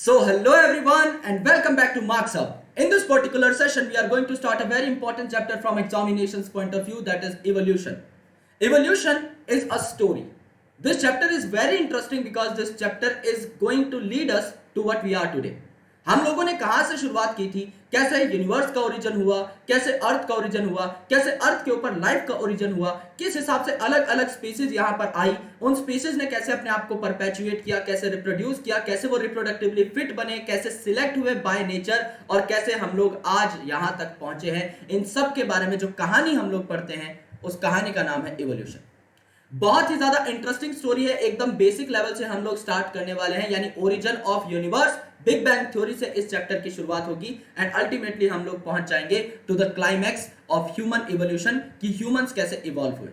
So hello everyone and welcome back to Marks Up. In this particular session we are going to start a very important chapter from examinations point of view, that is evolution. Evolution is a story. This chapter is very interesting because this chapter is going to lead us to what we are today. हम लोगों ने कहां से शुरुआत की थी, कैसे universe का ओरिजिन हुआ, कैसे अर्थ का ओरिजिन हुआ, कैसे अर्थ के ऊपर लाइफ का ओरिजिन हुआ, किस हिसाब से अलग अलग स्पीसीज यहां पर आई, उन स्पीसीज ने कैसे अपने आप को परपेचुएट किया, कैसे रिप्रोड्यूस किया, कैसे वो रिप्रोडक्टिवली फिट बने, कैसे सिलेक्ट हुए बाय नेचर और कैसे हम लोग आज यहां तक पहुंचे हैं। इन सब के बारे में जो कहानी हम लोग पढ़ते हैं उस कहानी का नाम है इवोल्यूशन। बहुत ही ज्यादा इंटरेस्टिंग स्टोरी है, एकदम बेसिक लेवल से हम लोग स्टार्ट करने वाले हैं, यानी origin of universe, big bang theory से इस चैप्टर की शुरुआत होगी एंड अल्टीमेटली हम लोग पहुंच जाएंगे to the climax of human evolution कि ह्यूमंस कैसे इवॉल्व हुए।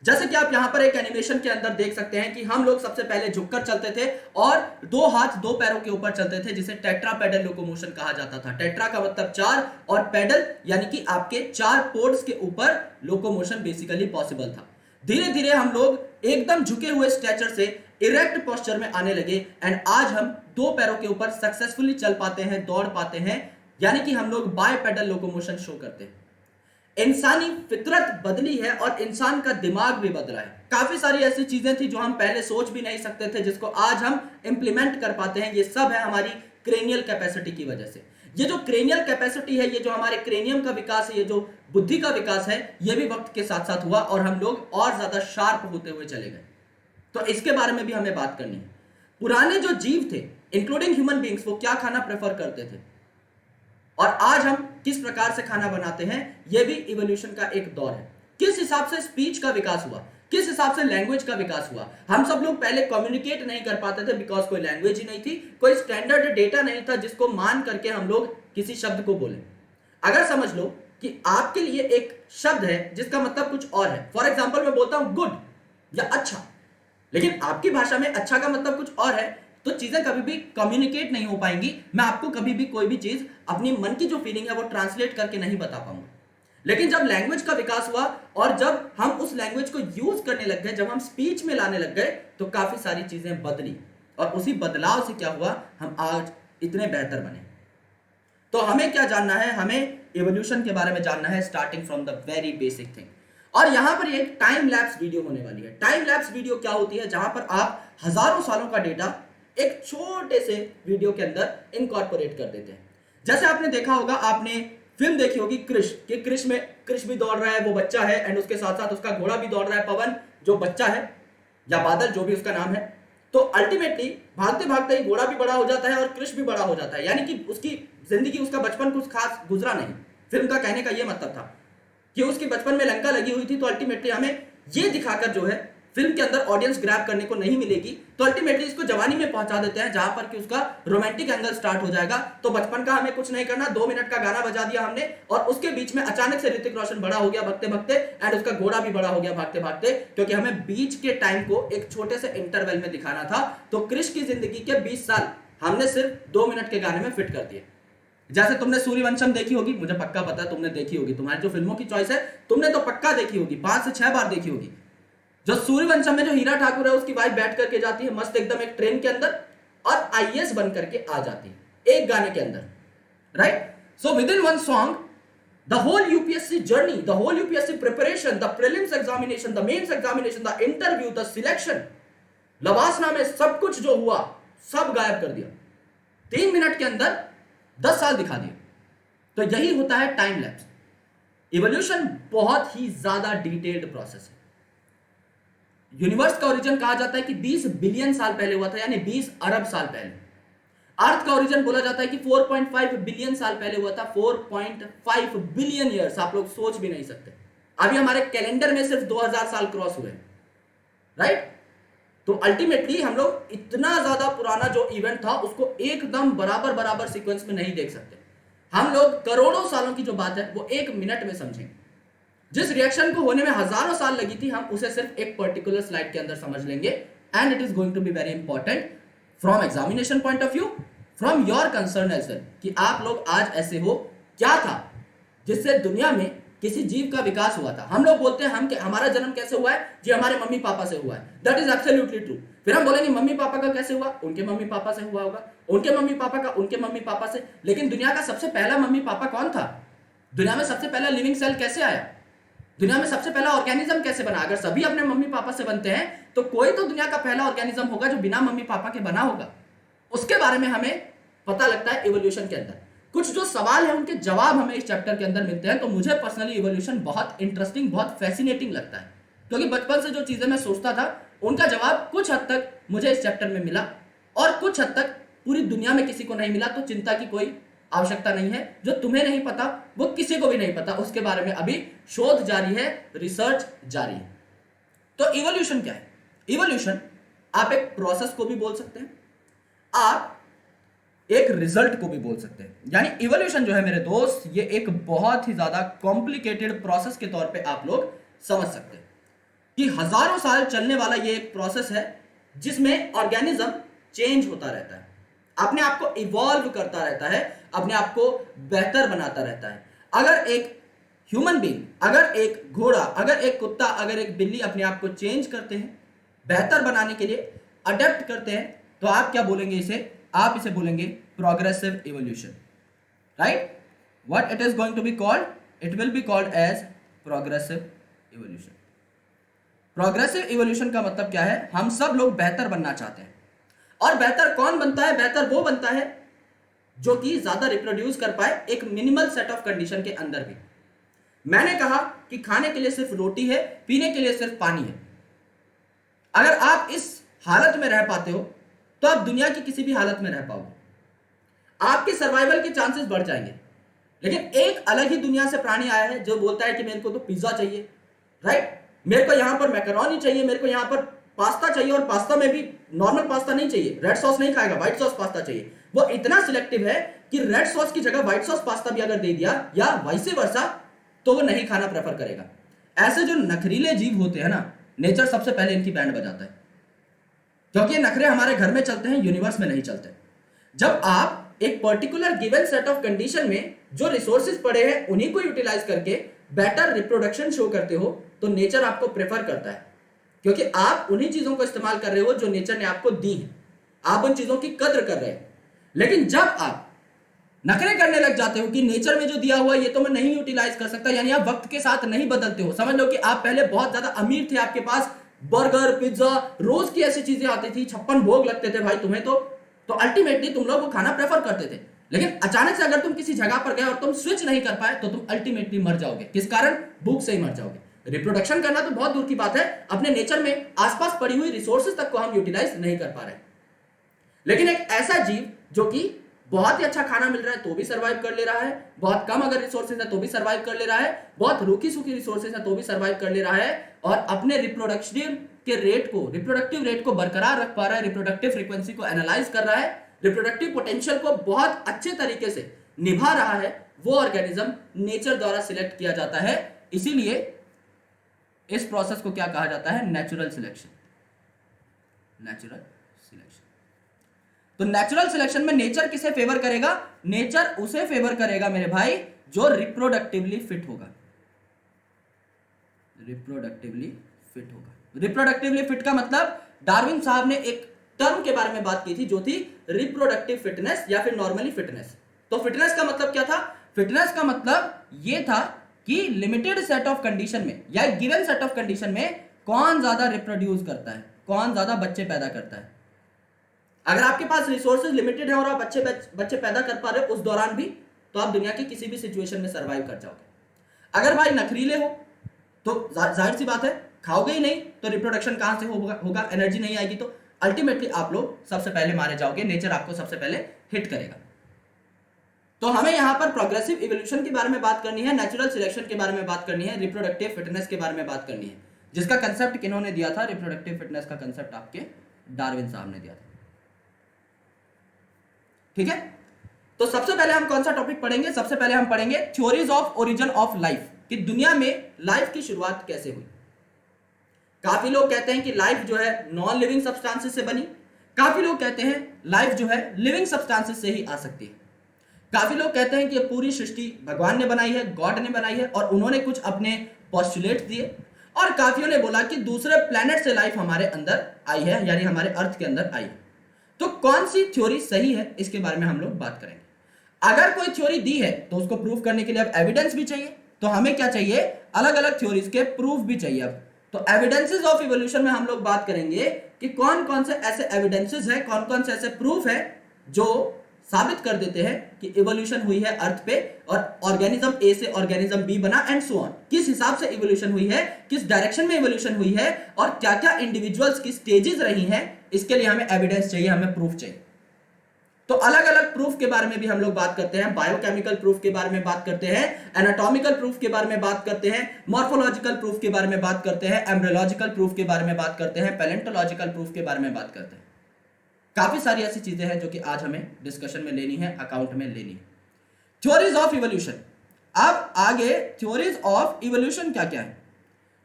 जैसे कि आप यहां पर एक एनिमेशन के अंदर देख सकते हैं कि हम लोग सबसे पहले झुककर चलते थे और दो हाथ दो पैरों के ऊपर चलते थे, जिसे टेट्रा पेडल लोकोमोशन कहा जाता था। टेट्रा का मतलब चार और पेडल यानी कि आपके चार पोर्ट्स के ऊपर लोकोमोशन बेसिकली पॉसिबल था। धीरे धीरे हम लोग एकदम झुके हुए स्ट्रेचर से इरेक्ट पोस्चर में आने लगे एंड आज हम दो पैरों के ऊपर सक्सेसफुली चल पाते हैं, दौड़ पाते हैं, यानी कि हम लोग बाय पेडल लोकोमोशन शो करते हैं। इंसानी फितरत बदली है और इंसान का दिमाग भी बदला है। काफी सारी ऐसी चीजें थी जो हम पहले सोच भी नहीं सकते थे, जिसको आज हम इंप्लीमेंट कर पाते हैं। ये सब है हमारी क्रेनियल कैपेसिटी की वजह से। ये जो क्रेनियल कैपेसिटी है, ये जो हमारे क्रेनियम का विकास है, ये जो बुद्धि का विकास है, ये भी वक्त के साथ साथ हुआ और हम लोग और ज्यादा शार्प होते हुए चले गए। तो इसके बारे में भी हमें बात करनी है। पुराने जो जीव थे इंक्लूडिंग ह्यूमन बीइंग्स, वो क्या खाना प्रेफर करते थे और आज हम किस प्रकार से खाना बनाते हैं, यह भी इवोल्यूशन का एक दौर है। किस हिसाब से स्पीच का विकास हुआ, किस हिसाब से लैंग्वेज का विकास हुआ। हम सब लोग पहले कम्युनिकेट नहीं कर पाते थे बिकॉज कोई लैंग्वेज ही नहीं थी, कोई स्टैंडर्ड डेटा नहीं था जिसको मान करके हम लोग किसी शब्द को बोले। अगर समझ लो कि आपके लिए एक शब्द है जिसका मतलब कुछ और है, फॉर एग्जाम्पल मैं बोलता हूं गुड या अच्छा, लेकिन आपकी भाषा में अच्छा का मतलब कुछ और है, तो चीजें कभी भी कम्युनिकेट नहीं हो पाएंगी। मैं आपको कभी भी कोई भी चीज अपनी मन की जो फीलिंग है वो ट्रांसलेट करके नहीं बता पाऊंगा। लेकिन जब लैंग्वेज का विकास हुआ और जब हम उस लैंग्वेज को यूज करने लग गए, जब हम स्पीच में लाने लग गए, तो काफी सारी चीजें बदली और उसी बदलाव से क्या हुआ, हम आज इतने बेहतर बने। तो हमें क्या जानना है, हमें इवोल्यूशन के बारे में जानना है, starting from the very basic thing. और यहां पर एक टाइम लैप्स वीडियो होने वाली है। टाइम लैप्स वीडियो क्या होती है, जहां पर आप हजारों सालों का डेटा एक छोटे से वीडियो के अंदर इनकॉर्पोरेट कर देते हैं। जैसे आपने देखा होगा, आपने फिल्म देखी होगी कृष, कि कृष भी दौड़ रहा है, वो बच्चा है, एंड उसके साथ साथ उसका घोड़ा भी दौड़ रहा है, पवन जो बच्चा है, या बादल जो भी उसका नाम है। तो अल्टीमेटली भागते भागते ही घोड़ा भी बड़ा हो जाता है और कृष भी बड़ा हो जाता है, यानी कि उसकी जिंदगी, उसका बचपन कुछ खास गुजरा नहीं। फिल्म का कहने का यह मतलब था कि उसके बचपन में लंका लगी हुई थी। तो अल्टीमेटली हमें यह दिखाकर जो है फिल्म के अंदर ऑडियंस ग्रैब करने को नहीं मिलेगी, तो अल्टीमेटली इसको जवानी में पहुंचा देते हैं, जहां पर कि उसका रोमांटिक एंगल स्टार्ट हो जाएगा। तो बचपन का हमें कुछ नहीं करना, 2 मिनट का गाना बजा दिया हमने और उसके बीच में अचानक से ऋतिक रोशन बड़ा हो गया भगते भगते, एंड उसका घोड़ा भी बड़ा हो गया भागते भागते, क्योंकि हमें बीच के टाइम को एक छोटे से इंटरवल में दिखाना था। तो कृष की जिंदगी के 20 साल हमने सिर्फ 2 मिनट के गाने में फिट कर दिए। जैसे तुमने सूर्यवंशम देखी होगी, मुझे पक्का पता है तुमने देखी होगी, तुम्हारी जो फिल्मों की चॉइस है तुमने तो पक्का देखी होगी, 5 से 6 बार देखी होगी। जो सूर्यवंशम में जो हीरा ठाकुर है, उसकी वाइफ बैठ करके जाती है मस्त एकदम एक ट्रेन के अंदर और आईएएस बन करके आ जाती है एक गाने के अंदर, right. So within one song the whole UPSC journey, the whole UPSC preparation, the prelims examination, the mains examination, the interview, the selection, LBSNAA में सब कुछ जो हुआ सब गायब कर दिया, 3 मिनट के अंदर 10 साल दिखा दिए। तो यही होता है टाइम लैप्स। इवोल्यूशन बहुत ही ज्यादा डिटेल्ड प्रोसेस है। यूनिवर्स का ओरिजिन कहा जाता है कि 20 बिलियन साल पहले हुआ था, यानी 20 अरब साल पहले। अर्थ का ओरिजिन बोला जाता है कि 4.5 बिलियन साल पहले हुआ था, 4.5 बिलियन ईयर्स। आप लोग सोच भी नहीं सकते, अभी हमारे कैलेंडर में सिर्फ 2000 साल क्रॉस हुए, राइट। तो अल्टीमेटली हम लोग इतना ज्यादा पुराना जो इवेंट था उसको एकदम बराबर बराबर सीक्वेंस में नहीं देख सकते। हम लोग करोड़ों सालों की जो बात है वो 1 मिनट में समझेंगे। जिस रिएक्शन को होने में हजारों साल लगी थी, हम उसे सिर्फ एक पर्टिकुलर स्लाइड के अंदर समझ लेंगे। And it is going to be very important from examination point of view, from your concern as well, कि आप लोग आज ऐसे हो, क्या था जिससे दुनिया में किसी जीव का विकास हुआ था। हम लोग बोलते हैं हमारा जन्म कैसे हुआ है जी, हमारे मम्मी पापा से हुआ है, दैट इज एब्सोल्युटली ट्रू। फिर हम बोलेंगे मम्मी पापा का कैसे हुआ, उनके मम्मी पापा से हुआ होगा, उनके मम्मी पापा का उनके मम्मी पापा से। लेकिन दुनिया का सबसे पहला मम्मी पापा कौन था? दुनिया में सबसे पहला लिविंग सेल कैसे आया? दुनिया में सबसे पहला ऑर्गेनिज्म कैसे बना? अगर सभी अपने मम्मी पापा से बनते हैं तो कोई तो दुनिया का पहला ऑर्गेनिज्म होगा जो बिना मम्मी पापा के बना होगा। उसके बारे में हमें पता लगता है इवोल्यूशन के अंदर। कुछ जो सवाल है उनके जवाब हमें इस चैप्टर के अंदर मिलते हैं। तो मुझे पर्सनली इवोल्यूशन बहुत इंटरेस्टिंग, बहुत फैसिनेटिंग लगता है, क्योंकि बचपन से जो चीजें मैं सोचता था उनका जवाब कुछ हद तक मुझे इस चैप्टर में मिला, और कुछ हद तक पूरी दुनिया में किसी को नहीं मिला। तो चिंता की कोई आवश्यकता नहीं है। जो तुम्हें नहीं पता वो किसी को भी नहीं पता, उसके बारे में अभी शोध जारी है, रिसर्च जारी है। तो इवोल्यूशन क्या है? इवोल्यूशन आप एक प्रोसेस को भी बोल सकते हैं, आप एक रिजल्ट को भी बोल सकते हैं। यानी इवोल्यूशन जो है मेरे दोस्त, ये एक बहुत ही ज्यादा कॉम्प्लिकेटेड प्रोसेस के तौर पे आप लोग समझ सकते हैं कि हजारों साल चलने वाला ये एक प्रोसेस है जिसमें ऑर्गेनिज्म चेंज होता रहता है, अपने आप को इवॉल्व करता रहता है, अपने आप को बेहतर बनाता रहता है। अगर एक ह्यूमन बीइंग, अगर एक घोड़ा, अगर एक कुत्ता, अगर एक बिल्ली अपने आप को चेंज करते हैं, बेहतर बनाने के लिए अडेप्ट करते हैं, तो आप क्या बोलेंगे इसे? आप इसे बोलेंगे progressive evolution, right? What it is going to be called? It will be called as progressive evolution. Progressive evolution का मतलब क्या है? हम सब लोग बेहतर बनना चाहते हैं। और बेहतर कौन बनता है? बेहतर वो बनता है जो कि ज्यादा रिप्रोड्यूस कर पाए एक मिनिमल सेट ऑफ कंडीशन के अंदर भी। मैंने कहा कि खाने के लिए सिर्फ रोटी है, पीने के लिए सिर्फ पानी है। अगर आप इस हालत में रह पाते हो तो आप दुनिया की किसी भी हालत में रह पाओगे, आपके सर्वाइवल के चांसेस बढ़ जाएंगे। लेकिन एक अलग ही दुनिया से प्राणी आया है जो बोलता है कि मेरे को तो पिज्जा चाहिए, राइट? मेरे को यहां पर मैकरोनी चाहिए, मेरे को यहां पर पास्ता चाहिए, और पास्ता में भी नॉर्मल पास्ता नहीं चाहिए, रेड सॉस नहीं खाएगा, व्हाइट सॉस पास्ता चाहिए। वो इतना सिलेक्टिव है कि रेड सॉस की जगह व्हाइट सॉस पास्ता भी अगर दे दिया या वाइसे वर्सा, तो वो नहीं खाना प्रेफर करेगा। ऐसे जो नखरीले जीव होते हैं ना, नेचर सबसे पहले इनकी बैंड बजाता है, क्योंकि ये नखरे हमारे घर में चलते हैं, यूनिवर्स में नहीं चलते। जब आप एक particular given set of condition में जो रिसोर्सेज पड़े हैं उन्हीं को यूटिलाइज करके बेटर रिप्रोडक्शन शो करते हो, तो नेचर आपको प्रेफर करता है, क्योंकि आप उन्हीं चीजों को इस्तेमाल कर रहे हो जो नेचर ने आपको दी है, आप उन चीजों की कद्र कर रहे हैं। लेकिन जब आप नखरे करने लग जाते हो कि नेचर में जो दिया हुआ ये तो मैं नहीं यूटिलाइज कर सकता, यानी आप वक्त के साथ नहीं बदलते हो। समझ लो कि आप पहले बहुत ज्यादा अमीर थे, आपके पास बर्गर, पिज्जा, रोज की ऐसी चीजें आती थी, 56 भोग लगते थे भाई तुम्हें, तो अल्टीमेटली तुम लोग वो खाना प्रेफर करते थे। लेकिन अचानक से अगर तुम किसी जगह पर गए और तुम स्विच नहीं कर पाए, तो तुम अल्टीमेटली मर जाओगे। किस कारण? भूख से ही मर जाओगे। रिप्रोडक्शन करना तो बहुत दूर की बात है, अपने नेचर में आसपास पड़ी हुई रिसोर्सेज तक को हम यूटिलाइज नहीं कर पा रहे। लेकिन एक ऐसा जीव जो कि बहुत ही अच्छा खाना मिल रहा है तो भी सर्वाइव कर ले रहा है, बहुत कम अगर रिसोर्सेज है तो भी सर्वाइव कर ले रहा है, बहुत रूखी सूखी रिसोर्सेज है तो भी सर्वाइव कर ले रहा है, और अपने रिप्रोडक्टिव रेट को बरकरार रख पा रहा है, रिप्रोडक्टिव फ्रीक्वेंसी को एनालाइज कर रहा है, रिप्रोडक्टिव पोटेंशियल को बहुत अच्छे तरीके से निभा रहा है, वो ऑर्गेनिज्म नेचर द्वारा सिलेक्ट किया जाता है। इसीलिए इस प्रोसेस को क्या कहा जाता है? Natural selection. Natural selection. तो नेचुरल सिलेक्शन में नेचर किसे फेवर करेगा? नेचर उसे फेवर करेगा मेरे भाई जो रिप्रोडक्टिवली फिट होगा। रिप्रोडक्टिवली फिट होगा। रिप्रोडक्टिवली फिट का मतलब डार्विन साहब ने एक टर्म के बारे में बात की थी जो थी रिप्रोडक्टिव फिटनेस या फिर नॉर्मली फिटनेस। तो फिटनेस का मतलब क्या था? फिटनेस का मतलब यह था कि लिमिटेड सेट ऑफ कंडीशन में या गिवन सेट ऑफ कंडीशन में कौन ज्यादा रिप्रोड्यूस करता है, कौन ज्यादा बच्चे पैदा करता है। अगर आपके पास रिसोर्सेज लिमिटेड है और आप अच्छे बच्चे पैदा कर पा रहे हो उस दौरान भी, तो आप दुनिया की किसी भी सिचुएशन में सर्वाइव कर जाओगे। अगर भाई नखरीले हो तो जाहिर सी बात है खाओगे ही नहीं, तो रिप्रोडक्शन कहां से होगा? एनर्जी नहीं आएगी, तो अल्टीमेटली आप लोग सबसे पहले मारे जाओगे, नेचर आपको सबसे पहले हिट करेगा। तो हमें यहां पर प्रोग्रेसिव इवोल्यूशन के बारे में बात करनी है, नेचुरल सिलेक्शन के बारे में बात करनी है, रिप्रोडक्टिव फिटनेस के बारे में बात करनी है, जिसका कंसेप्ट किन्होंने दिया था? रिप्रोडक्टिव फिटनेस का कंसेप्ट आपके डार्विन साहब ने दिया था। ठीक है, तो सबसे पहले हम कौन सा टॉपिक पढ़ेंगे? सबसे पहले हम पढ़ेंगे theories of origin of life, कि दुनिया में लाइफ की शुरुआत कैसे हुई। काफी लोग कहते हैं कि लाइफ जो है नॉन लिविंग सब्सटेंसेस से बनी, काफी लोग कहते हैं लाइफ जो है लिविंग सब्सटेंसेस से ही आ सकती है। काफी लोग कहते हैं कि ये पूरी सृष्टि भगवान ने बनाई है, गॉड ने बनाई है, और उन्होंने कुछ अपने पोस्टुलेट दिए, और काफियों ने बोला कि दूसरे प्लेनेट से लाइफ हमारे अंदर आई है, यानी हमारे अर्थ के अंदर आई है। तो कौन सी थ्योरी सही है, इसके बारे में हम लोग बात करेंगे। अगर कोई थ्योरी दी है तो उसको प्रूव करने के लिए अब एविडेंस भी चाहिए, तो हमें क्या चाहिए, अलग अलग थ्योरीज के प्रूफ भी चाहिए। अब तो एविडेंसेस ऑफ इवोल्यूशन में हम लोग बात करेंगे कि कौन कौन से ऐसे एविडेंसेस है, कौन कौन से ऐसे प्रूफ है जो साबित कर देते हैं कि इवोल्यूशन हुई है अर्थ पे, और ऑर्गेनिज्म ए से ऑर्गेनिज्म बी बना, एंड सो ऑन। किस हिसाब से इवोल्यूशन हुई है, किस डायरेक्शन में इवोल्यूशन हुई है, और क्या क्या इंडिविजुअल्स की स्टेजेस रही हैं, इसके लिए हमें एविडेंस चाहिए, हमें प्रूफ चाहिए। तो अलग अलग प्रूफ के बारे में भी हम लोग बात करते हैं, बायोकेमिकल प्रूफ के बारे में बात करते हैं, एनाटॉमिकल प्रूफ के बारे में बात करते हैं, मॉर्फोलॉजिकल प्रूफ के बारे में बात करते हैं, एम्ब्रियोलॉजिकल प्रूफ के बारे में बात करते हैं, पैलेंटोलॉजिकल प्रूफ के बारे में बात करते हैं। काफी सारी ऐसी चीजें हैं जो कि आज हमें डिस्कशन में लेनी है, अकाउंट में लेनी है। Theories of evolution. अब आगे थ्योरीज ऑफ इवोल्यूशन क्या क्या है,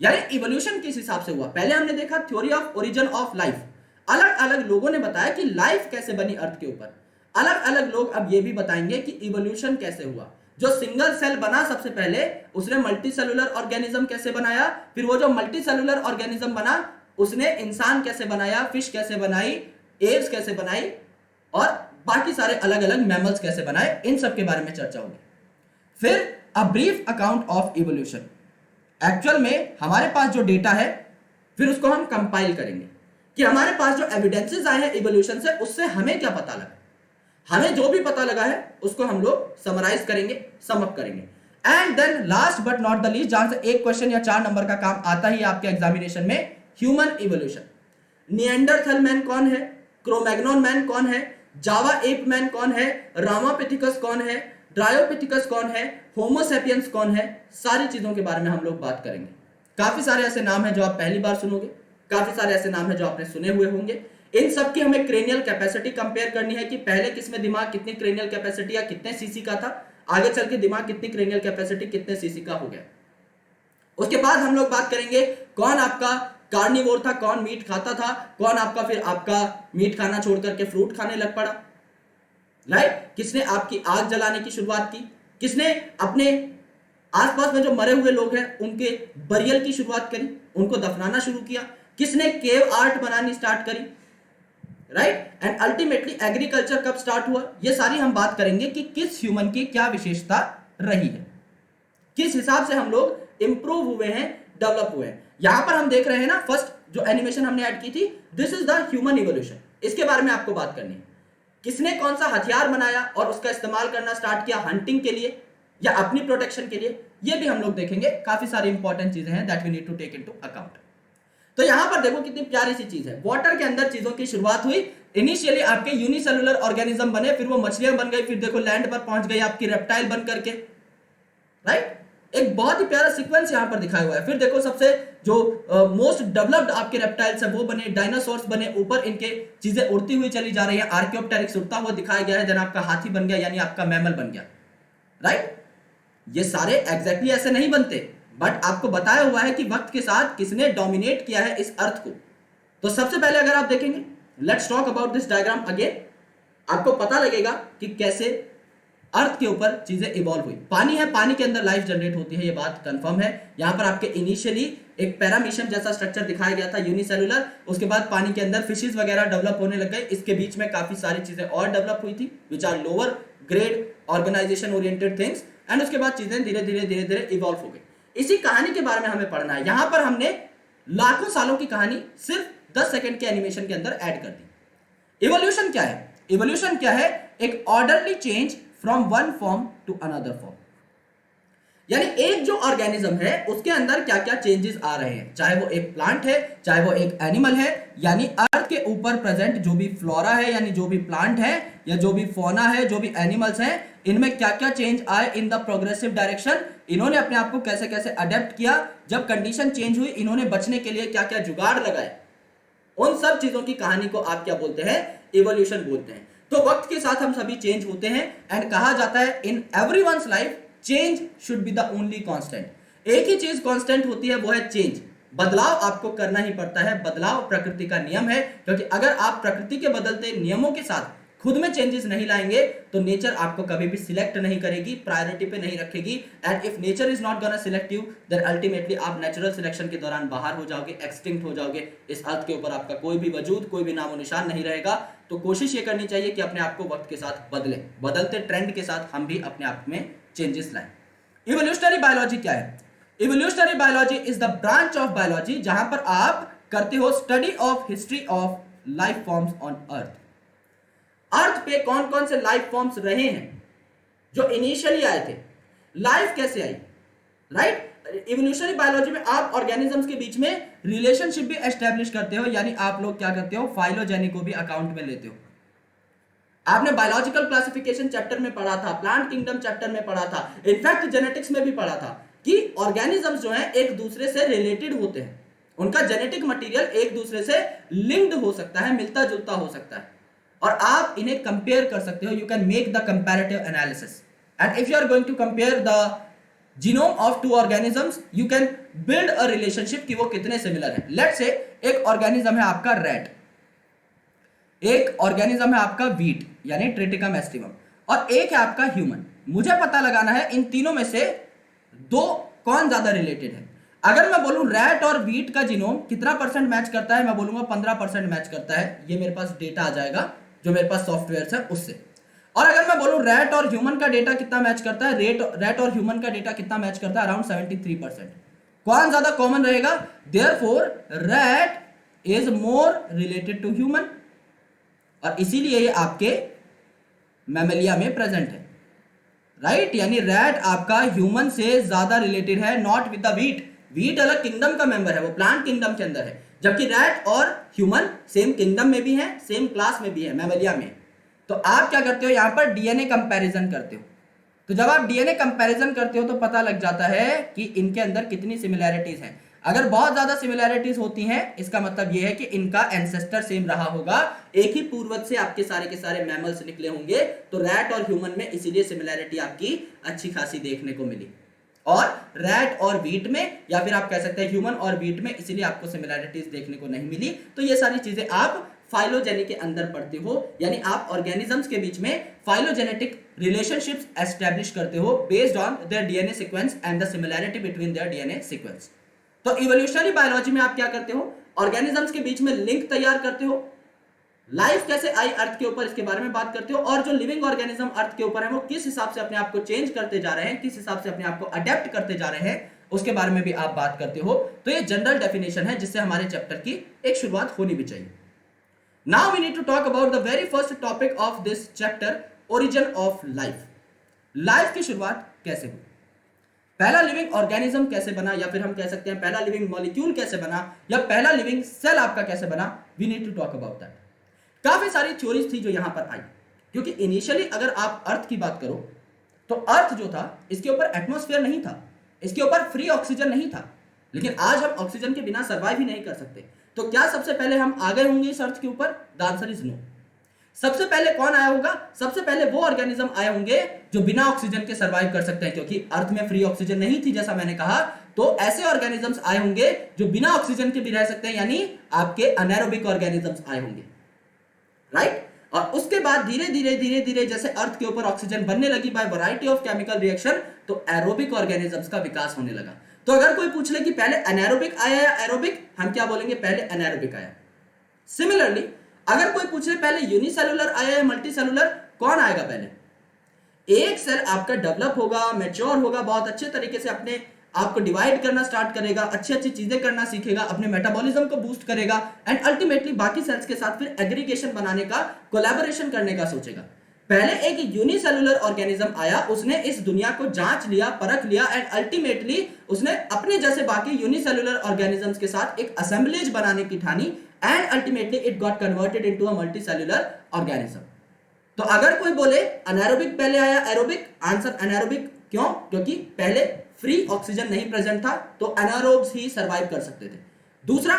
यानी इवोल्यूशन किस हिसाब से हुआ। पहले हमने देखा theory of origin of life, अलग अलग लोगों ने बताया कि लाइफ कैसे बनी अर्थ के ऊपर। अलग अलग लोग अब ये भी बताएंगे कि इवोल्यूशन कैसे हुआ। जो सिंगल सेल बना सबसे पहले, उसने मल्टी सेलुलर ऑर्गेनिज्म कैसे बनाया, फिर वो जो मल्टी सेलुलर ऑर्गेनिज्म बना उसने इंसान कैसे बनाया, फिश कैसे बनाई, एव्स कैसे बनाई, और बाकी सारे अलग अलग मैमल्स कैसे बनाए, इन सब के बारे में चर्चा होगी। फिर a brief account of evolution, actual में हमारे पास जो डेटा है फिर उसको हम कंपाइल करेंगे कि हमारे पास जो एविडेंसेस आए हैं इवोल्यूशन से, उससे हमें क्या पता लगा। हमें जो भी पता लगा है उसको हम लोग समराइज करेंगे, सम अप करेंगे। And then last but not the least, जहां से एक क्वेश्चन या 4 नंबर का काम आता ही आपके एग्जामिनेशन में, ह्यूमन इवोल्यूशन। निएंडरथल मैन कौन है, क्रोमैग्नोन मैन कौन है, जावा एप मैन कौन है, रामापिथिकस कौन है, ड्रायोपिथिकस कौन है, होमो सेपियंस कौन है, सारी चीजों के बारे में हम लोग बात करेंगे। काफी सारे ऐसे नाम हैं जो आप पहली बार सुनोगे, काफी सारे ऐसे नाम हैं जो आपने सुने हुए होंगे। इन सब की हमें क्रेनियल कैपेसिटी कंपेयर करनी है कि पहले किसमें दिमाग कितनी क्रेनियल कैपेसिटी या कितने सीसी का था, आगे चल के दिमाग कितनी क्रेनियल कैपेसिटी कितने सीसी का हो गया। उसके बाद हम लोग बात करेंगे कौन आपका कार्निवोर था, कौन मीट खाता था, कौन आपका फिर आपका मीट खाना छोड़ करके फ्रूट खाने लग पड़ा, राइट। किसने आपकी आग जलाने की शुरुआत की, किसने अपने आसपास में जो मरे हुए लोग हैं उनके बरियल की शुरुआत करी, उनको दफनाना शुरू किया, किसने केव आर्ट बनानी स्टार्ट करी, राइट। एंड अल्टीमेटली एग्रीकल्चर कब स्टार्ट हुआ, ये सारी हम बात करेंगे कि किस ह्यूमन की क्या विशेषता रही है, किस हिसाब से हम लोग इंप्रूव हुए हैं, डेवलप हुए हैं। यहां पर हम देख रहे हैं ना, फर्स्ट जो एनिमेशन हमने ऐड की थी, this is the human evolution. इसके बारे में आपको बात करनी है, किसने कौन सा हथियार बनाया और उसका इस्तेमाल करना स्टार्ट किया हंटिंग के लिए या अपनी प्रोटेक्शन के लिए, ये भी हम लोग देखेंगे। काफी सारी इंपॉर्टेंट चीजें हैं that we need to take into account. तो यहां पर देखो कितनी प्यारी सी चीज है, वाटर के अंदर चीजों की शुरुआत हुई। इनिशियली आपके यूनिसेलुलर ऑर्गेनिज्म बने, फिर वो मछलियां बन गई, फिर देखो लैंड पर पहुंच गई आपकी रेप्टाइल बन करके, राइट। एक बहुत ही प्यारा सीक्वेंस यहां पर दिखाया हुआ है। फिर देखो सबसे जो मोस्ट डेवलप्ड आपके रेप्टाइल्स है वो बने, डायनासोर्स बने, ऊपर इनके चीजें उड़ती हुई चली जा रही है, आर्कियोप्टेरिक्स उड़ता हुआ दिखाया गया है, देन आपका हाथी बन गया यानी आपका मैमल बन गया, राइट। ये सारे एग्जैक्टली ऐसे नहीं बनते, बट आपको बताया हुआ है कि वक्त के साथ किसने डोमिनेट किया है इस अर्थ को। तो सबसे पहले अगर आप देखेंगे, let's talk about this diagram again, आपको पता लगेगा कि कैसे अर्थ के ऊपर चीजें इवॉल्व हुई। पानी है, पानी के अंदर लाइफ जनरेट होती है, ये बात कंफर्म है। यहां पर आपके इनिशियली एक पैरामीशियम जैसा स्ट्रक्चर दिखाया गया था यूनिसेलुलर, उसके बाद पानी के अंदर फिशेस वगैरह डेवलप होने लग गए, इसके बीच में काफी सारी चीजें और डेवलप हुई थी which are lower grade organisation oriented things, and उसके बाद चीजें धीरे धीरे इवॉल्व हो गई। इसी कहानी के बारे में हमें पढ़ना है। यहां पर हमने लाखों सालों की कहानी सिर्फ 10 सेकंड के एनिमेशन के अंदर ऐड कर दी। इवोल्यूशन क्या है? इवोल्यूशन क्या है? एक orderly change from one form to another form, यानी एक जो ऑर्गेनिज्म है उसके अंदर क्या क्या चेंजेस आ रहे हैं, चाहे वो एक प्लांट है, चाहे वो एक एनिमल है, यानी अर्थ के ऊपर प्रेजेंट जो भी फ्लोरा है, यानी जो भी प्लांट है या जो भी फोना है, जो भी एनिमल्स हैं, इनमें क्या क्या चेंज आए इन द प्रोग्रेसिव डायरेक्शन, इन्होंने अपने आप को कैसे कैसे अडेप्ट किया, जब कंडीशन चेंज हुई इन्होंने बचने के लिए क्या क्या जुगाड़ लगाए, उन सब चीजों की कहानी को आप क्या बोलते हैं? इवोल्यूशन बोलते हैं। तो वक्त के साथ हम सभी चेंज होते हैं, एंड कहा जाता है in everyone's life change should be the only constant. एक ही चीज कांस्टेंट होती है, वो है चेंज। बदलाव आपको करना ही पड़ता है, बदलाव प्रकृति का नियम है, क्योंकि अगर आप प्रकृति के बदलते नियमों के साथ खुद में चेंजेस नहीं लाएंगे तो नेचर आपको कभी भी सिलेक्ट नहीं करेगी, प्रायोरिटी पे नहीं रखेगी। And if nature is not gonna select you, then ultimately आप नेचुरल सिलेक्शन के दौरान बाहर हो जाओगे, एक्सटिंक्ट हो जाओगे। इस अर्थ के ऊपर आपका कोई भी वजूद, कोई भी नामो निशान नहीं रहेगा। तो कोशिश ये करनी चाहिए कि अपने आप को वक्त के साथ बदले, बदलते ट्रेंड के साथ हम भी अपने आप में चेंजेस लाएं। इवोल्यूशनरी बायोलॉजी क्या है? Evolutionary biology is the branch of biology जहां पर आप करते हो study of history of life forms on earth. Earth पे कौन कौन से लाइफ फॉर्म्स रहे हैं जो इनिशियली आए थे, लाइफ कैसे आई, राइट। इवोल्यूशनरी बायोलॉजी में आप ऑर्गेनिजम्स के बीच में रिलेशनशिप भी एस्टेब्लिश करते हो, यानी आप लोग क्या करते हो, फाइलोजेनी को भी अकाउंट में लेते हो। आपने बायोलॉजिकल क्लासिफिकेशन चैप्टर में पढ़ा था, प्लांट किंगडम चैप्टर में पढ़ा था, इनफैक्ट जेनेटिक्स में भी पढ़ा था कि ऑर्गेनिजम्स जो हैं एक दूसरे से रिलेटेड होते हैं, उनका जेनेटिक मटेरियल एक दूसरे से लिंक्ड हो सकता है, मिलता जुलता हो सकता है, और आप इन्हें कंपेयर कर सकते हो। You can make the comparative analysis and if you are going to compare the genome of two organisms you can build a relationship कि वो कितने सिमिलर है। लेट्स से एक ऑर्गेनिज्म है आपका रैट, एक ऑर्गेनिज्म है आपका वीट यानी ट्रिटिकम एस्टिवम, और एक है आपका ह्यूमन। मुझे पता लगाना है इन तीनों में से दो कौन ज्यादा रिलेटेड है। अगर मैं बोलूं रैट और वीट का जीनोम कितना परसेंट मैच करता है, मैं बोलूंगा 15% मैच करता है। ये मेरे पास डेटा आ जाएगा जो मेरे पास सॉफ्टवेयर है उससे। और अगर मैं बोलूं रैट और ह्यूमन का डेटा कितना मैच करता है, रैट और ह्यूमन का डेटा कितना मैच करता है, अराउंड 73%। कौन ज्यादा कॉमन रहेगा? Therefore rat is more related to human, और इसीलिए ये आपके मैमेलिया में प्रेजेंट है, राइट। यानी रैट आपका ह्यूमन से ज्यादा रिलेटेड है, not with the wheat. Wheat अलग किंगडम का मेंबर है, वो प्लांट किंगडम के अंदर है, जबकि रैट और ह्यूमन सेम किंगडम में भी है, सेम क्लास में भी है, मैमेलिया में। तो आप क्या करते हो, यहां पर डीएनए कंपैरिजन करते हो। तो जब आप डीएनए कंपैरिजन करते हो तो पता लग जाता है कि इनके अंदर कितनी सिमिलैरिटीज हैं। अगर बहुत ज्यादा सिमिलैरिटीज होती हैं इसका मतलब यह है कि इनका एंसेस्टर सेम रहा होगा, एक ही पूर्वज से आपके सारे के सारे मैमल्स निकले होंगे। तो रैट और ह्यूमन में इसीलिए सिमिलैरिटी आपकी अच्छी खासी देखने को मिली, और रैट और वीट में, या फिर आप कह सकते हैं ह्यूमन और वीट में, इसीलिए आपको सिमिलैरिटीज देखने को नहीं मिली। तो ये सारी चीजें आप फाइलोजेनी के अंदर पढ़ते हो, यानी आप ऑर्गेनिजम्स के बीच में फाइलोजेनेटिक रिलेशनशिप्स एस्टैब्लिश करते हो based on their DNA sequence and the similarity between their DNA sequence. तो इवोल्यूशनरी बायोलॉजी में आप क्या करते हो, ऑर्गेनिजम्स के बीच में लिंक तैयार करते हो, लाइफ कैसे आई अर्थ के ऊपर इसके बारे में बात करते हो, और जो लिविंग ऑर्गेनिज्म अर्थ के ऊपर है वो किस हिसाब से अपने आप को चेंज करते जा रहे हैं, किस हिसाब से अपने आप को अडेप्ट करते जा रहे हैं, उसके बारे में भी आप बात करते हो। तो ये जनरल डेफिनेशन है जिससे हमारे चैप्टर की एक शुरुआत होनी भी चाहिए। Now we need to talk about the very first topic of this chapter, origin of life. Life की शुरुआत कैसे हुई, पहला लिविंग ऑर्गेनिज्म कैसे बना, या फिर हम कह सकते हैं पहला लिविंग मॉलिक्यूल कैसे बना, या पहला लिविंग सेल आपका कैसे बना। We need to talk about that. काफी सारी थ्योरीज थी जो यहां पर आई, क्योंकि इनिशियली अगर आप अर्थ की बात करो तो अर्थ जो था इसके ऊपर एटमॉस्फेयर नहीं था, इसके ऊपर फ्री ऑक्सीजन नहीं था, लेकिन आज हम ऑक्सीजन के बिना सर्वाइव ही नहीं कर सकते। तो क्या सबसे पहले हम आ गए होंगे इस अर्थ के ऊपर? The answer is no. सबसे पहले कौन आया होगा? सबसे पहले वो ऑर्गेनिज्म आए होंगे जो बिना ऑक्सीजन के सर्वाइव कर सकते हैं, क्योंकि अर्थ में फ्री ऑक्सीजन नहीं थी जैसा मैंने कहा। तो ऐसे ऑर्गेनिजम्स आए होंगे जो बिना ऑक्सीजन के भी रह सकते हैं, यानी आपके अनएरोबिक ऑर्गेनिजम्स आए होंगे, राइट। और उसके बाद धीरे धीरे जैसे अर्थ के ऊपर ऑक्सीजन बनने लगी by variety of chemical reaction, तो एरोबिक ऑर्गेनिजम्स का विकास होने लगा। तो अगर कोई पूछ ले कि पहले एनारोबिक आया या एरोबिक, हम क्या बोलेंगे? पहले एनारोबिक आया। सिमिलरली अगर कोई पूछ ले पहले यूनिसेलुलर आया या मल्टीसेलुलर, कौन आएगा पहले? एक सेल आपका डेवलप होगा, मैच्योर होगा, बहुत अच्छे तरीके से अपने आपको डिवाइड करना स्टार्ट करेगा, अच्छी अच्छी चीजें करना सीखेगा, अपने मेटाबॉलिज्म को बूस्ट करेगा, एंड अल्टीमेटली बाकी सेल्स के साथ फिर एग्रीगेशन बनाने का, कोलैबोरेशन करने का सोचेगा। पहले एक यूनिसेलुलर ऑर्गेनिज्म आया, उसने इस दुनिया को जांच लिया, परख लिया, एंड अल्टीमेटली उसने अपने जैसे बाकी यूनिसेलुलर ऑर्गेनिजम्स के साथ एक असेंबलेज बनाने की ठानी, and ultimately it got converted into a multicellular organism. तो अगर कोई बोले अनारोबिक पहले आया एरोबिक, आंसर अनारोबिक। क्यों? क्योंकि पहले फ्री ऑक्सीजन नहीं प्रेजेंट था, तो एनारोब्स ही सरवाइव कर सकते थे। दूसरा,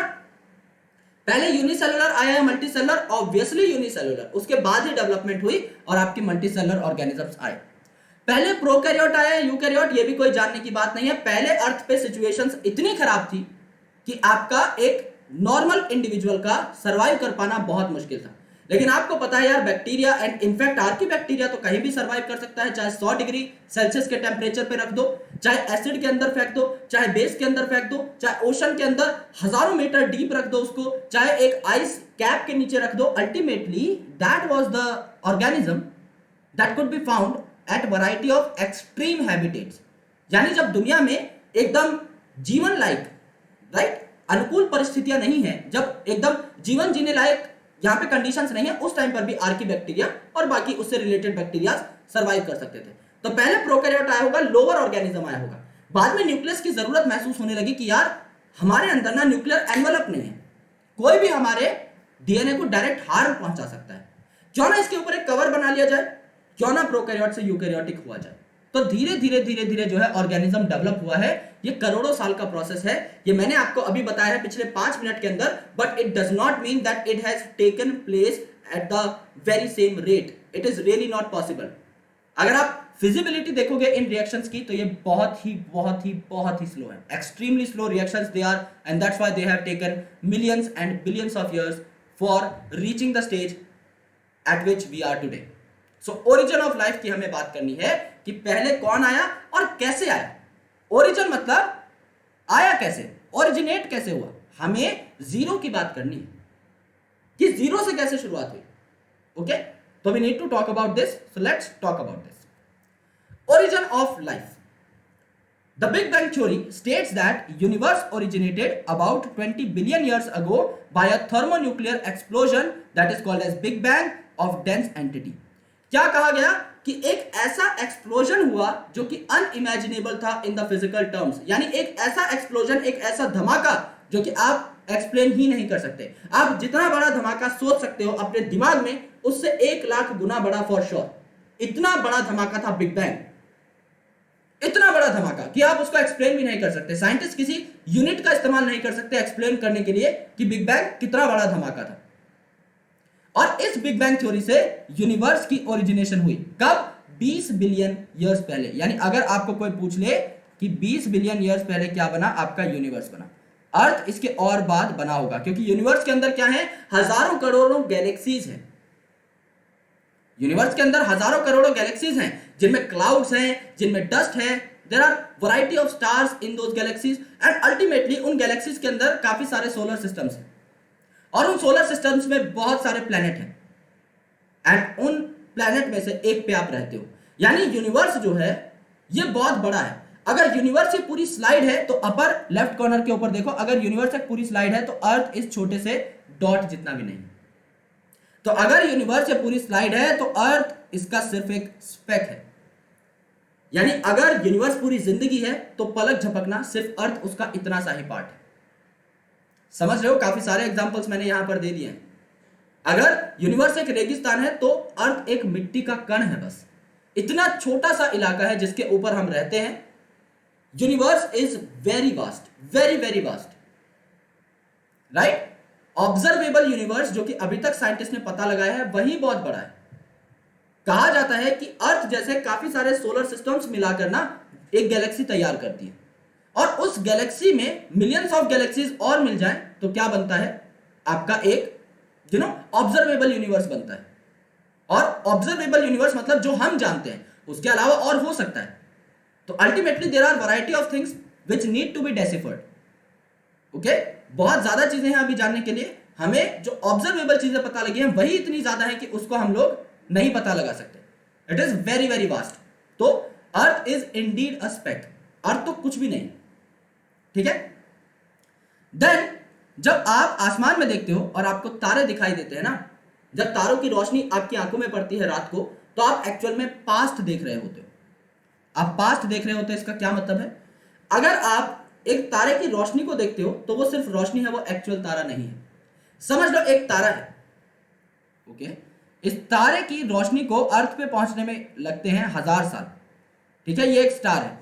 पहले यूनिसेलुलर आया है मल्टीसेलुलर, ऑब्वियसली यूनिसेलुलर, उसके बाद ही डेवलपमेंट हुई और आपकी मल्टीसेलुलर ऑर्गेनिजम्स आए। पहले प्रोकैरियोट आया है यूकैरियोट, ये भी कोई जानने की बात नहीं है। पहले अर्थ पे सिचुएशंस इतनी खराब थी कि आपका एक नॉर्मल इंडिविजुअल का सरवाइव कर पाना बहुत मुश्किल था, लेकिन आपको पता है यार, bacteria and in fact Archie bacteria तो कहीं भी सर्वाइव कर सकता है, चाहे 100 डिग्री सेल्सियस के टेम्परेचर पे रख दो, चाहे एसिड के अंदर फेंक दो, चाहे बेस के अंदर फेंक दो, चाहे ओशन के अंदर हजारों मीटर डीप रख दो उसको, चाहे एक आइस कैप के नीचे रख दो, ultimately that was the organism that could be found at variety of extreme habitats. यानी जब दुनिया में एकदम जीवन लायक, राइट, अनुकूल परिस्थितियां नहीं है, जब एकदम जीवन जीने लायक यहां पे कंडीशंस नहीं है, उस टाइम पर भी आर्की बैक्टीरिया और बाकी उससे रिलेटेड बैक्टीरिया सर्वाइव कर सकते थे। तो पहले प्रोकैरियोट आया होगा, लोअर ऑर्गेनिज्म आया होगा। बाद में न्यूक्लियस की जरूरत महसूस होने लगी कि यार हमारे अंदर ना न्यूक्लियर एनवेलप नहीं है, कोई भी हमारे डीएनए को डायरेक्ट हार्म पहुंचा सकता है, क्यों ना इसके ऊपर एक कवर बना लिया जाए, क्यों ना प्रोकैरियोट से यूकैरियोटिक हुआ जाए। तो धीरे धीरे जो है ऑर्गेनिज्म डेवलप हुआ है। ये करोड़ों साल का प्रोसेस है, ये मैंने आपको अभी बताया है पिछले 5 मिनट के अंदर, but it does not mean that it has taken place at the very same rate. It is really not possible. अगर आप फिजिबिलिटी देखोगे इन रिएक्शंस की, तो ये बहुत ही स्लो है, extremely slow reactions they are, and that's why they have taken millions and billions of years for reaching the stage at which we are today. So origin of life की हमें बात करनी है कि पहले कौन आया और कैसे आया। ओरिजिन मतलब आया कैसे, ओरिजिनेट कैसे हुआ। हमें जीरो की बात करनी है कि जीरो से कैसे शुरुआत हुई। ओके, तो we need to talk about this, so let's talk about this. Origin of life. The Big Bang theory states that universe originated about 20 billion years ago by a thermonuclear explosion that is called as Big Bang of dense entity. क्या कहा गया कि एक ऐसा explosion हुआ जो कि unimaginable था इन द फिजिकल टर्म्स, यानी एक ऐसा एक्सप्लोजन, एक ऐसा धमाका जो कि आप एक्सप्लेन ही नहीं कर सकते। आप जितना बड़ा धमाका सोच सकते हो अपने दिमाग में, उससे 1 लाख गुना बड़ा फॉर श्योर। इतना बड़ा धमाका था बिग बैंग, इतना बड़ा धमाका कि आप उसको एक्सप्लेन भी नहीं कर सकते। साइंटिस्ट किसी यूनिट का इस्तेमाल नहीं कर सकते एक्सप्लेन करने के लिए कि बिग बैंग कितना बड़ा धमाका था। और इस बिग बैंग थ्योरी से यूनिवर्स की ओरिजिनेशन हुई कब? 20 बिलियन ईयर्स पहले। यानी अगर आपको कोई पूछ ले कि 20 बिलियन ईयर्स पहले क्या बना, आपका यूनिवर्स बना। अर्थ इसके और बाद बना होगा, क्योंकि यूनिवर्स के अंदर क्या है, हजारों करोड़ों गैलेक्सीज हैं। यूनिवर्स के अंदर हजारों करोड़ों गैलेक्सीज हैं, जिनमें क्लाउड्स हैं, जिनमें डस्ट है। There are variety of stars in those galaxies, and ultimately उन गैलेक्सीज के अंदर काफी सारे सोलर सिस्टम्स हैं, और उन सोलर सिस्टम्स में बहुत सारे प्लैनेट हैं, एंड उन प्लैनेट में से एक पे आप रहते हो। यानी यूनिवर्स जो है ये बहुत बड़ा है। अगर यूनिवर्स ये पूरी स्लाइड है तो अपर लेफ्ट कॉर्नर के ऊपर देखो, अगर यूनिवर्स एक पूरी स्लाइड है तो अर्थ इस छोटे से डॉट जितना भी नहीं। तो अगर यूनिवर्स ये पूरी स्लाइड है तो अर्थ इसका सिर्फ एक स्पेक है। यानी अगर यूनिवर्स पूरी जिंदगी है तो पलक झपकना सिर्फ अर्थ उसका इतना सा ही पार्ट है। समझ रहे हो? काफी सारे एग्जांपल्स मैंने यहां पर दे दिए हैं। अगर यूनिवर्स एक रेगिस्तान है तो अर्थ एक मिट्टी का कण है, बस इतना छोटा सा इलाका है जिसके ऊपर हम रहते हैं। Universe is very vast, very very vast, right. Observable universe जो कि अभी तक साइंटिस्ट ने पता लगाया है वही बहुत बड़ा है। कहा जाता है कि अर्थ जैसे काफी सारे सोलर सिस्टम्स मिलाकर ना एक गैलेक्सी तैयार करती है, और उस गैलेक्सी में मिलियंस ऑफ गैलेक्सीज और मिल जाएं तो क्या बनता है, आपका एक ऑब्जर्वेबल यूनिवर्स बनता है। और ऑब्जर्वेबल यूनिवर्स मतलब जो हम जानते हैं, उसके अलावा और हो सकता है। तो ultimately there are variety of things which need to be deciphered. Okay, बहुत ज्यादा चीजें हैं अभी जानने के लिए। हमें जो ऑब्जर्वेबल चीजें पता लगी हैं वही इतनी ज्यादा है कि उसको हम लोग नहीं पता लगा सकते। It is very very vast. तो earth is indeed a speck, earth तो कुछ भी नहीं, ठीक है। देन जब आप आसमान में देखते हो और आपको तारे दिखाई देते हैं ना, जब तारों की रोशनी आपकी आंखों में पड़ती है रात को, तो आप एक्चुअल में पास्ट देख रहे होते हो। आप पास्ट देख रहे होते हैं, इसका क्या मतलब है? अगर आप एक तारे की रोशनी को देखते हो तो वो सिर्फ रोशनी है, वो एक्चुअल तारा नहीं है। समझ लो एक तारा है, ओके। इस तारे की रोशनी को अर्थ पे पहुंचने में लगते हैं 1000 साल, ठीक है। ये एक स्टार है,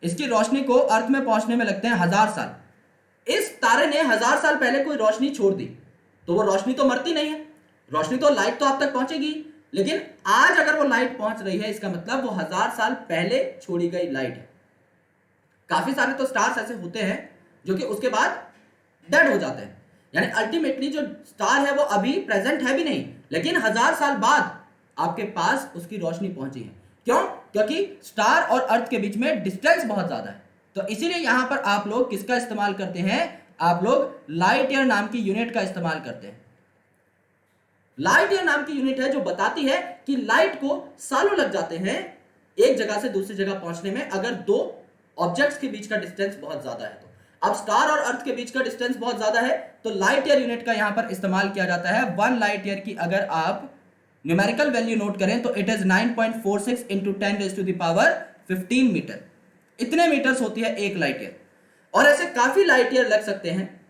इसकी रोशनी को अर्थ में पहुंचने में लगते हैं 1000 साल। इस तारे ने 1000 साल पहले कोई रोशनी छोड़ दी तो वो रोशनी तो मरती नहीं है, रोशनी तो लाइट तो आप तक पहुंचेगी। लेकिन आज अगर वो लाइट पहुंच रही है, इसका मतलब वो 1000 साल पहले छोड़ी गई लाइट है। काफी सारे तो स्टार्स ऐसे होते हैं जो कि उसके बाद डेड हो जाते हैं। यानी अल्टीमेटली जो स्टार है वो अभी प्रेजेंट है भी नहीं, लेकिन 1000 साल बाद आपके पास उसकी रोशनी पहुंची है। क्यों? क्योंकि स्टार और अर्थ के बीच में डिस्टेंस बहुत ज्यादा है। तो इसीलिए यहां पर आप लोग किसका इस्तेमाल करते हैं? आप लोग लाइट ईयर नाम की यूनिट का इस्तेमाल करते हैं। लाइट ईयर नाम की यूनिट है जो बताती है कि लाइट को सालों लग जाते हैं एक जगह से दूसरी जगह पहुंचने में, अगर दो ऑब्जेक्ट्स के बीच का डिस्टेंस बहुत ज्यादा है तो। अब स्टार और अर्थ के बीच का डिस्टेंस बहुत ज्यादा है तो लाइट ईयर यूनिट का यहां पर इस्तेमाल किया जाता है। 1 लाइट ईयर की अगर आप न्यूमेरिकल वैल्यू नोट करें तो इट इज 9.46 इंटू 10⁻15 मीटर। इतने मीटर्स होती है एक लाइट ईयर। और ऐसे काफी लाइट ईयर लग सकते हैं,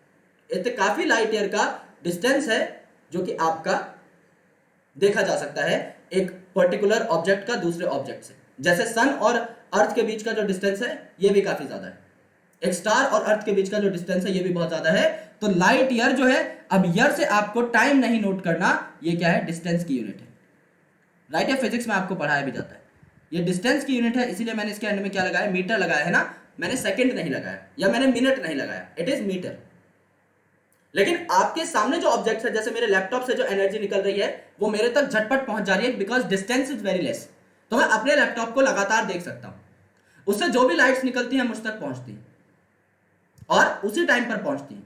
ऐसे काफी लाइट ईयर का डिस्टेंस है जो कि आपका देखा जा सकता है एक पर्टिकुलर ऑब्जेक्ट का दूसरे ऑब्जेक्ट से। जैसे सन और अर्थ के बीच का जो डिस्टेंस है ये भी काफी ज्यादा है, एक स्टार और अर्थ के बीच का जो डिस्टेंस है ये भी बहुत ज्यादा है। तो लाइट ईयर जो है, अब ईयर से आपको टाइम नहीं नोट करना, ये क्या है? डिस्टेंस की यूनिट है। राइट, या फिजिक्स में आपको पढ़ाया भी जाता है, ये डिस्टेंस की यूनिट है। इसीलिए मैंने इसके एंड में क्या लगाया? मीटर लगाया है ना, मैंने सेकंड नहीं लगाया या मैंने मिनट नहीं लगाया, इट इज मीटर। लेकिन आपके सामने जो ऑब्जेक्ट है, जैसे मेरे लैपटॉप से जो एनर्जी निकल रही है वो मेरे तक झटपट पहुंच जा रही है because distance is very less. तो मैं अपने लैपटॉप को लगातार देख सकता हूं, उससे जो भी लाइट्स निकलती हैं मुझ तक पहुंचती हैं और उसी टाइम पर पहुंचती हैं,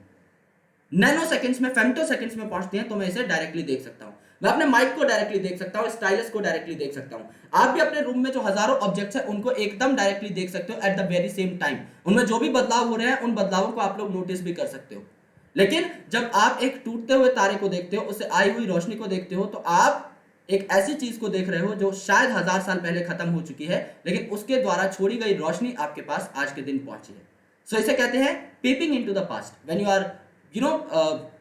नैनो सेकंड्स में, फेम्टो सेकंड्स में पहुंचती हैं। तो मैं इसे डायरेक्टली देख सकता हूं, मैं अपने माइक को डायरेक्टली देख सकता हूं, स्टाइलस को डायरेक्टली देख सकता हूं। आप भी अपने रूम में जो हजारों ऑब्जेक्ट्स हैं उनको एकदम डायरेक्टली देख सकते हो at the very same time. उनमें जो भी बदलाव हो रहे हैं उन बदलावों को आप लोग नोटिस भी कर सकते हो। लेकिन जब आप एक टूटते हुए तारे को देखते हो, उससे आई हुई रोशनी को देखते हो, तो आप एक ऐसी चीज को देख रहे हो जो शायद 1000 साल पहले खत्म हो चुकी है, लेकिन उसके द्वारा छोड़ी गई रोशनी आपके पास आज के दिन पहुंची है। सो इसे कहते हैं peeping into the past. When you are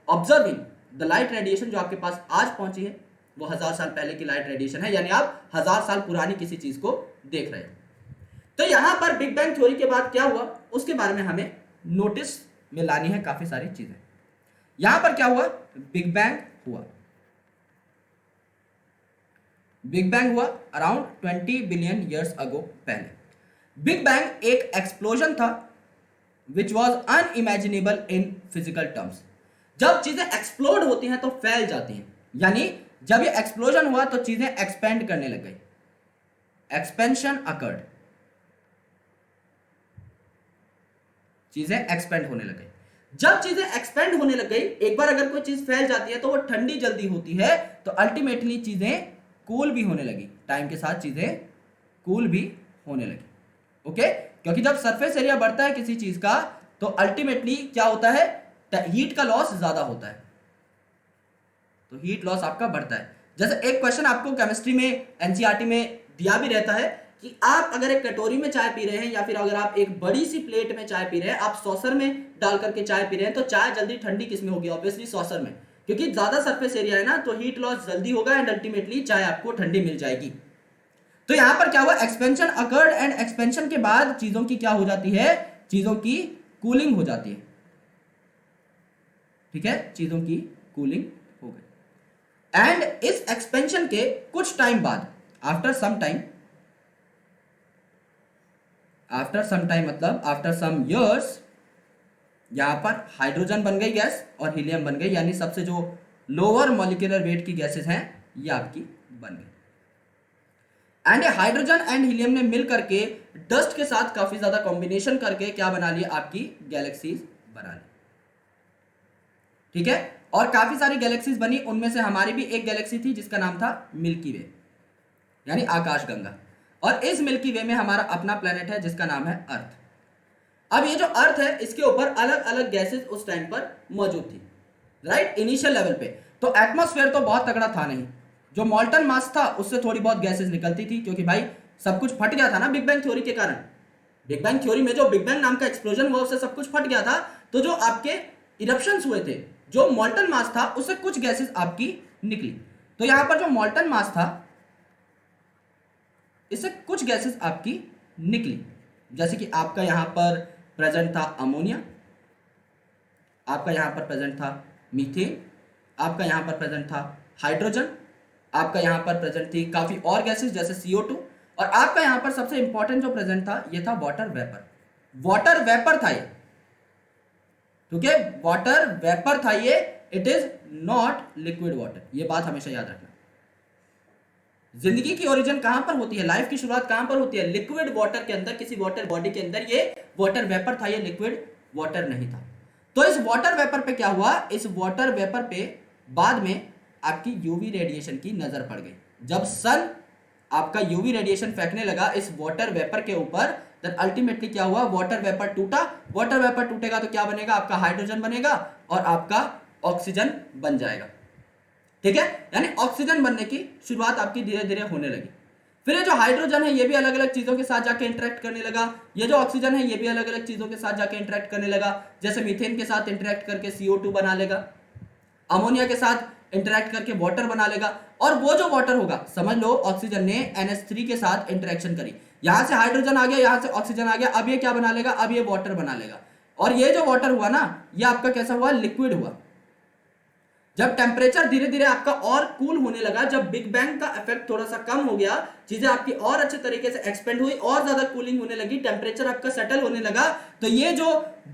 observing the light radiation जो आपके पास आज पहुंची है वो 1000 साल पहले की लाइट रेडिएशन है, यानी आप 1000 साल पुरानी किसी चीज को देख रहे हो। तो यहां पर बिग बैंग थ्योरी के बाद क्या हुआ उसके बारे में हमें नोटिस में लानी है काफी सारी चीजें। यहां पर क्या हुआ? बिग बैंग हुआ। बिग बैंग हुआ अराउंड 20 बिलियन ईयर्स अगो पहले। बिग बैंग एक एक्सप्लोजन था which was unimaginable in physical terms. जब चीजें एक्सप्लोड होती हैं तो फैल जाती हैं, यानी जब ये एक्सप्लोजन हुआ तो चीजें एक्सपेंड करने लग गई, एक्सपेंशन अकर्ड, चीजें एक्सपेंड होने लग गई। जब चीजें एक्सपेंड होने लग गई, एक बार अगर कोई चीज फैल जाती है तो वो ठंडी जल्दी होती है, तो अल्टीमेटली चीजें कूल भी होने लगी, टाइम के साथ चीजें कूल भी होने लगी। ओके, क्योंकि जब सरफेस एरिया बढ़ता है किसी चीज का तो अल्टीमेटली क्या होता है? हीट का लॉस ज्यादा होता है, तो हीट लॉस आपका बढ़ता है। जैसे एक क्वेश्चन आपको केमिस्ट्री में एनसीईआरटी में दिया भी रहता है कि आप अगर एक कटोरी में चाय पी रहे हैं या फिर अगर आप एक बड़ी सी प्लेट में चाय पी रहे हैं, आप सॉसर में डाल करके चाय पी रहे हैं, तो चाय जल्दी ठंडी किस में होगी? ऑब्वियसली सॉसर में, क्योंकि ज्यादा सरफेस एरिया है ना, तो हीट लॉस जल्दी होगा एंड अल्टीमेटली चाय आपको ठंडी मिल जाएगी। तो यहां पर क्या हुआ? एक्सपेंशन अकर्ड एंड एक्सपेंशन के बाद चीजों की क्या हो जाती है? चीजों की कूलिंग हो जाती है। ठीक है, चीजों की कूलिंग हो गई। एंड इस एक्सपेंशन के कुछ टाइम बाद, आफ्टर सम टाइम मतलब आफ्टर सम इयर्स, यहां पर हाइड्रोजन बन गई गैस और हीलियम बन गई, यानी सबसे जो लोअर मॉलिक्यूलर वेट की गैसेस हैं ये आपकी बन गई। एंड हाइड्रोजन एंड हीलियम ने मिल करके डस्ट के साथ काफी ज्यादा कॉम्बिनेशन करके क्या बना लिया? आपकी गैलेक्सीज बना ली। ठीक है, और काफी सारी गैलेक्सीज बनी, उनमें से हमारी भी एक गैलेक्सी थी जिसका नाम था मिल्की वे, यानी आकाशगंगा। और इस मिल्की वे में हमारा अपना प्लेनेट है जिसका नाम है अर्थ। अब ये जो अर्थ है इसके ऊपर अलग अलग गैसेस उस टाइम पर मौजूद थी, राइट, इनिशियल लेवल पे। तो एटमॉस्फेयर तो बहुत तगड़ा था नहीं, जो मॉल्टन मास था उससे थोड़ी बहुत गैसेस निकलती थी, क्योंकि भाई सब कुछ फट गया था ना बिग बैंग थ्योरी के कारण। बिग बैंग थ्योरी में जो बिग बैंग नाम का एक्सप्लोजन हुआ उससे सब कुछ फट गया था, तो जो आपके इरप्शंस हुए थे, जो मॉल्टन मास था उससे कुछ गैसेस आपकी निकली। तो यहां पर जो मॉल्टन मास था इससे कुछ गैसेस आपकी निकली, जैसे कि आपका यहां पर प्रेजेंट था अमोनिया, आपका यहां पर प्रेजेंट था मीथेन, आपका यहां पर प्रेजेंट था हाइड्रोजन, आपका यहां पर प्रेजेंट थी काफी और गैसेस जैसे CO2, और आपका यहां पर सबसे इंपॉर्टेंट जो प्रेजेंट था ये था वाटर वेपर। वाटर वेपर था ये, ठीक है, वाटर वेपर था ये, it is not liquid water. ये बात हमेशा याद रखना। जिंदगी की ओरिजिन कहां पर होती है, लाइफ की शुरुआत कहां पर होती है? लिक्विड वाटर के अंदर, किसी वाटर बॉडी के अंदर। ये वाटर वेपर था, ये लिक्विड वाटर नहीं था। तो इस वाटर वेपर पे क्या हुआ, इस वाटर वेपर पे बाद में आपकी यूवी रेडिएशन की नजर पड़ गई। जब सन आपका यूवी रेडिएशन फेंकने लगा इस वाटर वेपर के ऊपर, देन अल्टीमेटली क्या हुआ, वाटर वेपर टूटा। वाटर वेपर टूटेगा तो क्या बनेगा, आपका हाइड्रोजन बनेगा और आपका ऑक्सीजन बन जाएगा। ठीक है, यानी ऑक्सीजन बनने की शुरुआत आपकी धीरे धीरे होने लगी। फिर ये जो हाइड्रोजन है ये भी अलग अलग चीजों के साथ जाके इंटरेक्ट करने लगा। ये जो ऑक्सीजन है ये भी अलग अलग चीजों के साथ जाके इंटरेक्ट करने लगा। जैसे मीथेन के साथ इंटरेक्ट करके CO2 बना लेगा, अमोनिया के साथ इंटरेक्ट करके वाटर बना लेगा। और वो जो वाटर होगा, समझ लो ऑक्सीजन ने NH3 के साथ इंटरेक्शन करी, यहां से हाइड्रोजन आ गया, यहां से ऑक्सीजन आ गया, अब ये क्या बना लेगा, अब ये वाटर बना लेगा। और ये जो वाटर हुआ ना, ये आपका कैसा हुआ, लिक्विड हुआ। जब टेम्परेचर धीरे धीरे आपका और कूल होने लगा, जब बिग बैंग का इफेक्ट थोड़ा सा कम हो गया, चीजें आपकी और अच्छे तरीके से एक्सपेंड हुई, और ज्यादा कूलिंग होने लगी, टेम्परेचर आपका सेटल होने लगा, तो ये जो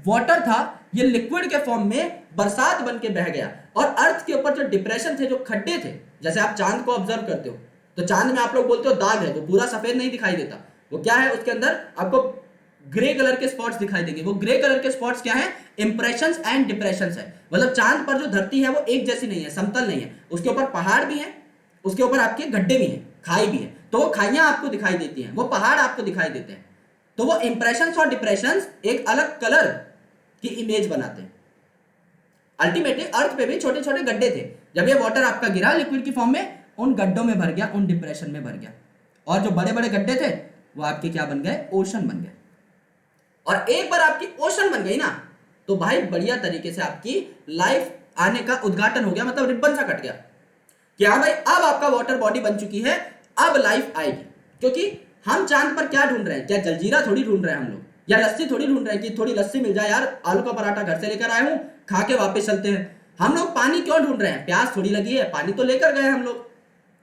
वाटर था ये लिक्विड के फॉर्म में बरसात बन के बह गया। और अर्थ के ऊपर जो डिप्रेशन थे, जो खड्डे थे, जैसे आप चांद को ऑब्जर्व करते हो तो चांद में आप लोग बोलते हो दाग है, वो पूरा सफेद नहीं दिखाई देता, वो क्या है, उसके अंदर आपको ग्रे कलर के स्पॉट्स दिखाई देंगे। वो ग्रे कलर के स्पॉट्स क्या है, इंप्रेशंस एंड डिप्रेशंस है। मतलब चांद पर जो धरती है वो एक जैसी नहीं है, समतल नहीं है, उसके ऊपर पहाड़ भी है, उसके ऊपर आपके गड्ढे भी हैं, खाई भी है। तो वो खाइयां आपको दिखाई देती हैं, वो पहाड़ आपको दिखाई देते हैं। तो वो इंप्रेशंस और डिप्रेशंस एक अलग कलर की इमेज बनाते हैं। अल्टीमेटली अर्थ पे भी छोटे छोटे गड्ढे थे, जब ये वाटर आपका गिरा लिक्विड की फॉर्म में, उन गड्ढों में भर गया, उन डिप्रेशन में भर गया। और जो बड़े बड़े गड्ढे थे वो आपके क्या बन गए, ओशन बन गए। और एक बार आपकी ओशन बन गई ना, तो भाई बढ़िया तरीके से आपकी लाइफ आने का उद्घाटन हो गया, मतलब रिबन सा कट गया कि हाँ भाई अब आपका वाटर बॉडी बन चुकी है, अब लाइफ आएगी। क्योंकि हम चांद पर क्या ढूंढ रहे हैं, क्या जलजीरा थोड़ी ढूंढ रहे हैं हम लोग, या लस्सी थोड़ी ढूंढ रहे हैं कि थोड़ी लस्सी मिल जाए यार, आलू का पराठा घर से लेकर आए हूं, खा के वापस चलते हैं। हम लोग पानी क्यों ढूंढ रहे हैं, प्यास थोड़ी लगी है, पानी तो लेकर गए हम लोग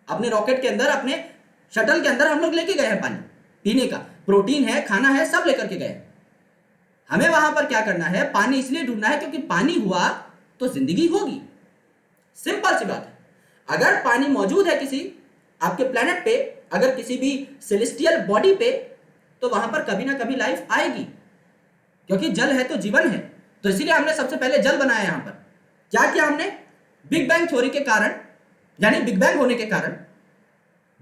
अपने रॉकेट के अंदर, अपने शटल के अंदर हम लोग लेके गए हैं पानी पीने का, प्रोटीन है, खाना है, सब लेकर के गए। हमें वहां पर क्या करना है, पानी इसलिए ढूंढना है क्योंकि पानी हुआ तो जिंदगी होगी। सिंपल सी बात है। अगर पानी मौजूद है किसी आपके प्लेनेट पे, अगर किसी भी सेलेस्टियल बॉडी पे, तो वहां पर कभी ना कभी लाइफ आएगी, क्योंकि जल है तो जीवन है। तो इसीलिए हमने सबसे पहले जल बनाया। यहां पर क्या किया हमने, बिग बैंग थ्योरी के कारण, यानी बिग बैंग होने के कारण,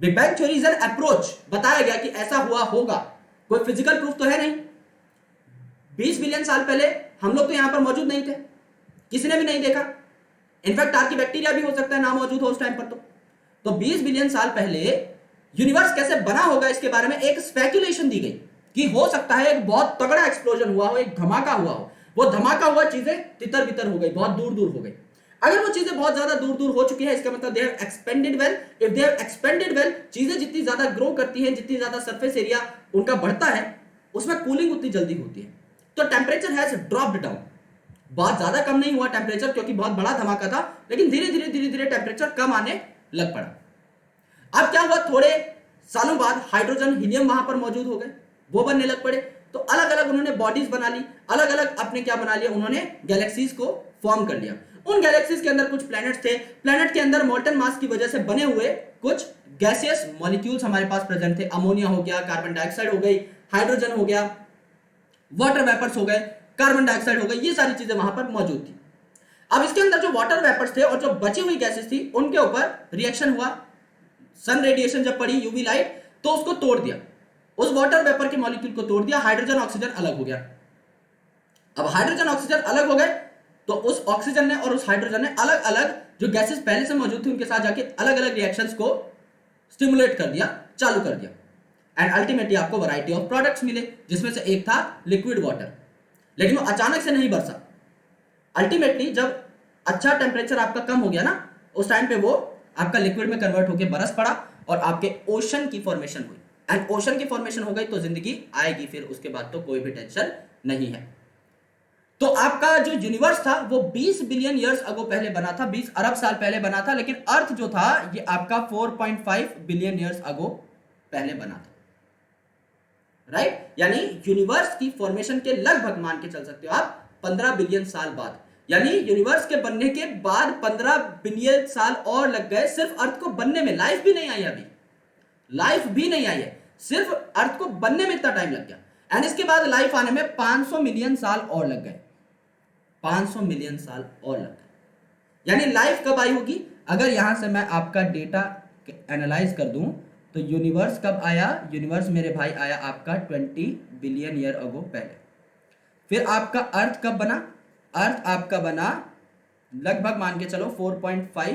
big bang theory is an approach, बताया गया कि ऐसा हुआ होगा, कोई फिजिकल प्रूफ तो है नहीं। 20 बिलियन साल पहले हम लोग तो यहां पर मौजूद नहीं थे, किसी ने भी नहीं देखा, इनफैक्ट आर्की बैक्टीरिया भी हो सकता है ना मौजूद हो उस टाइम पर। तो 20 बिलियन साल पहले यूनिवर्स कैसे बना होगा, इसके बारे में एक स्पेकुलेशन दी गई कि हो सकता है एक बहुत तगड़ा एक्सप्लोजन हुआ हो, एक धमाका हुआ हो। वो धमाका हुआ, चीजें तितर बितर हो गई, बहुत दूर दूर हो गई। अगर वो चीजें बहुत ज्यादा दूर दूर हो चुकी है, इसका मतलब they have expanded well. If they have expanded well, चीजें जितनी ज्यादा ग्रो करती हैं, जितनी ज्यादा सरफेस एरिया उनका बढ़ता है, उसमें कूलिंग उतनी जल्दी होती है। तो टेम्परेचर हैज ड्रॉप्ड डाउन, बहुत ज्यादा कम नहीं हुआ टेम्परेचर, क्योंकि बहुत बड़ा धमाका था, लेकिन धीरे धीरे टेम्परेचर कम आने लग पड़ा। अब क्या हुआ, थोड़े सालों बाद हाइड्रोजन हीलियम वहां पर मौजूद हो गए, वो बनने लग पड़े। तो अलग अलग उन्होंने बॉडीज बना ली, अलग अलग अपने क्या बना लिया, उन्होंने गैलेक्सीज को फॉर्म कर लिया। उन गैलेक्सीज के अंदर कुछ प्लैनेट्स थे, प्लैनेट के अंदर मोल्टन मास की वजह से बने हुए कुछ गैसियस मॉलिक्यूल्स हमारे पास प्रेजेंट थे। अमोनिया हो गया, कार्बन डाइऑक्साइड हो गई, हाइड्रोजन हो गया, वाटर वेपर्स हो गए, कार्बन डाइऑक्साइड हो गई, ये सारी चीजें वहां पर मौजूद थी। अब इसके अंदर जो वाटर वेपर्स थे और जो बची हुई गैसेस थी, उनके ऊपर रिएक्शन हुआ, सन रेडिएशन जब पड़ी, यूवी लाइट, तो उसको तोड़ दिया, उस वाटर वेपर के मॉलिक्यूल को तोड़ दिया, हाइड्रोजन ऑक्सीजन अलग हो गया। अब हाइड्रोजन ऑक्सीजन अलग हो गए, तो उस ऑक्सीजन ने और उस हाइड्रोजन ने अलग अलग जो गैसेस पहले से मौजूद थी उनके साथ जाके अलग अलग रिएक्शंस को स्टिमुलेट कर दिया, चालू कर दिया, एंड अल्टीमेटली आपको वैरायटी ऑफ प्रोडक्ट्स मिले, जिसमें से एक था लिक्विड वाटर। लेकिन वो अचानक से नहीं बरसा, अल्टीमेटली जब अच्छा टेम्परेचर आपका कम हो गया ना, उस टाइम पे वो आपका लिक्विड में कन्वर्ट होकर बरस पड़ा और आपके ओशन की फॉर्मेशन हुई। एंड ओशन की फॉर्मेशन हो गई तो जिंदगी आएगी, फिर उसके बाद तो कोई भी टेंशन नहीं है। तो आपका जो यूनिवर्स था वो 20 बिलियन ईयर्स अगो पहले बना था, 20 अरब साल पहले बना था, लेकिन अर्थ जो था ये आपका 4.5 बिलियन ईयर्स अगो पहले बना था, राइट। यानी यूनिवर्स की फॉर्मेशन के लगभग मान के चल सकते हो आप 15 बिलियन साल बाद। यानी यूनिवर्स के बनने के बाद 15 बिलियन साल और लग गए सिर्फ अर्थ को बनने में। लाइफ भी नहीं आई अभी, लाइफ भी नहीं आई है, सिर्फ अर्थ को बनने में इतना टाइम लग गया। एंड इसके बाद लाइफ आने में 500 मिलियन साल और लग गए, 500 मिलियन साल और लग गए। यानी लाइफ कब आई होगी? अगर यहां से मैं आपका डेटा एनालाइज कर दूं तो यूनिवर्स कब आया? यूनिवर्स मेरे भाई आया आपका 20 बिलियन ईयर अगो पहले। फिर आपका अर्थ कब बना? अर्थ आपका बना लगभग मान के चलो 4.5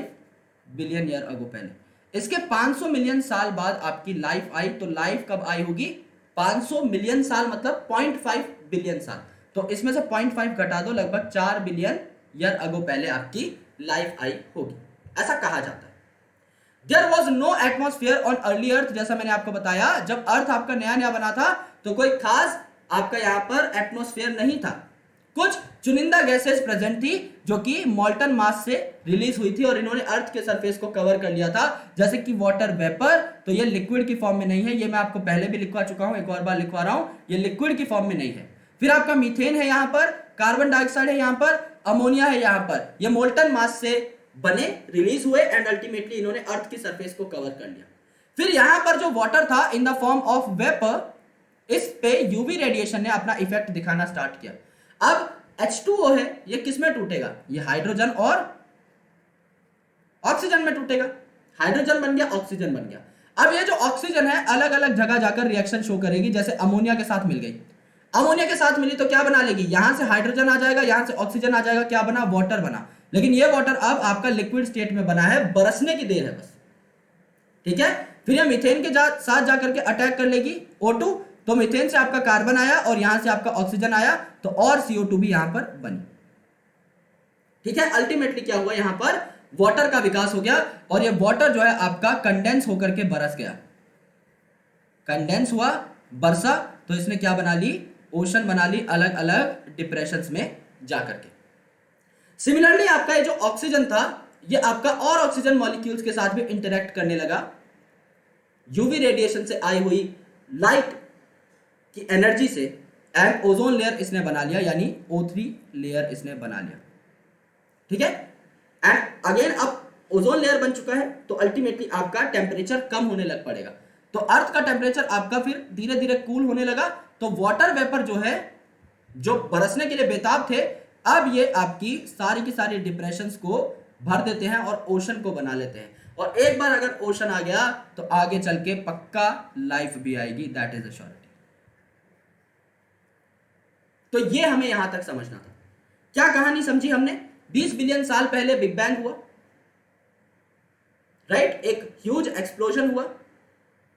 बिलियन ईयर अगो पहले। इसके 500 मिलियन साल बाद आपकी लाइफ आई। तो लाइफ कब आई होगी? 500 मिलियन साल मतलब 0.5 बिलियन साल। तो इसमें से 0.5 घटा दो, लगभग 4 बिलियन ईयर अगो पहले आपकी लाइफ आई होगी, ऐसा कहा जाता है। There was no atmosphere on early earth। जैसा मैंने आपको बताया, जब अर्थ आपका नया नया बना था तो कोई खास आपका यहां पर एटमॉस्फेयर नहीं था। कुछ चुनिंदा गैसेस प्रेजेंट थी जो कि मॉल्टन मास से रिलीज हुई थी और इन्होंने अर्थ के सरफेस को कवर कर लिया था, जैसे कि वाटर वेपर। तो ये लिक्विड की फॉर्म में नहीं है, ये मैं आपको पहले भी लिखवा चुका हूं, एक और बार लिखवा रहा हूं, ये लिक्विड की फॉर्म में नहीं है। फिर आपका मीथेन है यहां पर, कार्बन डाइऑक्साइड है यहां पर, अमोनिया है यहां पर। ये मोल्टन मास से बने, रिलीज हुए एंड अल्टीमेटली इन्होंने अर्थ की सरफेस को कवर कर लिया। फिर यहां पर जो वाटर था in the form of vapour, इस पे यूवी रेडिएशन ने अपना इफेक्ट दिखाना स्टार्ट किया। अब H2O है, ये किस में टूटेगा? ये हाइड्रोजन और ऑक्सीजन में टूटेगा। हाइड्रोजन बन गया, ऑक्सीजन बन गया। अब ये जो ऑक्सीजन है अलग अलग जगह जाकर रिएक्शन शो करेगी। जैसे अमोनिया के साथ मिल गई, अमोनिया के साथ मिली तो क्या बना लेगी? यहां से हाइड्रोजन आ जाएगा, यहां से ऑक्सीजन आ जाएगा, क्या बना? वाटर बना। लेकिन ये वाटर अब आपका लिक्विड स्टेट में बना है, बरसने की देर है बस, ठीक है। फिर ये मीथेन के साथ जाकर के अटैक कर लेगी O2, तो मीथेन से आपका कार्बन आया और यहां से आपका ऑक्सीजन आया, तो और CO2 भी यहां पर बनी, ठीक है। अल्टीमेटली क्या हुआ? यहां पर वाटर का विकास हो गया और ये वाटर जो है आपका कंडेंस होकर के बरस गया, कंडेंस हुआ, बरसा, तो इसने क्या बना ली? ओशन बना ली, अलग अलग डिप्रेशंस में जाकर के। सिमिलरली आपका ये जो ऑक्सीजन था, ये आपका और ऑक्सीजन मॉलिक्यूल्स के साथ भी इंटरेक्ट करने लगा। यूवी रेडिएशन से आई हुई लाइट की एनर्जी से एंड ओजोन लेयर इसने बना लिया, यानी O3 लेयर इसने बना लिया, ठीक है। एंड अगेन अब ओजोन लेयर बन चुका है तो अल्टीमेटली आपका टेम्परेचर कम होने लग पड़ेगा। तो अर्थ का टेम्परेचर आपका फिर धीरे धीरे कूल होने लगा। तो वाटर वेपर जो है, जो बरसने के लिए बेताब थे, अब ये आपकी सारी की सारी डिप्रेशंस को भर देते हैं और ओशन को बना लेते हैं। और एक बार अगर ओशन आ गया तो आगे चल के पक्का लाइफ भी आएगी, दैट इज अ श्योरिटी। तो ये हमें यहां तक समझना था। क्या कहानी समझी हमने? 20 बिलियन साल पहले बिग बैंग हुआ, राइट? एक ह्यूज एक्सप्लोजन हुआ,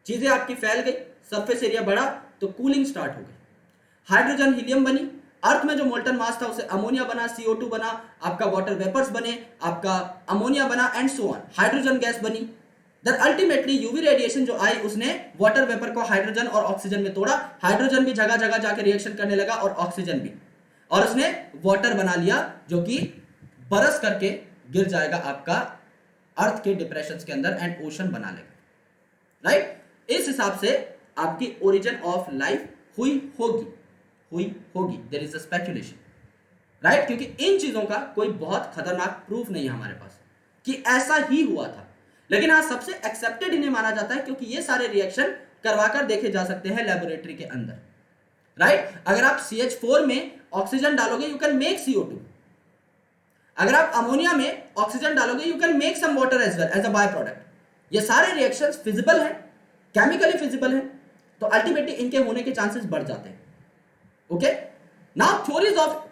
चीजें आपकी फैल गई, सरफेस एरिया बढ़ा तो कूलिंग स्टार्ट हो गई, हाइड्रोजन हीलियम बनी, अर्थ में जो मोल्टन मास था उसे अमोनिया बना, CO2 बना, आपका वाटर वेपर्स बने, आपका अमोनिया बना and so on, hydrogen gas बनी। देन अल्टीमेटली यूवी रेडिएशन जो आई उसने वाटर वेपर को हाइड्रोजन और ऑक्सीजन में तोड़ा, हाइड्रोजन भी जगह जगह जाकर रिएक्शन करने लगा और ऑक्सीजन भी, और उसने वाटर बना लिया जो कि बरस करके गिर जाएगा आपका अर्थ के डिप्रेशंस के अंदर एंड ओशन बना लेगा, राइट? इस हिसाब से आपकी ओरिजिन ऑफ लाइफ हुई होगी, there is a speculation, right? क्योंकि इन चीजों का कोई बहुत खतरनाक प्रूफ नहीं है हमारे पास कि ऐसा ही हुआ था। लेकिन हाँ, सबसे एक्सेप्टेड इन्हें माना जाता है क्योंकि ये सारे रिएक्शन करवाकर देखे जा सकते हैं लेबोरेटरी के अंदर, राइट? अगर आप CH4 में ऑक्सीजन डालोगे यू कैन मेक CO2, अगर आप अमोनिया में ऑक्सीजन डालोगे you can make some water as well as a by product. ये सारे रिएक्शंस फिजिबल है, केमिकली फिजिबल है, तो अल्टीमेटली इनके होने के चांसेस बढ़ जाते हैं। Okay, now theories of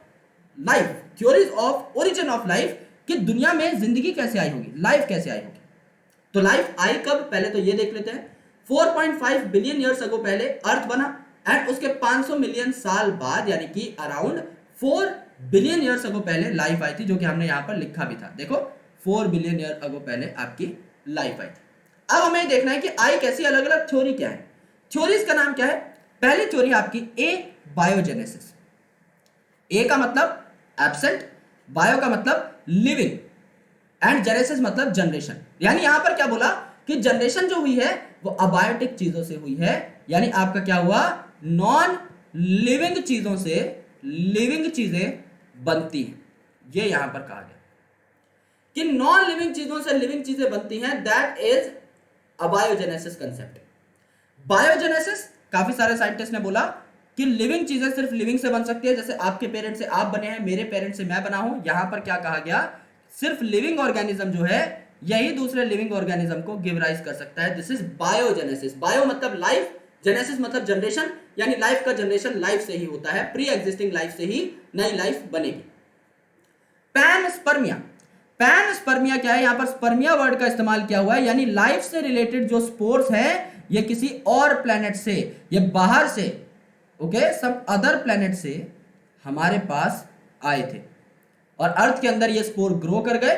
life, theories of origin of life, कि दुनिया में जिंदगी कैसे आई होगी, लाइफ कैसे आई होगी। तो लाइफ आई कब, पहले तो ये देख लेते हैं। 4.5 बिलियन ईयर्स अगो पहले अर्थ बना एंड उसके 500 मिलियन साल बाद यानी कि अराउंड 4 बिलियन ईयर्स अगो पहले लाइफ आई थी, जो कि हमने यहां पर लिखा भी था। देखो 4 बिलियन ईयर अगो पहले आपकी लाइफ आई थी। अब हमें देखना है कि आई कैसी, अलग अलग थ्योरी क्या है। थ्योरीज का नाम क्या है? पहली थ्योरी आपकी ए बायोजेनेसिस। ए का मतलब एब्सेंट, बायो का मतलब लिविंग एंड जेनेसिस मतलब जनरेशन। यानी यहां पर क्या बोला कि जनरेशन जो हुई है वो अबायोटिक चीजों से हुई है, यानी आपका क्या हुआ, नॉन लिविंग चीजों से लिविंग चीजें बनती हैं, ये यहां पर कहा गया कि नॉन लिविंग चीजों से लिविंग चीजें बनती हैं, that is abiogenesis concept. Biogenesis, काफी सारे साइंटिस्ट ने बोला कि लिविंग चीजें सिर्फ लिविंग से बन सकती है, जैसे आपके पेरेंट से आप बने हैं, मेरे पेरेंट से मैं बना हूं। यहां पर क्या कहा गया, सिर्फ लिविंग ऑर्गेनिज्म जो है यही दूसरे लिविंग ऑर्गेनिज्म को गिव राइज कर सकता है। This is biogenesis. बायो मतलब लाइफ, जेनेसिस मतलब जनरेशन, यानी लाइफ का जनरेशन लाइफ से ही होता है, प्री एग्जिस्टिंग लाइफ से ही नई लाइफ बनेगी। पैनस्पर्मिया, पैनस्पर्मिया क्या है, यहां पर स्पर्मिया वर्ड का इस्तेमाल किया हुआ है, यानी लाइफ से रिलेटेड जो स्पोर्स है ये किसी और प्लेनेट से, ये बाहर से, ओके, सम अदर प्लेनेट से हमारे पास आए थे और अर्थ के अंदर ये स्पोर ग्रो कर गए।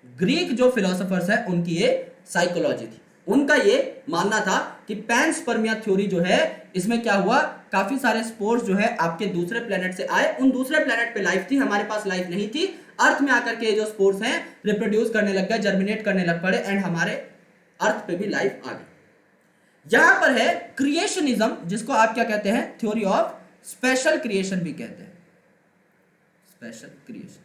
ग्रीक जो फिलोसोफर्स है उनकी ये साइकोलॉजी थी, उनका ये मानना था कि पैनस्पर्मिया थ्योरी जो है इसमें क्या हुआ, काफी सारे स्पोर्स जो है आपके दूसरे प्लेनेट से आए, उन दूसरे प्लेनेट पे लाइफ थी, हमारे पास लाइफ नहीं थी। अर्थ में आकर के जो स्पोर्स हैं रिप्रोड्यूस करने लग गए, जर्मिनेट करने लग पड़े एंड हमारे अर्थ पे भी लाइफ आ गई। यहां पर है क्रिएशनिज्म, जिसको आप क्या कहते हैं, थ्योरी ऑफ स्पेशल क्रिएशन भी कहते हैं, special creation.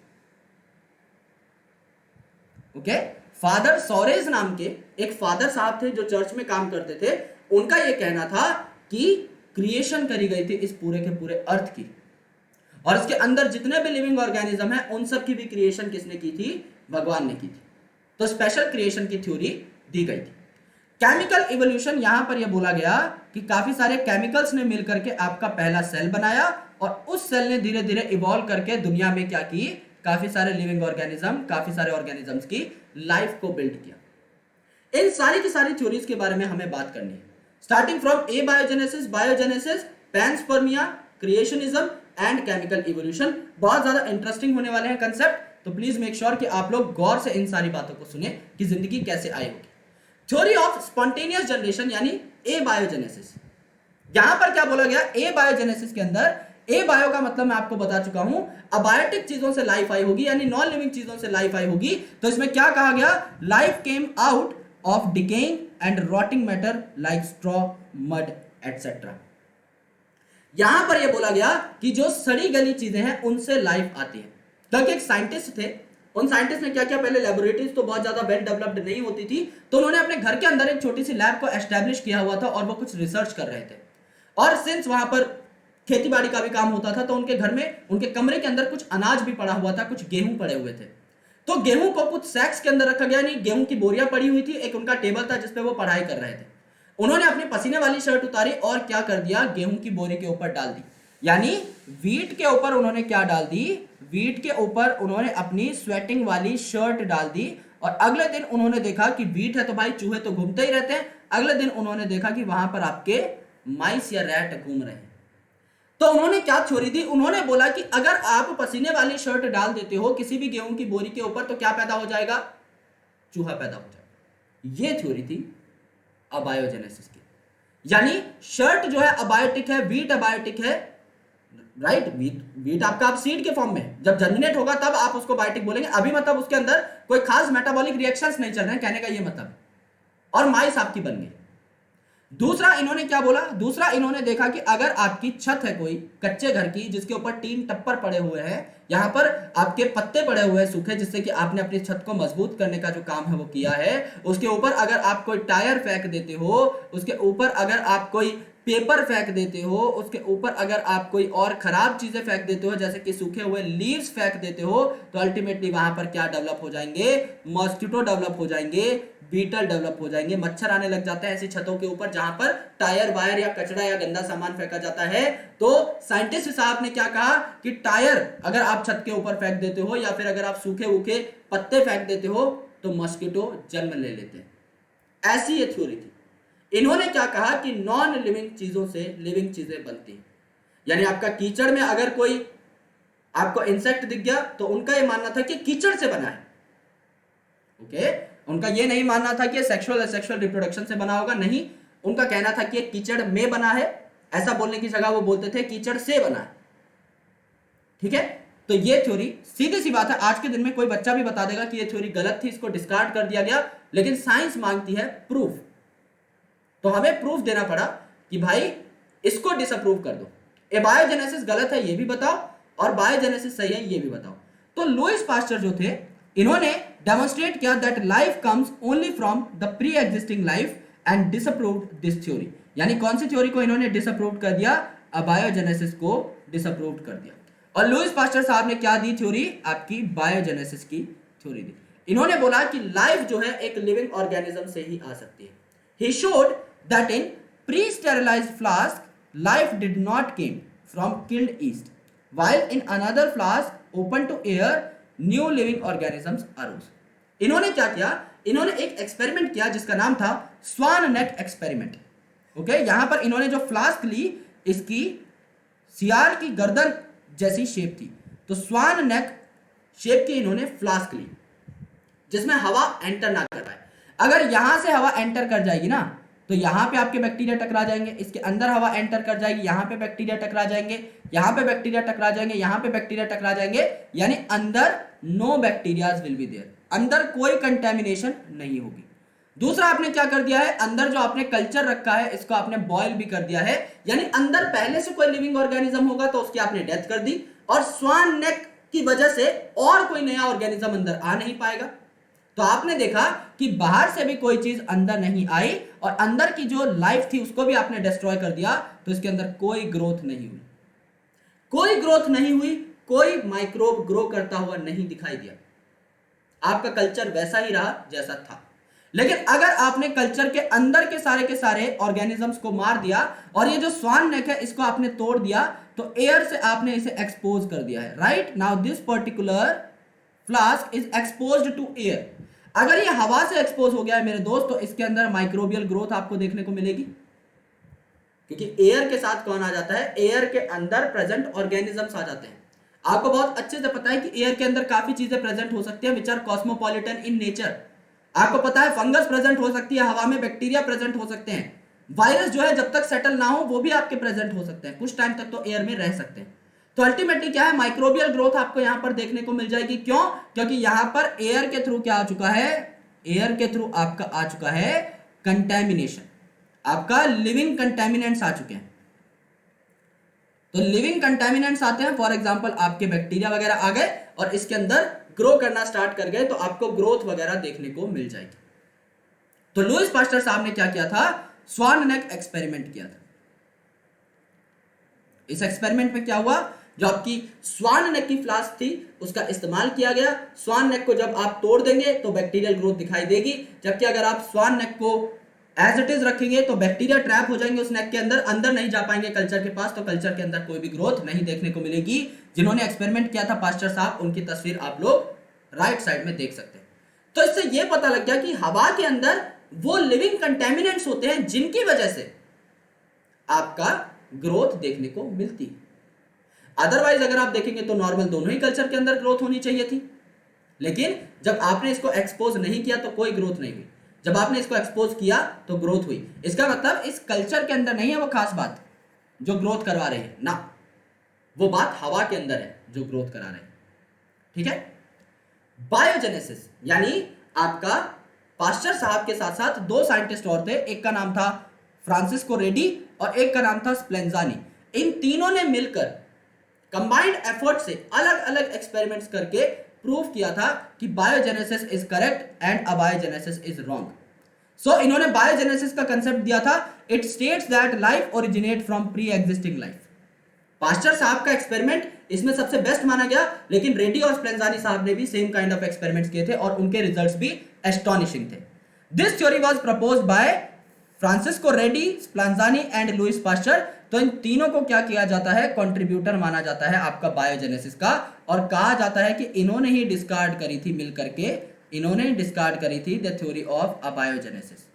Okay, father sores नाम के एक फादर साहब थे जो चर्च में काम करते थे, उनका यह कहना था कि क्रिएशन करी गई थी इस पूरे के पूरे अर्थ की, और इसके अंदर जितने भी लिविंग ऑर्गेनिज्म है उन सब की भी क्रिएशन किसने की थी, भगवान ने की थी। तो स्पेशल क्रिएशन की थ्योरी दी गई थी। केमिकल इवोल्यूशन, यहां पर यह बोला गया कि काफी सारे केमिकल्स ने मिलकर के आपका पहला सेल बनाया और उस सेल ने धीरे धीरे इवॉल्व करके दुनिया में क्या की, काफी सारे लिविंग ऑर्गेनिज्म, काफी सारे ऑर्गेनिजम्स की लाइफ को बिल्ड किया। इन सारी की सारी थ्योरीज के बारे में हमें बात करनी है, starting from abiogenesis, biogenesis, panspermia, creationism and chemical evolution. बहुत ज्यादा इंटरेस्टिंग होने वाले हैं कंसेप्ट, तो प्लीज मेक श्योर कि आप लोग गौर से इन सारी बातों को सुने कि जिंदगी कैसे आई होगी। थ्योरी ऑफ स्पॉन्टेनियस जनरेशन यानी एबायोजेनेसिस, यहां पर क्या बोला गया, एबायोजेनेसिस के अंदर, ए बायो का मतलब मैं आपको बता चुका हूं, अबायोटिक चीजों से लाइफ आई होगी, यानी नॉन लिविंग चीजों से लाइफ आई होगी। तो इसमें क्या कहा गया, life came out of decaying and rotting matter like straw, mud etcetera. यहां पर यह बोला गया कि जो सड़ी गली चीजें हैं उनसे लाइफ आती है। क्योंकि एक साइंटिस्ट थे, उन साइंटिस्ट ने क्या किया, पहले लेबोरेटरीज तो बहुत ज्यादा वेल डेवलप्ड नहीं होती थी, तो उन्होंने अपने घर के अंदर एक छोटी सी लैब को एस्टेब्लिश किया हुआ था और वो कुछ रिसर्च कर रहे थे। और सिंस वहां पर खेती बाड़ी का भी काम होता था, तो उनके घर में, उनके कमरे के अंदर कुछ अनाज भी पड़ा हुआ था, कुछ गेहूं पड़े हुए थे। तो गेहूं को कुछ सैक्स के अंदर रखा गया, नहीं गेहूं की बोरियां पड़ी हुई थी, एक उनका टेबल था जिसपे वो पढ़ाई कर रहे थे। उन्होंने अपनी पसीने वाली शर्ट उतारी और क्या कर दिया, गेहूं की बोरी के ऊपर डाल दी, यानी वीट के ऊपर उन्होंने क्या डाल दी, वीट के ऊपर उन्होंने अपनी स्वेटिंग वाली शर्ट डाल दी। और अगले दिन उन्होंने देखा कि वीट है तो भाई चूहे तो घूमते ही रहते हैं, अगले दिन उन्होंने देखा कि वहां पर आपके माइस या रैट घूम रहे हैं। तो उन्होंने क्या थ्योरी दी, उन्होंने बोला कि अगर आप पसीने वाली शर्ट डाल देते हो किसी भी गेहूं की बोरी के ऊपर तो क्या पैदा हो जाएगा, चूहा पैदा हो जाएगा। ये थ्योरी थी अबायोजेनेसिस की, यानी शर्ट जो है अबायोटिक है, वीट अबायोटिक है, राइट। वीट आपका आप सीड के फॉर्म में जब जर्मिनेट होगा तब आप उसको बायोटिक बोलेंगे, अभी मतलब उसके अंदर कोई खास मेटाबॉलिक रिएक्शंस नहीं चल रहे हैं, कहने का ये मतलब। और माइस आपकी बन गई। दूसरा इन्होंने क्या बोला, दूसरा इन्होंने देखा कि अगर आपकी छत है कोई कच्चे घर की जिसके ऊपर टीन टप्पर पड़े हुए हैं, यहां पर आपके पत्ते पड़े हुए हैं सूखे, जिससे कि आपने अपनी छत को मजबूत करने का जो काम है वो किया है, उसके ऊपर अगर आप कोई टायर फेंक देते हो, उसके ऊपर अगर आप कोई पेपर फेंक देते हो, उसके ऊपर अगर आप कोई और खराब चीजें फेंक देते हो जैसे कि सूखे हुए लीव्स फेंक देते हो, तो अल्टीमेटली वहां पर क्या डेवलप हो जाएंगे, मॉस्किटो डेवलप हो जाएंगे, बीटल डेवलप हो जाएंगे, मच्छर आने लग जाते हैं ऐसी छतों के ऊपर जहां पर टायर वायर या कचरा या गंदा सामान फेंका जाता है। तो साइंटिस्ट साहब ने क्या कहा कि टायर अगर आप छत के ऊपर फेंक देते हो या फिर अगर आप सूखे उखे पत्ते फेंक देते हो तो मॉस्किटो जन्म ले लेते हैं। ऐसी ये थ्योरी थी। इन्होंने क्या कहा कि नॉन लिविंग चीजों से लिविंग चीजें बनती हैं, यानी आपका कीचड़ में अगर कोई आपको इंसेक्ट दिख गया तो उनका यह मानना था कि कीचड़ से बना है। ओके, उनका यह नहीं मानना था कि सेक्सुअल रिप्रोडक्शन से बना होगा, नहीं, उनका कहना था कि कीचड़ में बना है। ऐसा बोलने की जगह वो बोलते थे कीचड़ से बना है। ठीक है, तो ये थ्योरी, सीधी सी बात है, आज के दिन में कोई बच्चा भी बता देगा कि ये थ्योरी गलत थी, इसको डिस्कार्ड कर दिया गया, लेकिन साइंस मांगती है प्रूफ। तो हमें प्रूफ देना पड़ा कि भाई इसको डिसअप्रूव कर दो। ए बायोजेनेसिस गलत है ये भी बताओ और बायोजेनेसिस सही है ये भी बताओ। तो लुईस पास्चर जो थे, इन्होंने डेमोन्स्ट्रेट किया that life comes only from the pre existing life and disapproved this theory. यानी कौन सी थ्योरी को इन्होंने डिसअप्रूव कर दिया? अबायोजेनेसिस को डिसअप्रूव कर दिया। और लुईस पास्चर साहब ने क्या दी थ्योरी? आपकी बायोजेनेसिस की थ्योरी दी। इन्होंने बोला कि लाइफ जो है एक लिविंग ऑर्गेनिज्म से ही आ सकती है। He showed that in pre sterilised flask life did not came from killed east, while in another flask open to air new living organisms arose। इन्होंने क्या किया? इन्होंने एक एक्सपेरिमेंट किया जिसका नाम था स्वान नेक एक्सपेरिमेंट। ओके, यहां पर इन्होंने जो फ्लास्क ली, इसकी सियार की गर्दन जैसी शेप थी, तो स्वान नेक शेप की इन्होंने फ्लास्क ली जिसमें हवा एंटर ना कर पाए। अगर यहां से हवा एंटर कर जाएगी ना, तो यहां पे आपके बैक्टीरिया टकरा जाएंगे, इसके अंदर हवा एंटर कर जाएगी, यहां पे बैक्टीरिया टकरा जाएंगे, यहां पे बैक्टीरिया टकरा जाएंगे, यहां पे बैक्टीरिया टकरा जाएंगे, यानी अंदर no bacterias will be there, अंदर कोई कंटेमिनेशन नहीं होगी। दूसरा आपने क्या कर दिया है? अंदर जो आपने कल्चर रखा है इसको आपने बॉयल भी कर दिया है, यानी अंदर पहले से कोई लिविंग ऑर्गेनिज्म होगा तो उसकी आपने डेथ कर दी, और स्वान नेक की वजह से और कोई नया ऑर्गेनिज्म अंदर आ नहीं पाएगा। तो आपने देखा कि बाहर से भी कोई चीज अंदर नहीं आई, और अंदर की जो लाइफ थी उसको भी आपने डिस्ट्रॉय कर दिया, तो इसके अंदर कोई ग्रोथ नहीं हुई, कोई ग्रोथ नहीं हुई, कोई माइक्रोब ग्रो करता हुआ नहीं दिखाई दिया। आपका कल्चर वैसा ही रहा जैसा था। लेकिन अगर आपने कल्चर के अंदर के सारे ऑर्गेनिजम्स को मार दिया, और ये जो स्वान नेक है इसको आपने तोड़ दिया, तो एयर से आपने इसे एक्सपोज कर दिया है। Right now this particular flask is exposed to air. अगर ये हवा से एक्सपोज हो गया है मेरे दोस्त, तो इसके अंदर माइक्रोबियल ग्रोथ आपको देखने को मिलेगी, क्योंकि एयर के साथ कौन आ जाता है? एयर के अंदर प्रेजेंट ऑर्गेनिजम्स आ जाते हैं। आपको बहुत अच्छे से पता है कि एयर के अंदर काफी चीजें प्रेजेंट हो सकती है which are cosmopolitan in nature. आपको पता है फंगस प्रेजेंट हो सकती है हवा में, बैक्टीरिया प्रेजेंट हो सकते हैं, वायरस जो है जब तक सेटल ना हो वो भी आपके प्रेजेंट हो सकते हैं, कुछ टाइम तक तो एयर में रह सकते हैं। तो अल्टीमेटली क्या है? माइक्रोबियल ग्रोथ आपको यहां पर देखने को मिल जाएगी। क्यों? क्योंकि यहां पर एयर के थ्रू क्या आ चुका है? एयर के थ्रू आपका आ चुका है कंटेमिनेशन, आपका लिविंग कंटेमिनेंट्स आ चुके हैं। तो लिविंग कंटेमिनेंट्स आते हैं, फॉर एग्जांपल आपके बैक्टीरिया वगैरह आ गए और इसके अंदर ग्रो करना स्टार्ट कर गए, तो आपको ग्रोथ वगैरह देखने को मिल जाएगी। तो लुईस पास्चर साहब ने क्या किया था? स्वान नेक एक्सपेरिमेंट किया था। इस एक्सपेरिमेंट में क्या हुआ? जो आपकी स्वान नेक की फ्लास्क थी उसका इस्तेमाल किया गया। स्वान नेक को जब आप तोड़ देंगे तो बैक्टीरियल ग्रोथ दिखाई देगी, जबकि अगर आप स्वान नेक को एज इट इज रखेंगे तो बैक्टीरिया ट्रैप हो जाएंगे उस नेक के अंदर, अंदर नहीं जा पाएंगे कल्चर के पास, तो कल्चर के अंदर कोई भी ग्रोथ नहीं देखने को मिलेगी। जिन्होंने एक्सपेरिमेंट किया था पास्चर साहब, उनकी तस्वीर आप लोग राइट साइड में देख सकते हैं। तो इससे यह पता लग गया कि हवा के अंदर वो लिविंग कंटेमिनेंट्स होते हैं जिनकी वजह से आपका ग्रोथ देखने को मिलती है। अदरवाइज अगर आप देखेंगे तो नॉर्मल दोनों ही कल्चर के अंदर ग्रोथ होनी चाहिए थी, लेकिन जब आपने इसको एक्सपोज नहीं किया तो कोई ग्रोथ नहीं हुई, जब आपने इसको एक्सपोज किया तो ग्रोथ हुई। इसका मतलब इस कल्चर के अंदर नहीं है वो खास बात जो ग्रोथ करवा रही है ना, वो बात हवा के अंदर है जो ग्रोथ करा रहे हैं। ठीक है। बायोजेनेसिस यानी आपका पास्चर साहब के साथ साथ दो साइंटिस्ट और थे, एक का नाम था फ्रांसिस्को रेडी और एक का नाम था स्प्लेंजानी। इन तीनों ने मिलकर कंबाइंड एफर्ट से अलग अलग एक्सपेरिमेंट्स करके प्रूव किया था कि biogenesis is correct and abiogenesis is wrong. So इन्होंने बायोजेनेसिस का कंसेप्ट दिया था, it states that life originate from pre existing life. Pasteur साहब का एक्सपेरिमेंट इसमें सबसे बेस्ट माना गया, लेकिन रेड्डी और स्प्लेंजानी साहब ने भी सेम काइंड ऑफ एक्सपेरिमेंट्स किए थे और उनके रिजल्ट्स भी एस्टोनिशिंग थे। This theory was proposed by Francisco Redi, Spallanzani and Louis Pasteur. तो इन तीनों को क्या किया जाता है? कंट्रीब्यूटर माना जाता है आपका बायोजेनेसिस का, और कहा जाता है कि इन्होंने ही डिस्कार्ड करी थी मिल करके, इन्होंने ही डिस्कार्ड करी थी the theory of abiogenesis.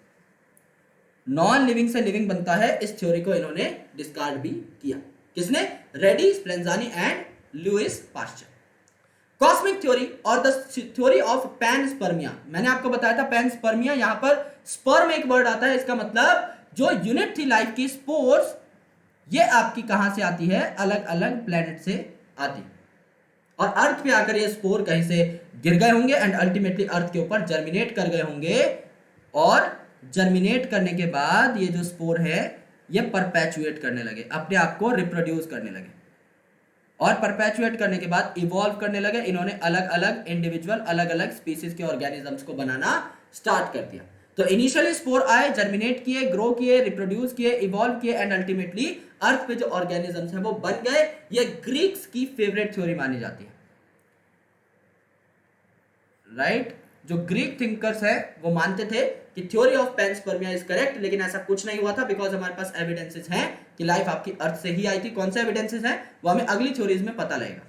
Non living से लिविंग बनता है, इस थ्योरी को इन्होंने डिस्कार्ड भी किया। किसने? Redi, Spallanzani and Louis Pasteur. Cosmic theory और द थ्योरी ऑफ पैनस्पर्मिया। मैंने आपको बताया था पैनस्पर्मिया, यहां पर स्पर्म एक वर्ड आता है, इसका मतलब जो यूनिट थी लाइफ की, स्पोर्स, ये आपकी कहां से आती है? अलग अलग प्लेनेट से आती, और अर्थ पे आकर ये स्पोर कहीं से गिर गए होंगे एंड अल्टीमेटली अर्थ के ऊपर जर्मिनेट कर गए होंगे, और जर्मिनेट करने के बाद ये जो स्पोर है ये परपेचुएट करने लगे, अपने आप को रिप्रोड्यूस करने लगे, और परपेचुएट करने के बाद इवॉल्व करने लगे, इन्होंने अलग अलग इंडिविजुअल अलग अलग स्पीसीज के ऑर्गेनिजम्स को बनाना स्टार्ट कर दिया। तो इनिशियली स्पोर आए, जर्मिनेट किए, ग्रो किए, रिप्रोड्यूस किए, इवॉल्व किए एंड अल्टीमेटली अर्थ पे जो ऑर्गेनिजम्स हैं वो बन गए। ये ग्रीक्स की फेवरेट थ्योरी मानी जाती है, राइट? जो ग्रीक थिंकर्स है वो मानते थे कि theory of panspermia is correct, लेकिन ऐसा कुछ नहीं हुआ था बिकॉज हमारे पास एविडेंसेस हैं कि लाइफ आपकी अर्थ से ही आई थी। कौन से एविडेंसेस हैं वो हमें अगली थ्योरीज में पता लगेगा।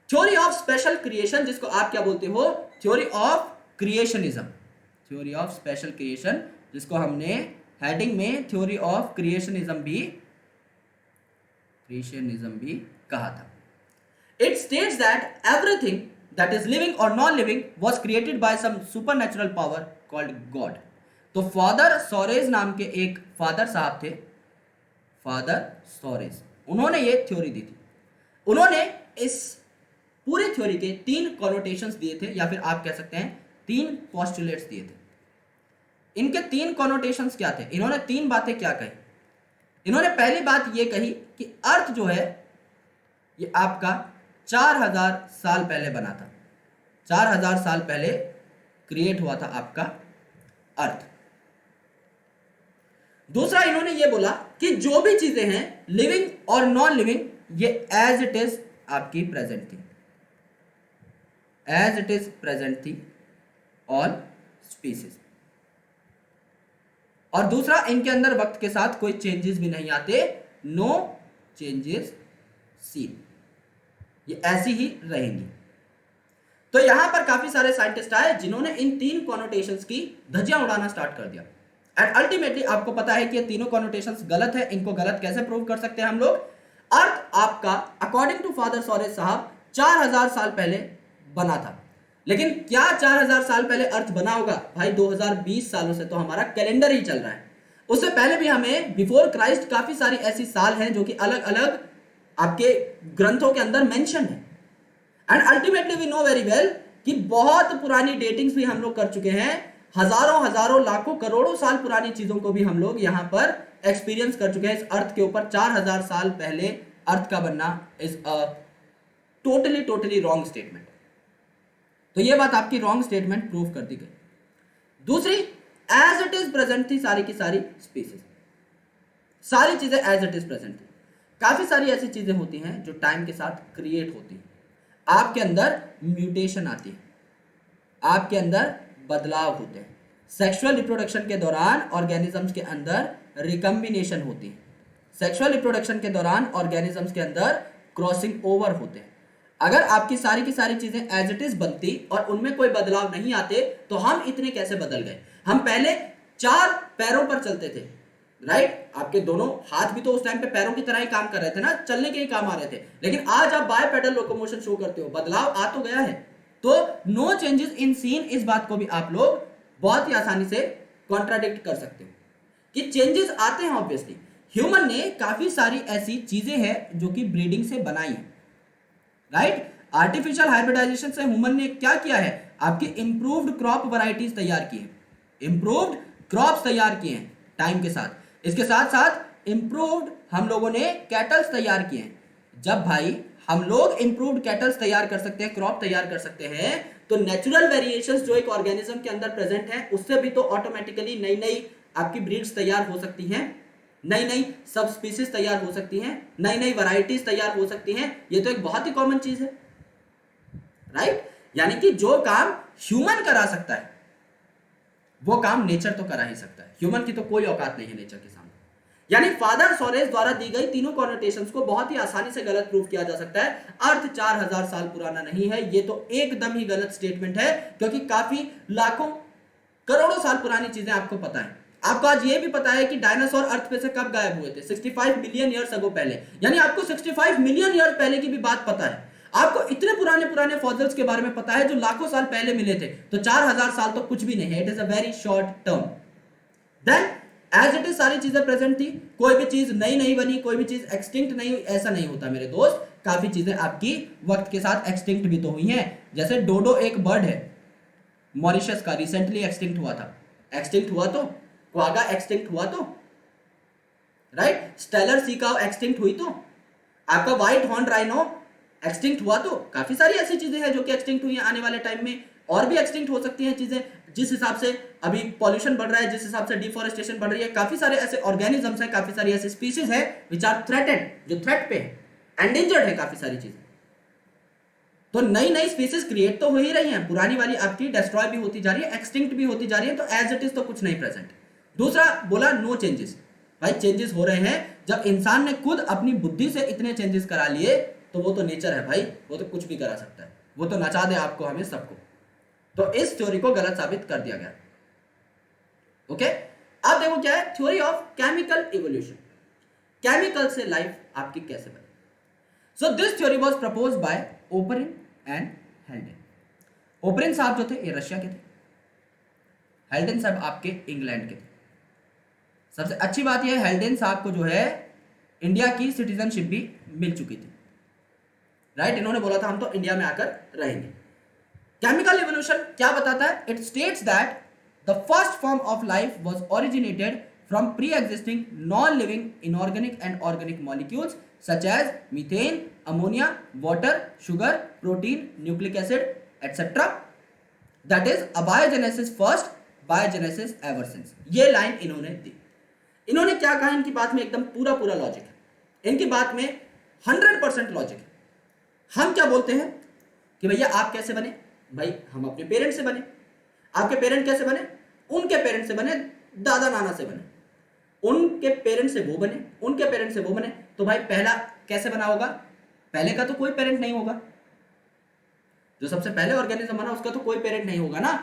थ्योरी ऑफ स्पेशल क्रिएशन, जिसको आप क्या बोलते हो, theory of creationism, theory of special creation, जिसको हमने हेडिंग में थ्योरी ऑफ क्रिएशनिज्म भी कहा था। It states that everything that is living or non-living was created by some supernatural power called God। तो फादर सोरेज नाम के एक फादर साहब थे, फादर सोरेज, उन्होंने ये थ्योरी दी थी। उन्होंने इस पूरी थ्योरी के 3 कॉनोटेशंस दिए थे, या फिर आप कह सकते हैं 3 पोस्टुलेट्स दिए थे। इनके 3 कॉनोटेशंस क्या थे? इन्होंने 3 बातें क्या कही? इन्होंने पहली बात ये कही कि अर्थ जो है ये आपका 4000 साल पहले बना था, 4000 साल पहले क्रिएट हुआ था आपका अर्थ। दूसरा इन्होंने ये बोला कि जो भी चीजें हैं लिविंग और नॉन लिविंग, ये एज इट इज आपकी प्रेजेंट थी, एज इट इज प्रेजेंट थी ऑल स्पीसीज। और दूसरा, इनके अंदर वक्त के साथ कोई चेंजेस भी नहीं आते, नो चेंजेस सीन, ये ऐसी ही रहेंगी। तो यहां पर काफी सारे साइंटिस्ट आए जिन्होंने इन 3 कॉनोटेशंस की धज्जियां उड़ाना स्टार्ट कर दिया एंड अल्टीमेटली आपको पता है कि ये तीनों कॉनोटेशंस गलत है। इनको गलत कैसे प्रूव कर सकते हैं हम लोग? अर्थ आपका अकॉर्डिंग टू फादर सोरेज साहब 4000 साल पहले बना था, लेकिन क्या 4000 साल पहले अर्थ बना होगा? भाई 2020 सालों से तो हमारा कैलेंडर ही चल रहा है। उससे पहले भी हमें बिफोर क्राइस्ट काफी सारी ऐसी साल हैं जो कि अलग अलग आपके ग्रंथों के अंदर मेंशन है। And ultimately we know very well कि बहुत पुरानी डेटिंग्स भी हम लोग कर चुके हैं, हजारों लाखों करोड़ों साल पुरानी चीजों को भी हम लोग यहां पर एक्सपीरियंस कर चुके हैं। इस अर्थ के ऊपर 4000 साल पहले अर्थ का बनना is a totally wrong statement. तो ये बात आपकी रॉन्ग स्टेटमेंट प्रूव कर दी गई। दूसरी, एज इट इज प्रेजेंट थी सारी की सारी स्पीसीज, सारी चीजें एज इट इज प्रेजेंट थी। काफी सारी ऐसी चीजें होती हैं जो टाइम के साथ क्रिएट होती हैं, आपके अंदर म्यूटेशन आती है, आपके अंदर बदलाव होते हैं। सेक्सुअल रिप्रोडक्शन के दौरान ऑर्गेनिजम्स के अंदर रिकम्बिनेशन होती है, सेक्सुअल रिप्रोडक्शन के दौरान ऑर्गेनिजम्स के अंदर क्रॉसिंग ओवर होते हैं। अगर आपकी सारी की सारी चीजें एज इट इज बनती और उनमें कोई बदलाव नहीं आते तो हम इतने कैसे बदल गए? हम पहले 4 पैरों पर चलते थे, राइट? आपके दोनों हाथ भी तो उस टाइम पे पैरों की तरह ही काम कर रहे थे ना, चलने के ही काम आ रहे थे, लेकिन आज आप बाय पेडल लोकोमोशन शो करते हो, बदलाव आ तो गया है। तो नो चेंजेस इन सीन, इस बात को भी आप लोग बहुत ही आसानी से कॉन्ट्राडिक्ट कर सकते हो कि चेंजेस आते हैं। ऑब्वियसली ह्यूमन ने काफी सारी ऐसी चीजें हैं जो कि ब्रीडिंग से बनाई है, राइट? आर्टिफिशियल हाइब्रिडाइजेशन से ह्यूमन ने क्या किया है? आपकी इंप्रूव्ड क्रॉप वैरायटीज तैयार की है, इंप्रूव्ड क्रॉप्स तैयार किए हैं टाइम के साथ। इसके साथ साथ इंप्रूव्ड हम लोगों ने कैटल्स तैयार किए हैं। जब भाई हम लोग इंप्रूव्ड कैटल्स तैयार कर सकते हैं, क्रॉप तैयार कर सकते हैं, तो नेचुरल वेरिएशंस जो एक ऑर्गेनिज्म के अंदर प्रेजेंट है उससे भी तो ऑटोमेटिकली नई नई आपकी ब्रीड्स तैयार हो सकती हैं, नई नई सब स्पीसीज तैयार हो सकती हैं, नई नई वैरायटीज तैयार हो सकती हैं। ये तो एक बहुत ही कॉमन चीज है, राइट? यानी कि जो काम ह्यूमन करा सकता है वो काम नेचर तो करा ही सकता है। ह्यूमन की तो कोई औकात नहीं है नेचर के सामने। यानी फादर सोरेज द्वारा दी गई तीनों कॉनोटेशंस को बहुत ही आसानी से गलत प्रूफ किया जा सकता है। अर्थ 4000 साल पुराना नहीं है, ये तो एकदम ही गलत स्टेटमेंट है, क्योंकि काफी लाखों करोड़ों साल पुरानी चीजें आपको पता है। आपको आज ये भी पता है कि डायनासोर अर्थ पे से कब गायब हुए थे? 65 मिलियन ईयर्स अगो पहले। यानी आपको 65 मिलियन ईयर्स पहले की भी बात पता है। आपको इतने पुराने पुराने फॉसिल्स के बारे में पता है जो लाखों साल पहले मिले थे। तो 4000 साल तो कुछ भी नहीं है, it is a very short term. Then as it is सारी चीजें प्रेजेंट थी, कोई भी चीज नई नहीं बनी, कोई भी चीज एक्सटिंक्ट नहीं हुई, ऐसा नहीं होता मेरे दोस्त। काफी चीजें आपकी वक्त के साथ एक्सटिंक्ट भी तो हुई हैं। जैसे डोडो एक बर्ड है मॉरिशस का, रिसेंटली एक्सटिंक्ट हुआ था। एक्सटिंक्ट हुआ तो, क्वागा एक्सटिंक्ट हुआ तो, right? Steller sea cow extinct हुई तो, आपका व्हाइट हॉर्न राइनो एक्सटिंक्ट हुआ तो काफी सारी ऐसी चीजें हैं जो कि एक्सटिंक्ट हुई हैं, आने वाले टाइम में और भी एक्सटिंक्ट हो सकती हैं चीजें। जिस हिसाब से अभी पॉल्यूशन बढ़ रहा है, जिस हिसाब से डिफॉरेस्टेशन बढ़ रही है, काफी सारे ऐसे ऑर्गेनिजम्स हैं, काफी सारी ऐसी स्पीशीज है विच आर थ्रेटेड, जो थ्रेट पे है, एंडेंजर्ड है काफी सारी चीजें। तो नई नई स्पीसीज क्रिएट तो हो ही रही हैं, पुरानी वाली आपकी डिस्ट्रॉय भी होती जा रही है, एक्सटिंक्ट भी होती जा रही है, तो एज इट इज तो कुछ नहीं प्रेजेंट। दूसरा बोला नो चेंजेस। भाई चेंजेस हो रहे हैं, जब इंसान ने खुद अपनी बुद्धि से इतने चेंजेस करा लिए तो वो तो नेचर है भाई, वो तो कुछ भी करा सकता है, वो तो नचा दे आपको, हमें सबको। तो इस थ्योरी को गलत साबित कर दिया गया। ओके, अब देखो क्या है theory of chemical evolution. Chemical से लाइफ आपकी कैसे बनी। So this theory was proposed by Oparin and Haldane. Oparin साहब जो थे ये रशिया के थे, हेल्डेन साहब आपके इंग्लैंड के थे। सबसे अच्छी बात यह हेल्डेन साहब को जो है इंडिया की सिटीजनशिप भी मिल चुकी थी, राइट। इन्होंने बोला था हम तो इंडिया में आकर रहेंगे। केमिकल इवोल्यूशन क्या बताता है? It states that the first form of life was originated from pre existing non living inorganic and organic molecules such as methane, ammonia, water, sugar, protein, nucleic acid etcetera. That is abiogenesis first, biogenesis ever since. ये line इन्होंने दी। इन्होंने क्या कहा? इनकी बात में एकदम पूरा पूरा लॉजिक है, इनकी बात में 100% लॉजिक है। हम क्या बोलते हैं कि भैया आप कैसे बने? भाई हम अपने पेरेंट से बने। आपके पेरेंट कैसे बने? उनके पेरेंट से बने, दादा नाना से बने, उनके पेरेंट से वो बने, उनके पेरेंट से वो बने। तो भाई पहला कैसे बना होगा? पहले का तो कोई पेरेंट नहीं होगा, जो सबसे पहले ऑर्गेनिज्म बना उसका तो कोई पेरेंट नहीं होगा ना।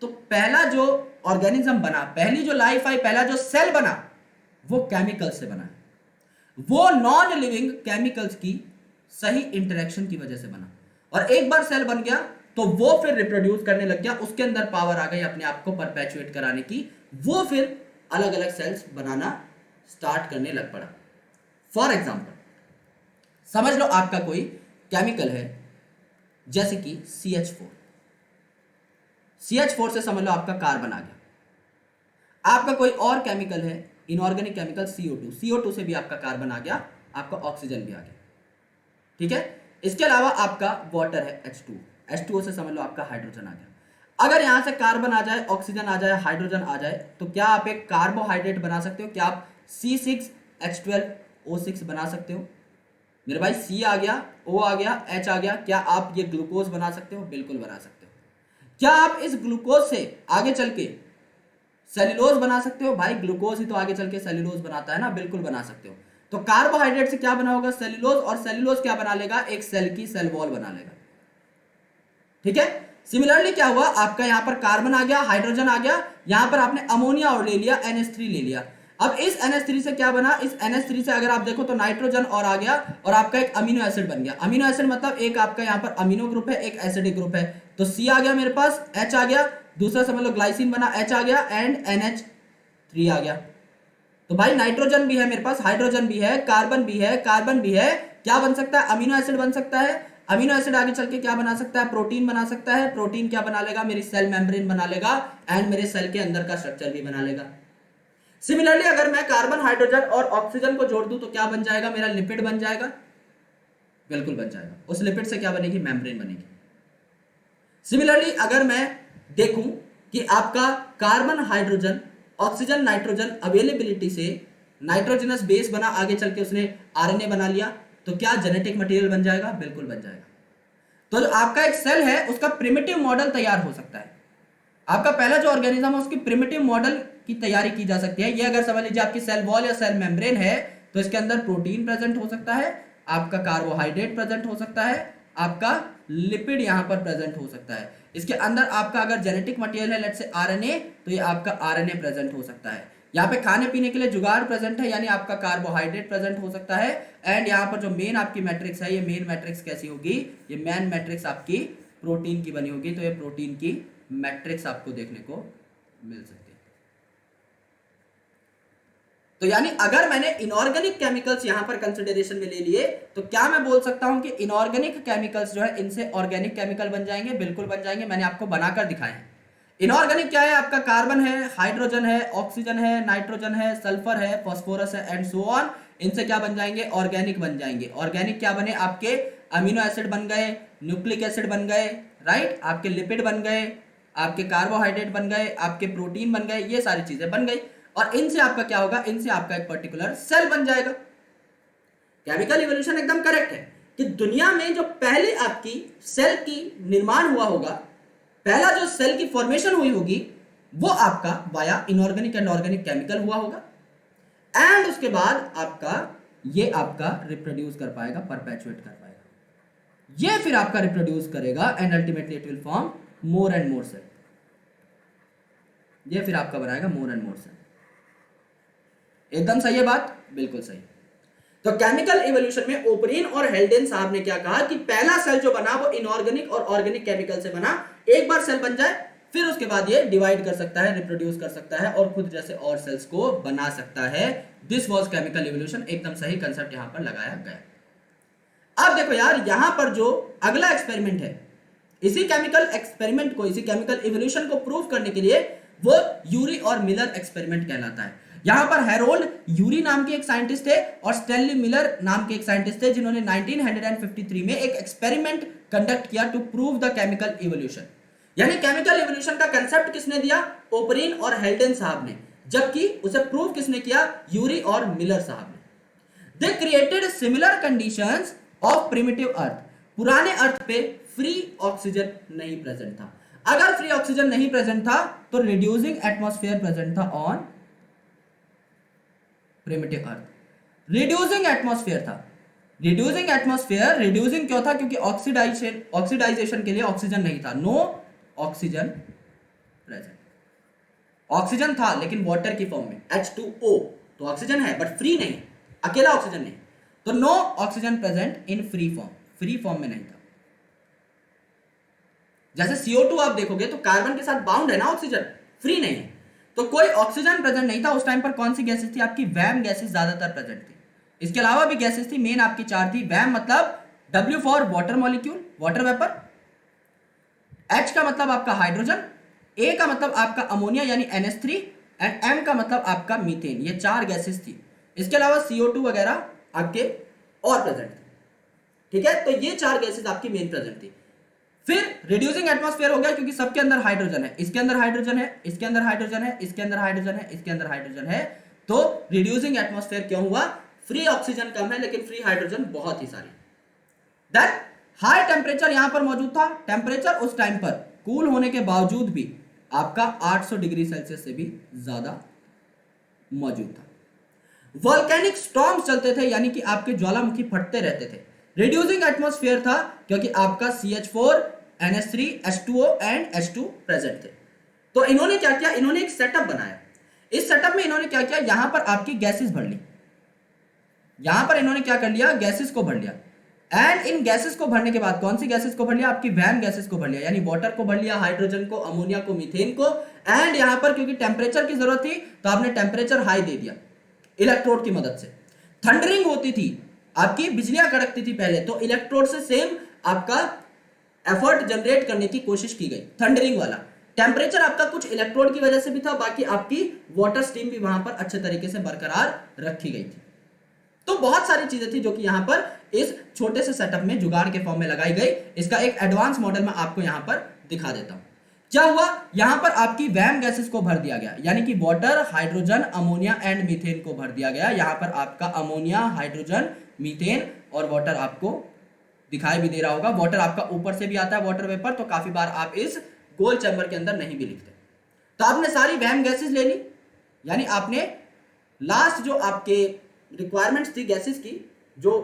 तो पहला जो ऑर्गेनिज्म बना, पहली जो लाइफ आई, पहला जो सेल बना, वो केमिकल से बना है। वो नॉन लिविंग केमिकल्स की सही इंटरेक्शन की वजह से बना। और एक बार सेल बन गया तो वो फिर रिप्रोड्यूस करने लग गया, उसके अंदर पावर आ गई अपने आप को परपेचुएट कराने की, वो फिर अलग अलग सेल्स बनाना स्टार्ट करने लग पड़ा। फॉर एग्जाम्पल समझ लो आपका कोई केमिकल है जैसे कि CH4। CH4 से समझ लो आपका कार्बन आ गया। आपका कोई और केमिकल है इनऑर्गेनिक केमिकल CO2, CO2 से भी आपका कार्बन आ गया, आपका ऑक्सीजन भी आ गया, ठीक है। इसके अलावा आपका वाटर है H2, H2O से समझ लो आपका हाइड्रोजन आ गया। अगर यहां से कार्बन आ जाए, ऑक्सीजन आ जाए, हाइड्रोजन आ जाए, तो क्या आप एक कार्बोहाइड्रेट बना सकते हो? क्या आप C6H12O6 बना सकते हो? मेरे भाई C आ गया, O आ गया, H आ गया, क्या आप ये ग्लूकोज बना सकते हो? बिल्कुल बना सकते हो। क्या आप इस ग्लूकोज से आगे चल के सेल्यूलोज बना सकते हो? भाई ग्लूकोज ही तो आगे चल के सेल्यूलोज बनाता है ना, बिल्कुल बना सकते हो। तो कार्बोहाइड्रेट से क्या बना होगा? सेल्यूलोज, और सेल्यूलोज क्या बना लेगा? एक सेल की सेल वॉल बना लेगा, ठीक है। सिमिलरली क्या हुआ? आपका यहां पर कार्बन आ गया, हाइड्रोजन आ गया, यहां पर आपने अमोनिया और ले लिया, NH3 ले लिया। अब इस NH3 से क्या बना? इस NH3 से अगर आप देखो तो नाइट्रोजन और आ गया, और आपका एक अमीनो एसिड बन गया। अमीनो एसिड मतलब एक आपका यहां पर अमीनो ग्रुप है, एक एसिडिक ग्रुप है। तो C आ गया मेरे पास, H आ गया, दूसरा समझ लो ग्लाइसिन बना, H आ गया, एंड NH3 आ गया। तो भाई नाइट्रोजन भी है मेरे पास, हाइड्रोजन भी है, कार्बन भी है, कार्बन भी है, क्या बन सकता है? अमीनो एसिड बन सकता है। अमीनो एसिड आगे चल के क्या बना सकता है? प्रोटीन बना सकता है। प्रोटीन क्या बना लेगा? मेरी सेल मेम्ब्रेन बना लेगा, एंड मेरे सेल के अंदर का स्ट्रक्चर भी बना लेगा। सिमिलरली अगर मैं कार्बन, हाइड्रोजन और ऑक्सीजन को जोड़ दूं तो क्या बन जाएगा? मेरा लिपिड बन जाएगा, बिल्कुल बन जाएगा। उस लिपिड से क्या बनेगी? मेम्ब्रेन बनेगी। सिमिलरली अगर मैं देखूं कि आपका carbon, hydrogen, oxygen, nitrogen availability से नाइट्रोजनस बेस बना, आगे चल के उसने RNA बना लिया, तो क्या जेनेटिक मटेरियल बन जाएगा? बिल्कुल बन जाएगा। तो जो आपका एक सेल है उसका प्रिमिटिव मॉडल तैयार हो सकता है। आपका पहला जो ऑर्गेनिज्म है उसकी प्रिमिटिव मॉडल की तैयारी की जा सकती है। ये अगर समझ लीजिए आपकी सेल वॉल या सेल मेम्ब्रेन है, तो इसके अंदर प्रोटीन प्रेजेंट हो सकता है, आपका कार्बोहाइड्रेट प्रेजेंट हो सकता है, आपका लिपिड यहां पर प्रेजेंट हो सकता है। इसके अंदर आपका अगर जेनेटिक मटेरियल है लेट्स से RNA, तो ये आपका RNA प्रेजेंट हो सकता है। यहाँ पे खाने पीने के लिए जुगाड़ प्रेजेंट है, यानी आपका कार्बोहाइड्रेट प्रेजेंट हो सकता है। एंड यहाँ पर जो मेन आपकी मैट्रिक्स है, ये मेन मैट्रिक्स कैसी होगी? ये मेन मैट्रिक्स आपकी प्रोटीन की बनी होगी। तो ये प्रोटीन की मैट्रिक्स आपको देखने को मिल सकती है। तो यानी अगर मैंने इनऑर्गेनिक केमिकल्स यहां पर कंसिडरेशन में ले लिए, तो क्या मैं बोल सकता हूं कि इनऑर्गेनिक केमिकल्स जो है इनसे ऑर्गेनिक केमिकल बन जाएंगे? बिल्कुल बन जाएंगे। मैंने आपको बनाकर दिखाए हैं। इनऑर्गेनिक क्या है? आपका कार्बन है, हाइड्रोजन है, ऑक्सीजन है, नाइट्रोजन है, सल्फर है, फास्फोरस है, एंड सो ऑन। इनसे क्या बन जाएंगे? ऑर्गेनिक बन जाएंगे। ऑर्गेनिक क्या बने? आपके अमीनो एसिड बन गए, न्यूक्लिक एसिड बन गए, राइट, आपके लिपिड बन गए, आपके कार्बोहाइड्रेट बन गए, आपके प्रोटीन बन गए, ये सारी चीजें बन गई और इनसे आपका क्या होगा, इनसे आपका एक पर्टिकुलर सेल बन जाएगा। केमिकल इवोल्यूशन एकदम करेक्ट है कि दुनिया में जो पहले आपकी सेल की निर्माण हुआ होगा, पहला जो सेल की फॉर्मेशन हुई होगी वो आपका via inorganic and organic chemical हुआ होगा एंड उसके बाद आपका रिप्रोड्यूस कर पाएगा, परपेचुएट कर पाएगा, ये फिर आपका रिप्रोड्यूस करेगा and ultimately it will form more and more cell, ये फिर आपका बनाएगा मोर एंड मोर सेल। एकदम सही है बात, बिल्कुल सही। तो केमिकल इवोल्यूशन में ओपरिन और हेल्डेन साहब ने क्या कहा कि पहला सेल जो बना वो इनऑर्गेनिक और ऑर्गेनिक केमिकल से बना, एक बार सेल बन जाए फिर उसके बाद ये डिवाइड कर सकता है, रिप्रोड्यूस कर सकता है और खुद जैसे और सेल्स को बना सकता है। दिस वाज केमिकल इवोल्यूशन, एकदम सही कंसेप्ट यहां पर लगाया गया। अब देखो यार, यहां पर जो अगला एक्सपेरिमेंट है, इसी केमिकल एक्सपेरिमेंट को, इसी केमिकल इवोल्यूशन को प्रूव करने के लिए वो यूरी और मिलर एक्सपेरिमेंट कहलाता है। यहां पर हैरोल्ड यूरी नाम के एक साइंटिस्ट थे और स्टैनली मिलर नाम के एक साइंटिस्ट थे जिन्होंने 1953 में एक एक्सपेरिमेंट कंडक्ट किया to prove the chemical evolution. यानी केमिकल इवोल्यूशन का कंसेप्ट किसने दिया, ओपरिन और हेल्डेन साहब ने, जबकि उसे प्रूव किसने किया, यूरी और मिलर साहब ने। They created similar conditions of primitive earth. पुराने अर्थ पे फ्री ऑक्सीजन नहीं प्रेजेंट था। अगर फ्री ऑक्सीजन नहीं प्रेजेंट था तो रिड्यूसिंग एटमॉस्फेयर प्रेजेंट था on primitive earth. Reducing atmosphere था। रिड्यूसिंग एटमॉस्फेयर, रिड्यूसिंग क्यों था, क्योंकि ऑक्सीडाइजेशन के लिए ऑक्सीजन नहीं था, नो ऑक्सीजन प्रेजेंट। ऑक्सीजन था लेकिन वाटर की फॉर्म में H2O, तो ऑक्सीजन है बट फ्री नहीं, अकेला ऑक्सीजन नहीं, तो no oxygen present in free form, free form में नहीं था। जैसे CO2 आप देखोगे तो कार्बन के साथ बाउंड है ना ऑक्सीजन, फ्री नहीं है, तो कोई ऑक्सीजन प्रेजेंट नहीं था। उस टाइम पर कौन सी गैसेस थी, आपकी वैम गैसेस ज्यादातर प्रेजेंट थी। इसके अलावा भी गैसेस थी, मेन आपकी चार थी। वैम मतलब W for water molecule, water vapour, H का मतलब आपका हाइड्रोजन, A का मतलब आपका अमोनिया यानी NH3 एंड M का मतलब आपका मीथेन, ये चार गैसेस थी। इसके अलावा CO2 वगैरह आपके और प्रेजेंट थे, ठीक है। तो ये चार गैसेस आपकी मेन प्रेजेंट थी। फिर रिड्यूसिंग एटमॉस्फेयर हो गया क्योंकि सबके अंदर हाइड्रोजन है, इसके अंदर हाइड्रोजन है, इसके अंदर हाइड्रोजन है, इसके अंदर हाइड्रोजन है, इसके अंदर हाइड्रोजन है, तो रिड्यूसिंग एटमॉस्फेयर क्यों हुआ, फ्री ऑक्सीजन कम है लेकिन फ्री हाइड्रोजन बहुत ही सारी। दैट हाई टेम्परेचर यहां पर मौजूद था। टेम्परेचर उस टाइम पर कूल होने के बावजूद भी आपका 800 डिग्री सेल्सियस से भी ज्यादा मौजूद था। वोल्केनिक स्टॉर्म्स चलते थे, यानी कि आपके ज्वालामुखी फटते रहते थे। रिड्यूसिंग एटमॉस्फेयर था क्योंकि आपका CH4, NH3, H2O and H2 present थे। तो इन्होंने क्या किया, इन्होंने एक सेटअप बनाया। इस सेटअप में इन्होंने क्या किया, यहां पर आपकी गैसेस भर ली, यहां पर इन्होंने क्या कर लिया, गैसेस को भर लिया। एंड इन गैसेस को भरने के बाद कौन सी गैसेस को भर लिया, आपकी वैम गैसेस को भर लिया, यानी वाटर को भर लिया, हाइड्रोजन को, अमोनिया को, मीथेन को। एंड यहां पर क्योंकि टेम्परेचर की जरूरत थी तो आपने टेम्परेचर हाई दे दिया इलेक्ट्रोड की मदद से। थंडरिंग होती थी, आपकी बिजलियां कड़कती थी पहले, तो इलेक्ट्रोड से सेम आपका एफर्ट जनरेट करने की कोशिश की गई, थंडरिंग वाला। टेम्परेचर आपका कुछ इलेक्ट्रोड की वजह से भी था, बाकी आपकी वाटर स्ट्रीम भी वहां पर अच्छे तरीके से बरकरार रखी गई थी। तो बहुत सारी चीजें थी जो कि यहां पर इस छोटे से सेटअप में जुगाड़ के फॉर्म में लगाई गई। इसका एक एडवांस मॉडल मैं आपको यहां पर दिखा देता हूं। क्या हुआ, यहां पर आपकी वैम गैसेस को भर दिया गया, यानी कि water, hydrogen, ammonia and methane को भर दिया गया। यहां पर आपका अमोनिया, हाइड्रोजन, मीथेन और वाटर आपको दिखाई भी दे रहा होगा। वाटर आपका ऊपर से भी आता है, वाटर वेपर, तो काफी बार आप इस गोल चैम्बर के अंदर नहीं भी लिखते। तो आपने सारी वैम गैसेस ले ली, यानी आपने लास्ट जो आपके रिक्वायरमेंट्स थी गैसेस की, जो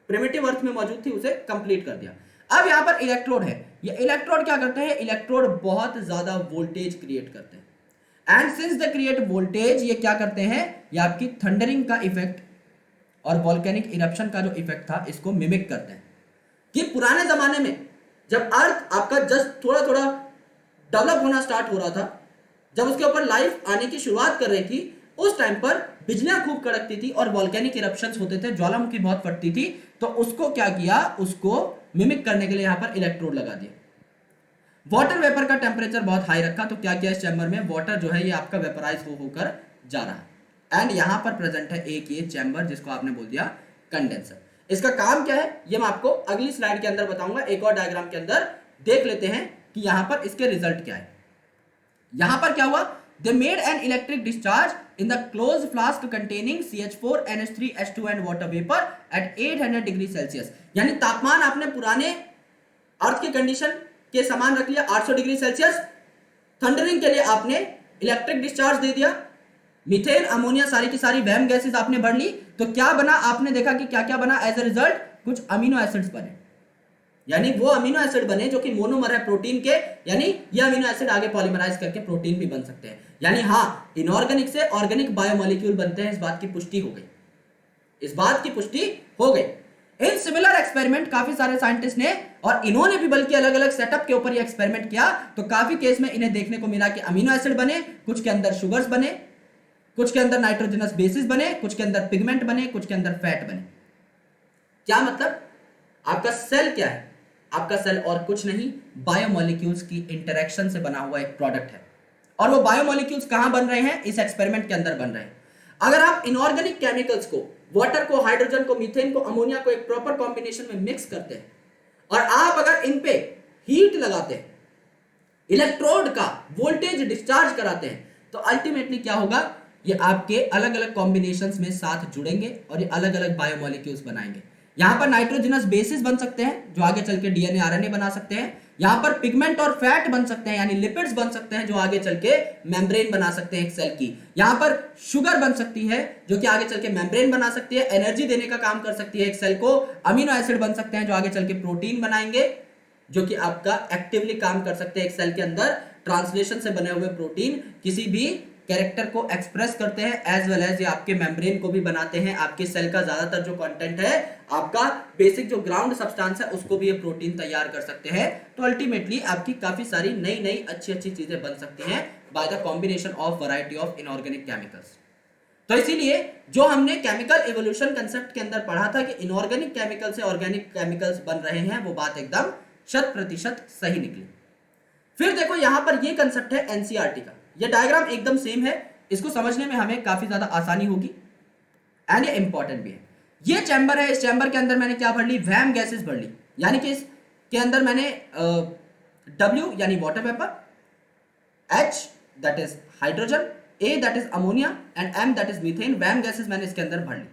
प्रिमिटिव अर्थ में मौजूद थी, उसे कंप्लीट कर दिया। अब यहां पर इलेक्ट्रोड है, ये इलेक्ट्रोड क्या करते हैं, इलेक्ट्रोड बहुत ज्यादा वोल्टेज क्रिएट करते हैं। And since they create voltage, ये क्या करते हैं, ये आपकी थंडरिंग का इफेक्ट और वॉल्केनिक इरप्शन का जो इफेक्ट था इसको मिमिक करते हैं। कि पुराने जमाने में जब अर्थ आपका जस्ट थोड़ा थोड़ा डेवलप होना स्टार्ट हो रहा था, जब उसके ऊपर लाइफ आने की शुरुआत कर रही थी, उस टाइम पर बिजलियां खूब कड़कती थी और वॉल्केनिक इरप्शंस होते थे, ज्वालामुखी बहुत फटती थी, तो उसको क्या किया, उसको मिमिक करने के लिए यहां पर इलेक्ट्रोड लगा दिया। वाटर वेपर का टेम्परेचर बहुत हाई रखा, तो क्या किया, इस चैम्बर में वाटर जो है ये आपका वेपराइज होकर जा रहा है। एंड यहां पर प्रेजेंट है एक ये चैम्बर जिसको आपने बोल दिया कंडेंसर। इसका काम क्या है ये मैं आपको अगली स्लाइड के अंदर बताऊंगा। एक और डायग्राम के अंदर देख लेते हैं कि यहां पर इसके रिजल्ट क्या है। यहां पर क्या हुआ, they made an electric discharge in the close flask containing CH4 NH3 H2 and water vapour eight 800 degree Celsius. यानी तापमान आपने पुराने अर्थ की कंडीशन के समान रख लिया 800 डिग्री सेल्सियस। थंडरिंग के लिए आपने इलेक्ट्रिक डिस्चार्ज दे दिया, मीथेन अमोनिया सारी की सारी वैम गैसेस आपने भर ली। तो क्या बना, आपने देखा कि क्या क्या बना एज ए रिजल्ट, कुछ अमीनो एसिड्स बने। यानी वो अमीनो एसिड बने जो कि मोनोमर है प्रोटीन के, यानी ये अमीनो एसिड आगे पॉलीमराइज करके प्रोटीन भी बन सकते हैं। यानी हाँ, इनऑर्गेनिक से ऑर्गेनिक बायोमोलिक्यूल बनते हैं, इस बात की पुष्टि हो गई, इस बात की पुष्टि हो गई। इन सिमिलर एक्सपेरिमेंट काफी सारे साइंटिस्ट ने, और इन्होंने भी बल्कि अलग अलग सेटअप के ऊपर ये एक्सपेरिमेंट किया, तो काफी केस में इन्हें देखने को मिला कि अमीनो एसिड बने, कुछ के अंदर शुगर्स बने, कुछ के अंदर नाइट्रोजनस बेसिस बने, कुछ के अंदर पिगमेंट बने, कुछ के अंदर फैट बने। क्या मतलब, आपका सेल क्या है, आपका सेल और कुछ नहीं, बायोमोलिक्यूल्स की इंटरेक्शन से बना हुआ एक प्रोडक्ट है। और वो बायोमोलिक्यूल्स कहां बन रहे हैं, इस एक्सपेरिमेंट के अंदर बन रहे हैं। अगर आप इनऑर्गेनिक केमिकल्स को, वाटर को, हाइड्रोजन को, मीथेन को, अमोनिया को एक प्रॉपर कॉम्बिनेशन में मिक्स करते हैं और आप अगर इन पे हीट लगाते हैं, इलेक्ट्रोड का वोल्टेज डिस्चार्ज कराते हैं, तो अल्टीमेटली क्या होगा, ये आपके अलग अलग कॉम्बिनेशंस में साथ जुड़ेंगे और ये अलग अलग बायोमोलिक्यूल्स बनाएंगे। यहां पर नाइट्रोजनस बेसिस बन सकते हैं जो आगे चल के डीएनए आरएनए बना सकते हैं, यहां पर पिगमेंट और फैट बन सकते हैं यानी लिपिड्स बन सकते हैं जो आगे चल के मेम्ब्रेन बना सकते हैं एक सेल की, यहां पर शुगर बन सकती है जो कि आगे चल के मेम्ब्रेन बना सकती है, एनर्जी देने का काम कर सकती है एक सेल को, अमीनो एसिड बन सकते हैं जो आगे चल के प्रोटीन बनाएंगे जो कि आपका एक्टिवली काम कर सकते हैं एक सेल के अंदर, ट्रांसलेशन से बने हुए प्रोटीन किसी भी कैरेक्टर को एक्सप्रेस करते हैं, एज वेल एज ये आपके मेम्ब्रेन को भी बनाते हैं। आपके सेल का ज्यादातर जो कंटेंट है, आपका बेसिक जो ग्राउंड सब्सटेंस है, उसको भी ये प्रोटीन तैयार कर सकते हैं। तो अल्टीमेटली आपकी काफी सारी नई नई अच्छी अच्छी चीजें बन सकती हैं by the combination of variety of inorganic chemicals. तो इसीलिए जो हमने केमिकल इवोल्यूशन कंसेप्ट के अंदर पढ़ा था कि इनऑर्गेनिक केमिकल से ऑर्गेनिक केमिकल्स बन रहे हैं, वो बात एकदम 100% सही निकली। फिर देखो यहां पर ये कंसेप्ट है एनसीईआरटी का, ये डायग्राम एकदम सेम है, इसको समझने में हमें काफी ज्यादा आसानी होगी एंड ये इंपॉर्टेंट भी है। ये चैम्बर है, इस चैम्बर के अंदर मैंने क्या भर ली, वैम गैसेस भर ली, यानी कि इसके अंदर मैंने W यानी water vapour, H that is hydrogen, A that is ammonia and M that is methane, वैम गैसेस मैंने इसके अंदर भर ली।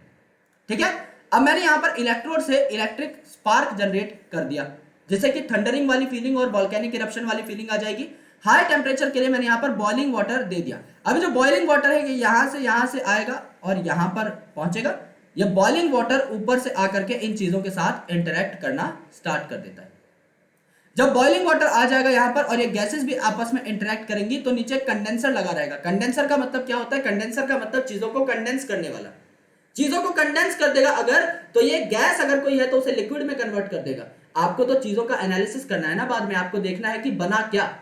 ठीक है, अब मैंने यहां पर इलेक्ट्रोड से इलेक्ट्रिक स्पार्क जनरेट कर दिया, जिससे कि थंडरिंग वाली फीलिंग और वोल्केनिक इरप्शन वाली फीलिंग आ जाएगी। हाई टेम्परेचर के लिए मैंने यहां पर बॉइलिंग वाटर दे दिया। अभी जो बॉइलिंग वाटर है ये यहां से आएगा और यहां पर पहुंचेगा। ये बॉइलिंग वाटर ऊपर से आकर के इन चीजों के साथ इंटरेक्ट करना स्टार्ट कर देता है। जब बॉइलिंग वाटर आ जाएगा यहां पर और ये गैसेस भी आपस में इंटरेक्ट करेंगी, तो नीचे कंडेंसर लगा रहेगा। कंडेंसर का मतलब क्या होता है, कंडेंसर का मतलब चीजों को कंडेंस करने वाला, चीजों को कंडेंस कर देगा। अगर तो ये गैस अगर कोई है तो उसे लिक्विड में कन्वर्ट कर देगा। आपको तो चीजों का एनालिसिस करना है ना, बाद में आपको देखना है कि बना क्या।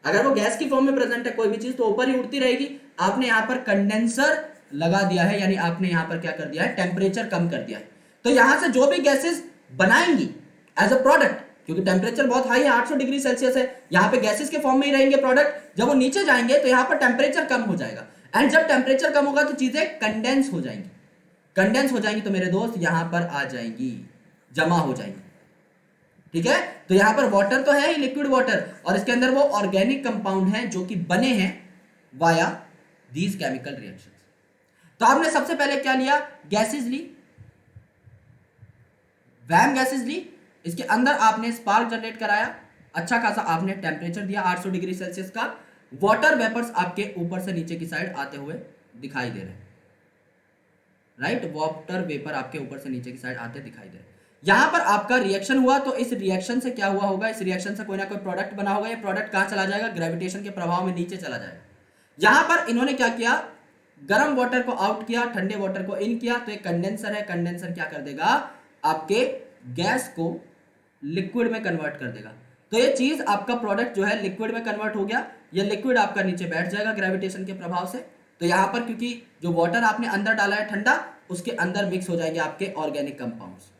अगर वो गैस की फॉर्म में प्रेजेंट है कोई भी चीज तो ऊपर ही उड़ती रहेगी। आपने यहां पर कंडेंसर लगा दिया है, यानी आपने यहां पर क्या कर दिया है, टेम्परेचर कम कर दिया है। तो यहां से जो भी गैसेस बनाएंगी एज अ प्रोडक्ट, क्योंकि टेम्परेचर बहुत हाई है, 800 डिग्री सेल्सियस है, यहां पे गैसेस के फॉर्म में ही रहेंगे प्रोडक्ट। जब वो नीचे जाएंगे तो यहां पर टेम्परेचर कम हो जाएगा, एंड जब टेम्परेचर कम होगा तो चीजें कंडेंस हो जाएंगी। कंडेंस हो जाएंगी तो मेरे दोस्त यहां पर आ जाएंगी, जमा हो जाएंगी। ठीक है, तो यहां पर वाटर तो है ही, लिक्विड वाटर, और इसके अंदर वो ऑर्गेनिक कंपाउंड हैं जो कि बने हैं वाया दीज केमिकल रिएक्शंस। तो आपने सबसे पहले क्या लिया, गैसेस ली, वैम गैसेस ली, इसके अंदर आपने स्पार्क जनरेट कराया, अच्छा खासा आपने टेम्परेचर दिया 800 डिग्री सेल्सियस का। वाटर वेपर्स आपके ऊपर से नीचे की साइड आते हुए दिखाई दे रहे हैं, राइट, वाटर वेपर आपके ऊपर से नीचे की साइड आते दिखाई दे रहे हैं। यहां पर आपका रिएक्शन हुआ, तो इस रिएक्शन से क्या हुआ होगा, इस रिएक्शन से कोई ना कोई प्रोडक्ट बना होगा। ये प्रोडक्ट कहां चला जाएगा, ग्रेविटेशन के प्रभाव में नीचे चला जाएगा। यहां पर इन्होंने क्या किया, गर्म वाटर को आउट किया, ठंडे वाटर को इन किया, तो एक कंडेंसर है, कंडेंसर क्या कर देगा, आपके गैस को लिक्विड में कन्वर्ट कर देगा। तो ये चीज आपका प्रोडक्ट जो है लिक्विड में कन्वर्ट हो गया, ये लिक्विड आपका नीचे बैठ जाएगा ग्रेविटेशन के प्रभाव से। तो यहां पर क्योंकि जो वाटर आपने अंदर डाला है ठंडा, उसके अंदर मिक्स हो जाएंगे आपके ऑर्गेनिक कंपाउंड्स।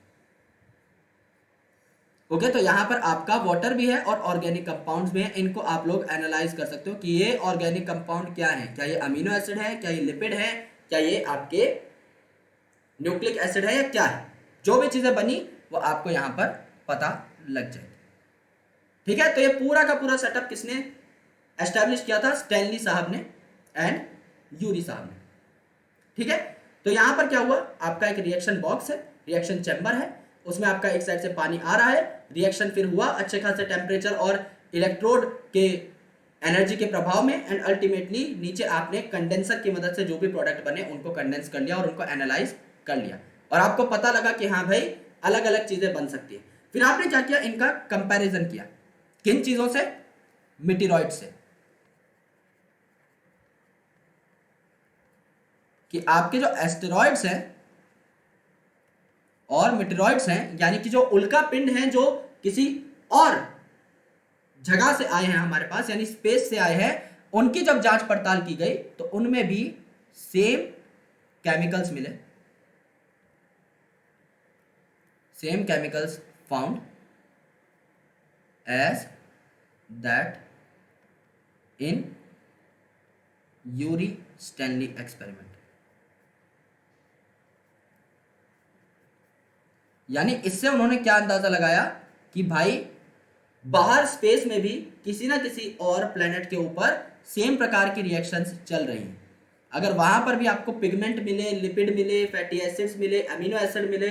ओके, तो यहां पर आपका वाटर भी है और ऑर्गेनिक कंपाउंड्स भी हैं। इनको आप लोग एनालाइज कर सकते हो कि ये ऑर्गेनिक कंपाउंड क्या है, क्या ये अमीनो एसिड है, क्या ये लिपिड है, क्या ये आपके न्यूक्लिक एसिड है या क्या है। जो भी चीजें बनी वो आपको यहाँ पर पता लग जाएगी। ठीक है, तो ये पूरा का पूरा सेटअप किसने एस्टेब्लिश किया था? स्टैनली साहब ने एंड यूरी साहब ने। ठीक है, तो यहां पर क्या हुआ, आपका एक रिएक्शन बॉक्स है, रिएक्शन चैम्बर है, उसमें आपका एक साइड से पानी आ रहा है, रिएक्शन फिर हुआ अच्छे खासे टेम्परेचर और इलेक्ट्रोड के एनर्जी के प्रभाव में, एंड अल्टीमेटली नीचे आपने कंडेंसर की मदद से जो भी प्रोडक्ट बने उनको कंडेंस कर लिया और उनको एनालाइज कर लिया, और आपको पता लगा कि हाँ भाई अलग अलग चीजें बन सकती है। फिर आपने क्या किया, इनका कंपैरिजन किया, किन चीजों से? मेटेरॉइड से, कि आपके जो एस्टेरॉइड्स हैं और मेटेरॉइड्स हैं, यानी कि जो उल्का पिंड हैं जो किसी और जगह से आए हैं हमारे पास, यानी स्पेस से आए हैं, उनकी जब जांच पड़ताल की गई तो उनमें भी सेम केमिकल्स मिले, same chemicals found as that in Urey Stanley experiment. यानी इससे उन्होंने क्या अंदाजा लगाया कि भाई बाहर स्पेस में भी किसी ना किसी और प्लेनेट के ऊपर सेम प्रकार की रिएक्शंस चल रही हैं। अगर वहां पर भी आपको पिगमेंट मिले, लिपिड मिले, फैटी एसिड्स मिले, अमीनो एसिड मिले,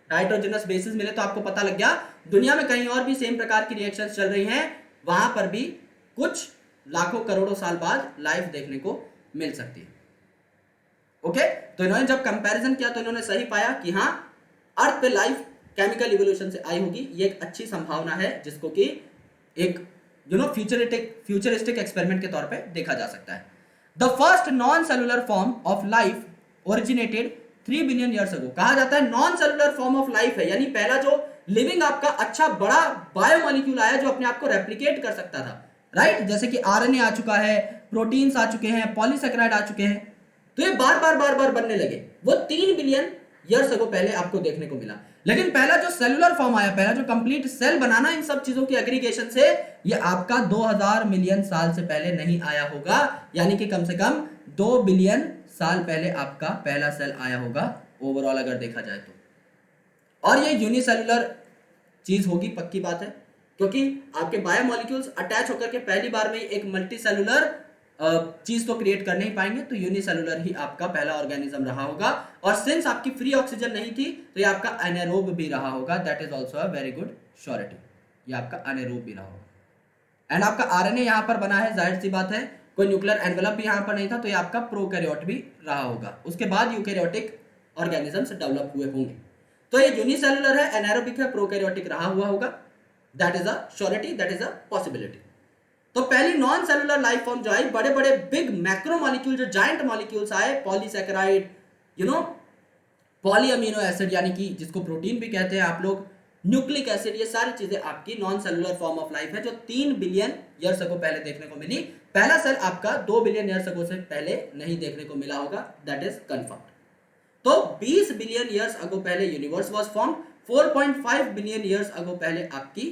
नाइट्रोजनस बेसिस मिले, तो आपको पता लग गया दुनिया में कहीं और भी सेम प्रकार की रिएक्शंस चल रही हैं, वहां पर भी कुछ लाखों करोड़ों साल बाद लाइफ देखने को मिल सकती है। ओके, तो इन्होंने जब कंपैरिजन किया तो इन्होंने सही पाया कि हाँ, अर्थ पे लाइफ केमिकल इवोल्यूशन से आई होगी, ये एक अच्छी संभावना है जिसको कि एक फ्यूचरिस्टिक एक्सपेरिमेंट के तौर पे देखा जा सकता है। The first non cellular form of life originated 3 billion years ago. कहा जाता है non cellular form of life है, यानी पहला जो लिविंग आपका अच्छा बड़ा बायोमोलिक्यूल आया जो अपने आप को रेप्लिकेट कर सकता था, राइट? जैसे कि आरएनए आ चुका है, प्रोटीन्स आ चुके हैं, पॉलीसेकेराइड आ चुके हैं, तो ये बार बार बनने लगे। वो 3 बिलियन ईयर्स अगो पहले आपको देखने को मिला। लेकिन पहला जो सेलुलर फॉर्म आया, पहला जो कंप्लीट सेल बनाना इन सब चीजों की एग्रीगेशन से, ये आपका 2000 मिलियन साल से पहले नहीं आया होगा, यानी कि कम से कम 2 बिलियन साल पहले आपका पहला सेल आया होगा ओवरऑल अगर देखा जाए तो। और ये यूनिसेलुलर चीज होगी, पक्की बात है, क्योंकि आपके बायोमोलिक्यूल्स अटैच होकर के पहली बार में एक मल्टी सेलुलर चीज तो क्रिएट कर नहीं पाएंगे, तो यूनिसेलुलर ही आपका पहला ऑर्गेनिज्म रहा होगा। और सिंस आपकी फ्री ऑक्सीजन नहीं थी तो ये आपका एनारोब भी रहा होगा, that is also a very good surety, ये आपका एनारोब भी रहा होगा। एंड आपका आरएनए यहाँ पर बना है, जाहिर सी बात है, कोई न्यूक्लियर एनवेलप भी यहाँ पर नहीं था, तो ये आपका प्रोकैरियोट भी रहा होगा। उसके बाद यूकैरियोटिक ऑर्गेनिजम्स डेवलप हुए होंगे। तो ये यूनिसेलुलर है, एनारोबिक है, प्रोकैरियोटिक रहा हुआ होगा, that is a surety, that is a possibility. तो पहली नॉन सेलुलर लाइफ फॉर्म जो आई, बड़े बड़े बिग मैक्रो मॉलिक्यूल, जो जायंट मॉलिक्यूल्स आए, पॉलीसैकेराइड, पॉली अमीनो एसिड, यानी कि जिसको प्रोटीन भी कहते हैं आप लोग, न्यूक्लिक एसिड, ये सारी चीजें आपकी non cellular form of life है जो 3 बिलियन ईयर्स अगो पहले देखने को मिली। पहला सेल आपका 2 बिलियन ईयर्स अगो से पहले नहीं देखने को मिला होगा, दैट इज कंफर्म्ड। तो 20 बिलियन ईयर्स अगो पहले universe was formed, 4.5 billion years ago पहले आपकी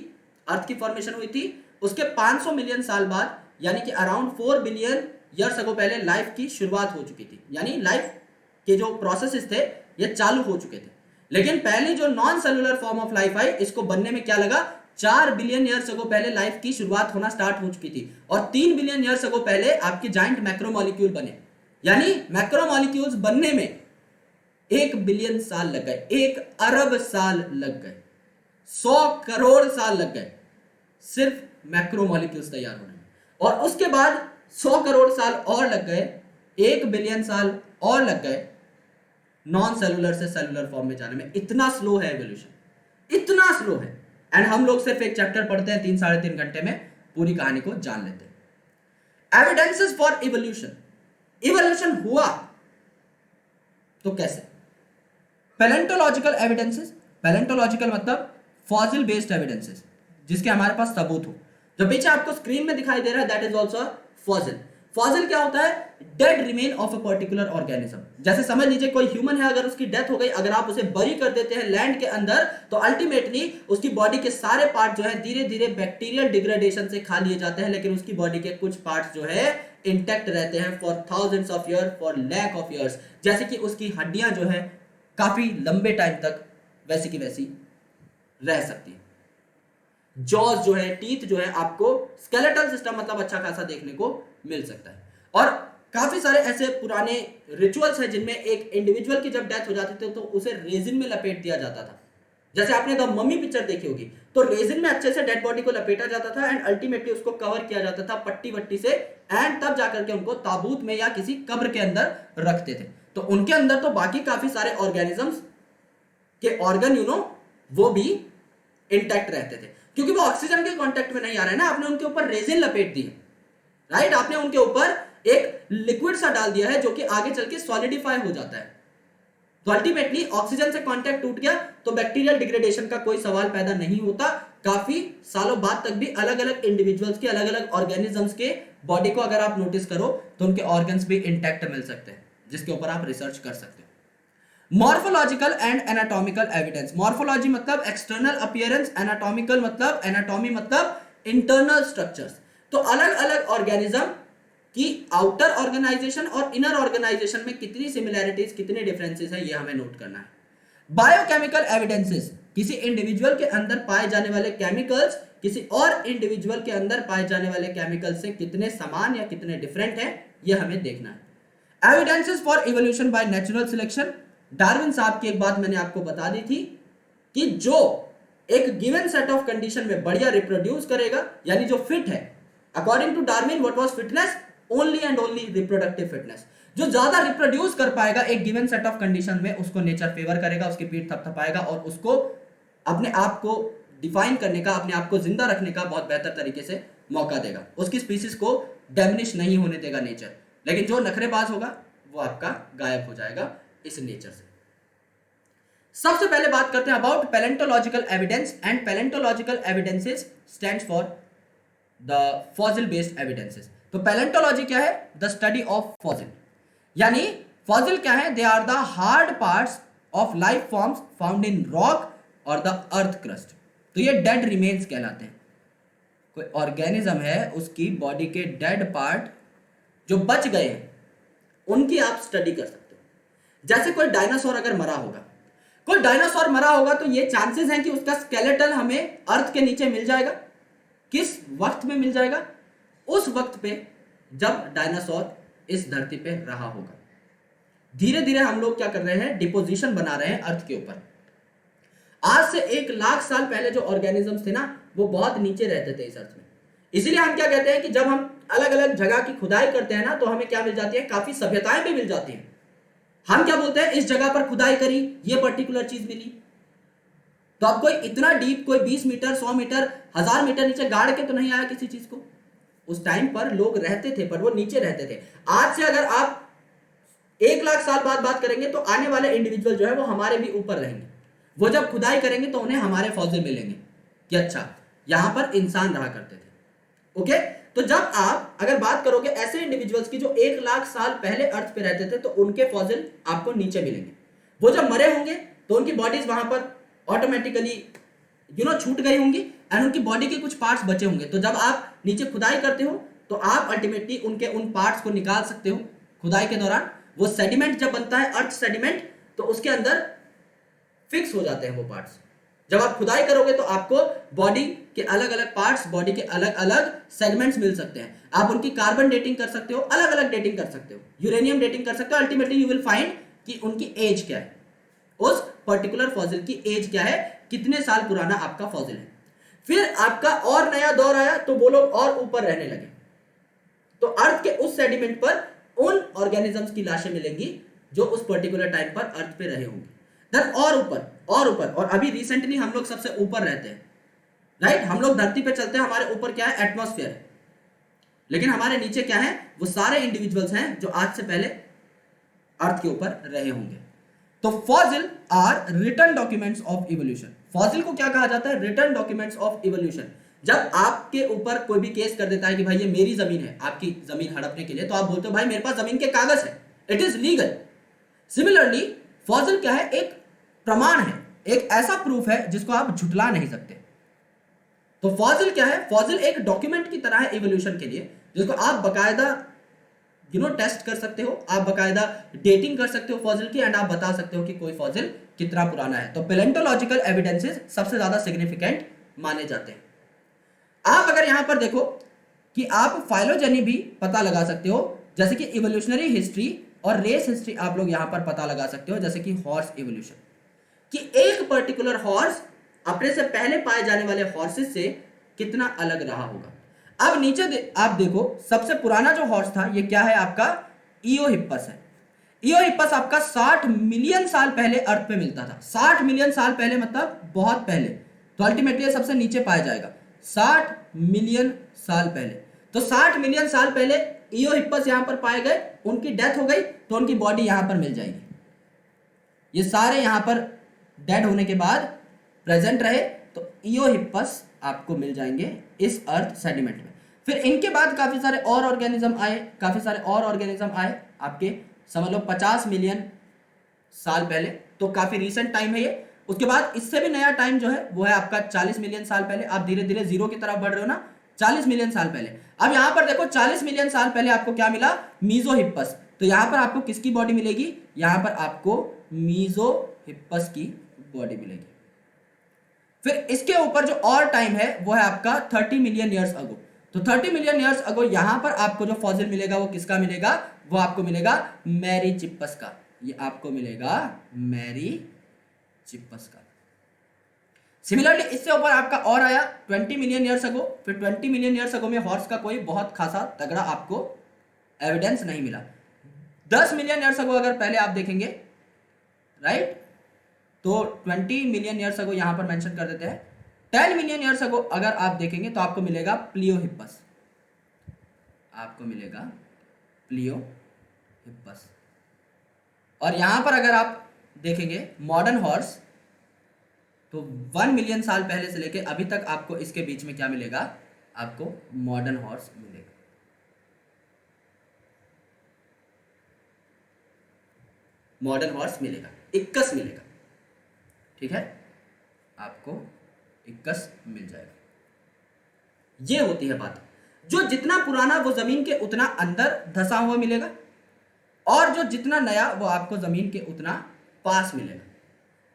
अर्थ की फॉर्मेशन हुई थी। उसके 500 मिलियन साल बाद, यानी कि अराउंड 4 बिलियन ईयर्स अगो पहले लाइफ की शुरुआत हो चुकी थी, यानी लाइफ के जो प्रोसेसेस थे ये चालू हो चुके थे। लेकिन पहली जो non cellular form of life I, इसको बनने में क्या लगा, 4 बिलियन ईयर्स अगो पहले लाइफ की शुरुआत होना स्टार्ट हो चुकी थी, और 3 बिलियन ईयर्स अगो पहले आपके जाइंट मैक्रोमोलिक्यूल बने, यानी मैक्रोमोलिक्यूल्स बनने में 1 बिलियन साल लग गए, 1 अरब साल लग गए, 100 करोड़ साल लग गए सिर्फ मैक्रोमोलिक्यूल्स तैयार होने में। और उसके बाद 100 करोड़ साल और लग गए, 1 बिलियन साल और लग गए नॉन सेलुलर से सेलुलर फॉर्म में जाने में। इतना स्लो है एवोल्यूशन, इतना स्लो है। एंड हम लोग सिर्फ एक चैप्टर पढ़ते हैं, 3-3.5 घंटे में पूरी कहानी को जान लेते हैं। एविडेंसेस फॉर इवोल्यूशन, इवोल्यूशन हुआ तो कैसे? पैलेंटोलॉजिकल एविडेंसेस, पैलेंटोलॉजिकल मतलब फॉसिल बेस्ड एविडेंसेस, जिसके हमारे पास सबूत हो। जो पीछे आपको स्क्रीन में दिखाई दे रहा है, that is also fossil. Fossil क्या होता है? Dead remain of a particular organism. जैसे समझ लीजिए कोई ह्यूमन है, अगर उसकी डेथ हो गई, अगर आप उसे बरी कर देते हैं लैंड के अंदर, तो अल्टीमेटली उसकी बॉडी के सारे पार्ट जो है धीरे धीरे बैक्टीरियल डिग्रेडेशन से खा लिए जाते हैं, लेकिन उसकी बॉडी के कुछ पार्ट जो है इंटैक्ट रहते हैं for thousands of year, for lakh of years. जैसे कि उसकी हड्डियां जो है काफी लंबे टाइम तक वैसी की वैसी रह सकती है। जॉज जो है, टीथ जो है, आपको स्केलेटल सिस्टम मतलब अच्छा खासा देखने को मिल सकता है। और काफी सारे ऐसे पुराने रिचुअल्स हैं जिनमें एक इंडिविजुअल की जब डेथ हो जाती थी तो उसे रेजिन में लपेट दिया जाता था। जैसे आपने द मम्मी पिक्चर देखी होगी, तो रेजिन में अच्छे से डेड बॉडी को लपेटा जाता था एंड अल्टीमेटली उसको कवर किया जाता था पट्टी वट्टी से, एंड तब जाकर के उनको ताबूत में या किसी कब्र के अंदर रखते थे। तो उनके अंदर तो बाकी काफी सारे ऑर्गेनिजम्स के ऑर्गन वो भी इंटैक्ट रहते थे, क्योंकि वो ऑक्सीजन के कांटेक्ट में नहीं आ रहे हैं ना, आपने उनके ऊपर रेजिन लपेट दी है, राइट। आपने उनके ऊपर एक लिक्विड सा डाल दिया है जो कि आगे चल के सॉलिडिफाई हो जाता है। तो अल्टीमेटली ऑक्सीजन से कांटेक्ट टूट गया तो बैक्टीरियल डिग्रेडेशन का कोई सवाल पैदा नहीं होता। काफी सालों बाद तक भी अलग अलग इंडिविजुअल्स के, अलग अलग ऑर्गेनिजम्स के बॉडी को अगर आप नोटिस करो तो उनके ऑर्गन्स भी इंटैक्ट मिल सकते हैं, जिसके ऊपर आप रिसर्च कर सकते हो। Morphological and anatomical evidence. Morphology मतलब एक्सटर्नल अपीयरेंस, एनाटॉमिकल मतलब, एनाटॉमी मतलब इंटरनल स्ट्रक्चर्स। तो अलग अलग ऑर्गेनिज्म कि आउटर ऑर्गेनाइजेशन और इनर ऑर्गेनाइजेशन में कितनी सिमिलैरिटीज, कितने डिफरेंसेस है, ये हमें नोट करना है। बायोकेमिकल एविडेंसेस, किसी इंडिविजुअल के अंदर पाए जाने वाले केमिकल्स किसी और इंडिविजुअल के अंदर पाए जाने वाले केमिकल से कितने समान या कितने डिफरेंट है, ये हमें देखना है। Evidences for evolution by natural selection. Darwin साहब की एक बात मैंने आपको बता दी थी कि जो एक गिवन सेट ऑफ कंडीशन में बढ़िया रिप्रोड्यूस करेगा, यानी जो फिट है, according to Darwin what was fitness, only and only reproductive fitness. जो ज्यादा रिप्रोड्यूस कर पाएगा एक गिवन सेट ऑफ कंडीशन में, उसको नेचर फेवर करेगा, उसकी पीठ थपथपाएगा और उसको अपने आप को डिफाइन करने का, अपने आप को जिंदा रखने का बहुत बेहतर तरीके से मौका देगा। उसकी स्पीसीज को डैमेज नहीं होने देगा नेचर। लेकिन जो नखरेबाज होगा वो आपका गायब हो जाएगा इस नेचर से। सबसे पहले बात करते हैं about paleontological evidence, and paleontological evidences stands for the fossil based evidences. तो पैलेंटोलॉजी क्या है? The study of fossil. यानी फॉसिल क्या है? They are the hard parts of life forms found in rock और द अर्थ क्रस्ट। तो ये dead remains कहलाते हैं। कोई ऑर्गेनिज्म है, उसकी बॉडी के डेड पार्ट जो बच गए हैं उनकी आप स्टडी कर सकते हो। जैसे कोई डायनासोर अगर मरा होगा, कोई डायनासोर मरा होगा तो ये चांसेस हैं कि उसका स्केलेटन हमें अर्थ के नीचे मिल जाएगा। किस वक्त में मिल जाएगा? उस वक्त पे जब डायनासोर इस धरती पे रहा होगा। धीरे धीरे हम लोग क्या कर रहे हैं? डिपोजिशन बना रहे हैं अर्थ के ऊपर। आज से 1 लाख साल पहले जो ऑर्गेनिजम्स थे ना, वो बहुत नीचे रहते थे इस अर्थ में। इसीलिए हम क्या कहते हैं कि जब हम अलग अलग जगह की खुदाई करते हैं ना, तो हमें क्या मिल जाती है? काफी सभ्यताएं भी मिल जाती हैं। हम क्या बोलते हैं? इस जगह पर खुदाई करी, ये पर्टिकुलर चीज मिली। तो अब कोई इतना डीप, कोई 20 मीटर, 100 मीटर, 1000 मीटर नीचे गाड़ के तो नहीं आया किसी चीज को। उस टाइम पर लोग रहते थे, पर वो नीचे रहते थे। आज से अगर आप 1 लाख साल बाद बात करेंगे तो आने वाले इंडिविजुअल जो है वो हमारे भी ऊपर रहेंगे। वो जब खुदाई करेंगे तो उन्हें हमारे फॉसिल मिलेंगे कि अच्छा यहां पर इंसान रहा करते थे। ओके, तो जब आप अगर बात करोगे ऐसे इंडिविजुअल्स की जो 1 लाख साल पहले अर्थ पे रहते थे, तो उनके फॉसिल आपको नीचे मिलेंगे। वो जब मरे होंगे तो उनकी बॉडीज वहां पर ऑटोमेटिकली छूट गई होंगी एंड उनकी बॉडी के कुछ पार्ट्स बचे होंगे। तो जब आप नीचे खुदाई करते हो तो आप अल्टीमेटली उनके उन पार्ट्स को निकाल सकते हो खुदाई के दौरान। वो सेडिमेंट जब बनता है, अर्थ सेडिमेंट, तो उसके अंदर फिक्स हो जाते हैं वो पार्ट्स। जब आप खुदाई करोगे तो आपको बॉडी के अलग अलग पार्ट्स, बॉडी के अलग अलग सेगमेंट्स मिल सकते हैं। आप उनकी कार्बन डेटिंग कर सकते हो, अलग अलग डेटिंग कर सकते हो, यूरेनियम डेटिंग कर सकते हो। अल्टीमेटली यू विल फाइंड कि उनकी एज क्या है, उस पर्टिकुलर फॉसिल की एज क्या है, कितने साल पुराना आपका फॉसिल है। फिर आपका और नया दौर आया तो वो लोग और ऊपर रहने लगे, तो अर्थ के उस सेडिमेंट पर उन ऑर्गेनिजम्स की लाशें मिलेंगी जो उस पर्टिकुलर टाइम पर अर्थ पे रहे होंगे। देन और ऊपर और ऊपर, और अभी रिसेंटली हम लोग सबसे ऊपर रहते हैं, राइट। हम लोग धरती पे चलते हैं, हमारे ऊपर क्या है? एटमॉस्फेयर है। लेकिन हमारे नीचे क्या है? वो सारे इंडिविजुअल्स हैं जो आज से पहले अर्थ के ऊपर रहे होंगे। तो fossil are written documents of evolution. Fossil को क्या कहा जाता है? Written documents of evolution. जब आपके ऊपर कोई भी केस कर देता है कि भाई ये मेरी जमीन है, आपकी जमीन हड़पने के लिए, तो आप बोलते हो भाई मेरे पास जमीन के कागज है, it is legal. Similarly fossil क्या है? एक प्रमाण है, एक ऐसा प्रूफ है जिसको आप झुटला नहीं सकते। तो फॉसिल क्या है? फॉसिल एक डॉक्यूमेंट की तरह है इवोल्यूशन के लिए, जिसको आप बकायदा टेस्ट कर सकते हो, आप बकायदा डेटिंग कर सकते हो फॉसिल की, एंड आप बता सकते हो कि कोई फॉसिल कितना पुराना है। तो पैलेंटोलॉजिकल एविडेंसेस सबसे ज्यादा सिग्निफिकेंट माने जाते हैं। आप अगर यहां पर देखो कि आप फाइलोजेनी भी पता लगा सकते हो, जैसे कि इवोल्यूशनरी हिस्ट्री और रेस हिस्ट्री आप लोग यहां पर पता लगा सकते हो, जैसे कि हॉर्स इवोल्यूशन, कि एक पर्टिकुलर हॉर्स अपने से पहले पाए जाने वाले हॉर्सेस से कितना अलग रहा होगा। अब नीचे आप देखो, सबसे पुराना जो हॉर्स था ये क्या है आपका, इयोहिप्पस है। इयोहिप्पस आपका 60 मिलियन साल पहले अर्थ पे मिलता था। 60 मिलियन साल पहले मतलब बहुत पहले, तो अल्टीमेटली सबसे नीचे पाया जाएगा 60 मिलियन साल पहले। तो 60 मिलियन साल पहले इयोहिप्पस यहां पर पाए गए, उनकी डेथ हो गई तो उनकी बॉडी यहां पर मिल जाएगी। ये सारे यहां पर डेड होने के बाद प्रेजेंट रहे तो इयोहिप्पस आपको मिल जाएंगे इस अर्थ सेडिमेंट में। फिर इनके बाद काफी सारे और ऑर्गेनिज्म आए, आपके समझ लो 50 मिलियन साल पहले, तो काफी रीसेंट टाइम है ये। उसके बाद इससे भी नया टाइम जो है वो है आपका 40 मिलियन साल पहले। आप धीरे धीरे जीरो की तरफ बढ़ रहे हो ना, 40 मिलियन साल पहले। अब यहां पर देखो 40 मिलियन साल पहले आपको क्या मिला, मीजोहिप्पस। तो यहां पर आपको किसकी बॉडी मिलेगी, यहां पर आपको मीजोहिप्पस की बॉडी मिलेगी। फिर इसके ऊपर जो और टाइम है वो है आपका 30 मिलियन ईयर्स अगो। तो 30 मिलियन ईयर्स अगो यहां पर आपको जो फॉसिल मिलेगा वो किसका मिलेगा, वो आपको मिलेगा मैरीचिप्पस का। ये आपको मिलेगा मैरीचिप्पस का। सिमिलरली इससे ऊपर आपका और आया 20 मिलियन ईयर्स अगो। फिर 20 मिलियन ईयर्स अगो में हॉर्स का कोई बहुत खासा तगड़ा आपको एविडेंस नहीं मिला। 10 मिलियन ईयर्स अगो अगर पहले आप देखेंगे, राइट, तो 20 मिलियन ईयर्स अगो यहां पर मेंशन कर देते हैं। 10 मिलियन ईयर्स अगो अगर आप देखेंगे तो आपको मिलेगा प्लियोहिप्पस, आपको मिलेगा प्लियोहिप्पस। और यहां पर अगर आप देखेंगे मॉडर्न हॉर्स, तो 1 मिलियन साल पहले से लेके अभी तक आपको इसके बीच में क्या मिलेगा, आपको मॉडर्न हॉर्स मिलेगा। मॉडर्न हॉर्स मिलेगा, इक्कस मिलेगा, ठीक है, आपको इक्कस मिल जाएगा। ये होती है बात, जो जितना पुराना वो जमीन के उतना अंदर धसा हुआ मिलेगा, और जो जितना नया वो आपको जमीन के उतना पास मिलेगा।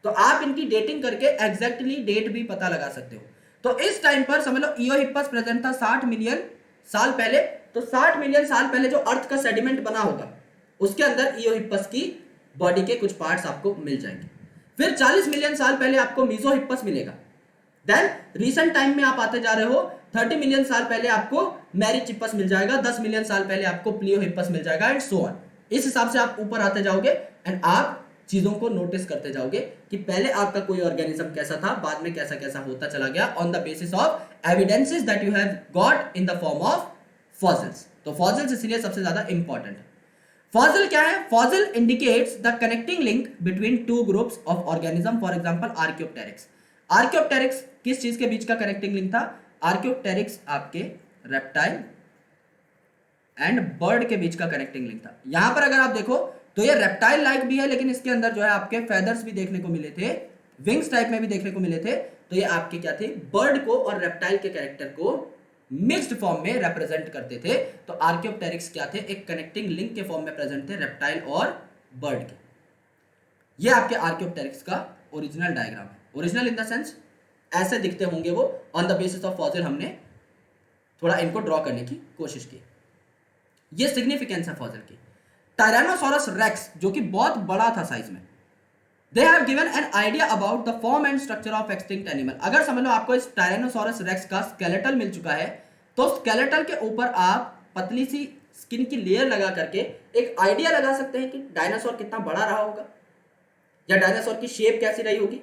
तो आप इनकी डेटिंग करके एग्जैक्टली डेट भी पता लगा सकते हो। तो इस टाइम पर समझ लो इयोहिप्पस प्रेजेंट था 60 मिलियन साल पहले। तो 60 मिलियन साल पहले जो अर्थ का सेडिमेंट बना होगा उसके अंदर इयोहिप्पस की बॉडी के कुछ पार्ट्स आपको मिल जाएंगे। फिर 40 मिलियन साल पहले आपको मीजोहिप्पस मिलेगा। देन रिसेंट टाइम में आप आते जा रहे हो, 30 मिलियन साल पहले आपको मैरीचिप्पस मिल जाएगा, 10 मिलियन साल पहले आपको प्लियोहिप्पस मिल जाएगा, एंड सो ऑन। इस हिसाब से आप ऊपर आते जाओगे एंड आप चीजों को नोटिस करते जाओगे कि पहले आपका कोई ऑर्गेनिज्म कैसा था, बाद में कैसा कैसा होता चला गया, on the basis of evidences that you have got in the form of fossils. तो फॉसिल्स इसलिए सबसे ज्यादा इंपॉर्टेंट है। फॉसिल क्या है, fossil indicates the connecting link between two groups of organism, for example Archaeopteryx. Archaeopteryx किस चीज के बीच का कनेक्टिंग लिंक था, आर्कियोप्टेरिक्स आपके रेप्टाइल एंड बर्ड के बीच का कनेक्टिंग लिंक था। यहां पर अगर आप देखो तो ये रेप्टाइल लाइक भी है, लेकिन इसके अंदर जो है आपके फेदर्स भी देखने को मिले थे, विंग्स टाइप में भी देखने को मिले थे। तो ये आपके क्या थे, बर्ड को और रेप्टाइल के कैरेक्टर को मिक्स्ड फॉर्म में रिप्रेजेंट करते थे। तो आर्कियोप्टेरिक्स क्या थे, एक कनेक्टिंग लिंक के फॉर्म में प्रेजेंट थे रेप्टाइल और बर्ड के। ये आपके आर्कियोप्टेरिक्स का ओरिजिनल डायग्राम है। ओरिजिनल इन द सेंस ऐसे दिखते होंगे वो, on the basis of fossil हमने थोड़ा इनको ड्रॉ करने की कोशिश की। ये सिग्निफिकेंस है फॉसिल की। टायरानोसोरस रेक्स जो कि बहुत बड़ा था साइज में, they have given an idea about the form and structure of extinct animal. अगर समझ लो आपको इस टायरानोसोरस रेक्स का स्केलेटल मिल चुका है, तो स्केलेटल के ऊपर आप पतली सी स्किन की लेयर लगा करके एक आइडिया लगा सकते हैं कि डायनासोर कितना बड़ा रहा होगा या डायनासोर की शेप कैसी रही होगी।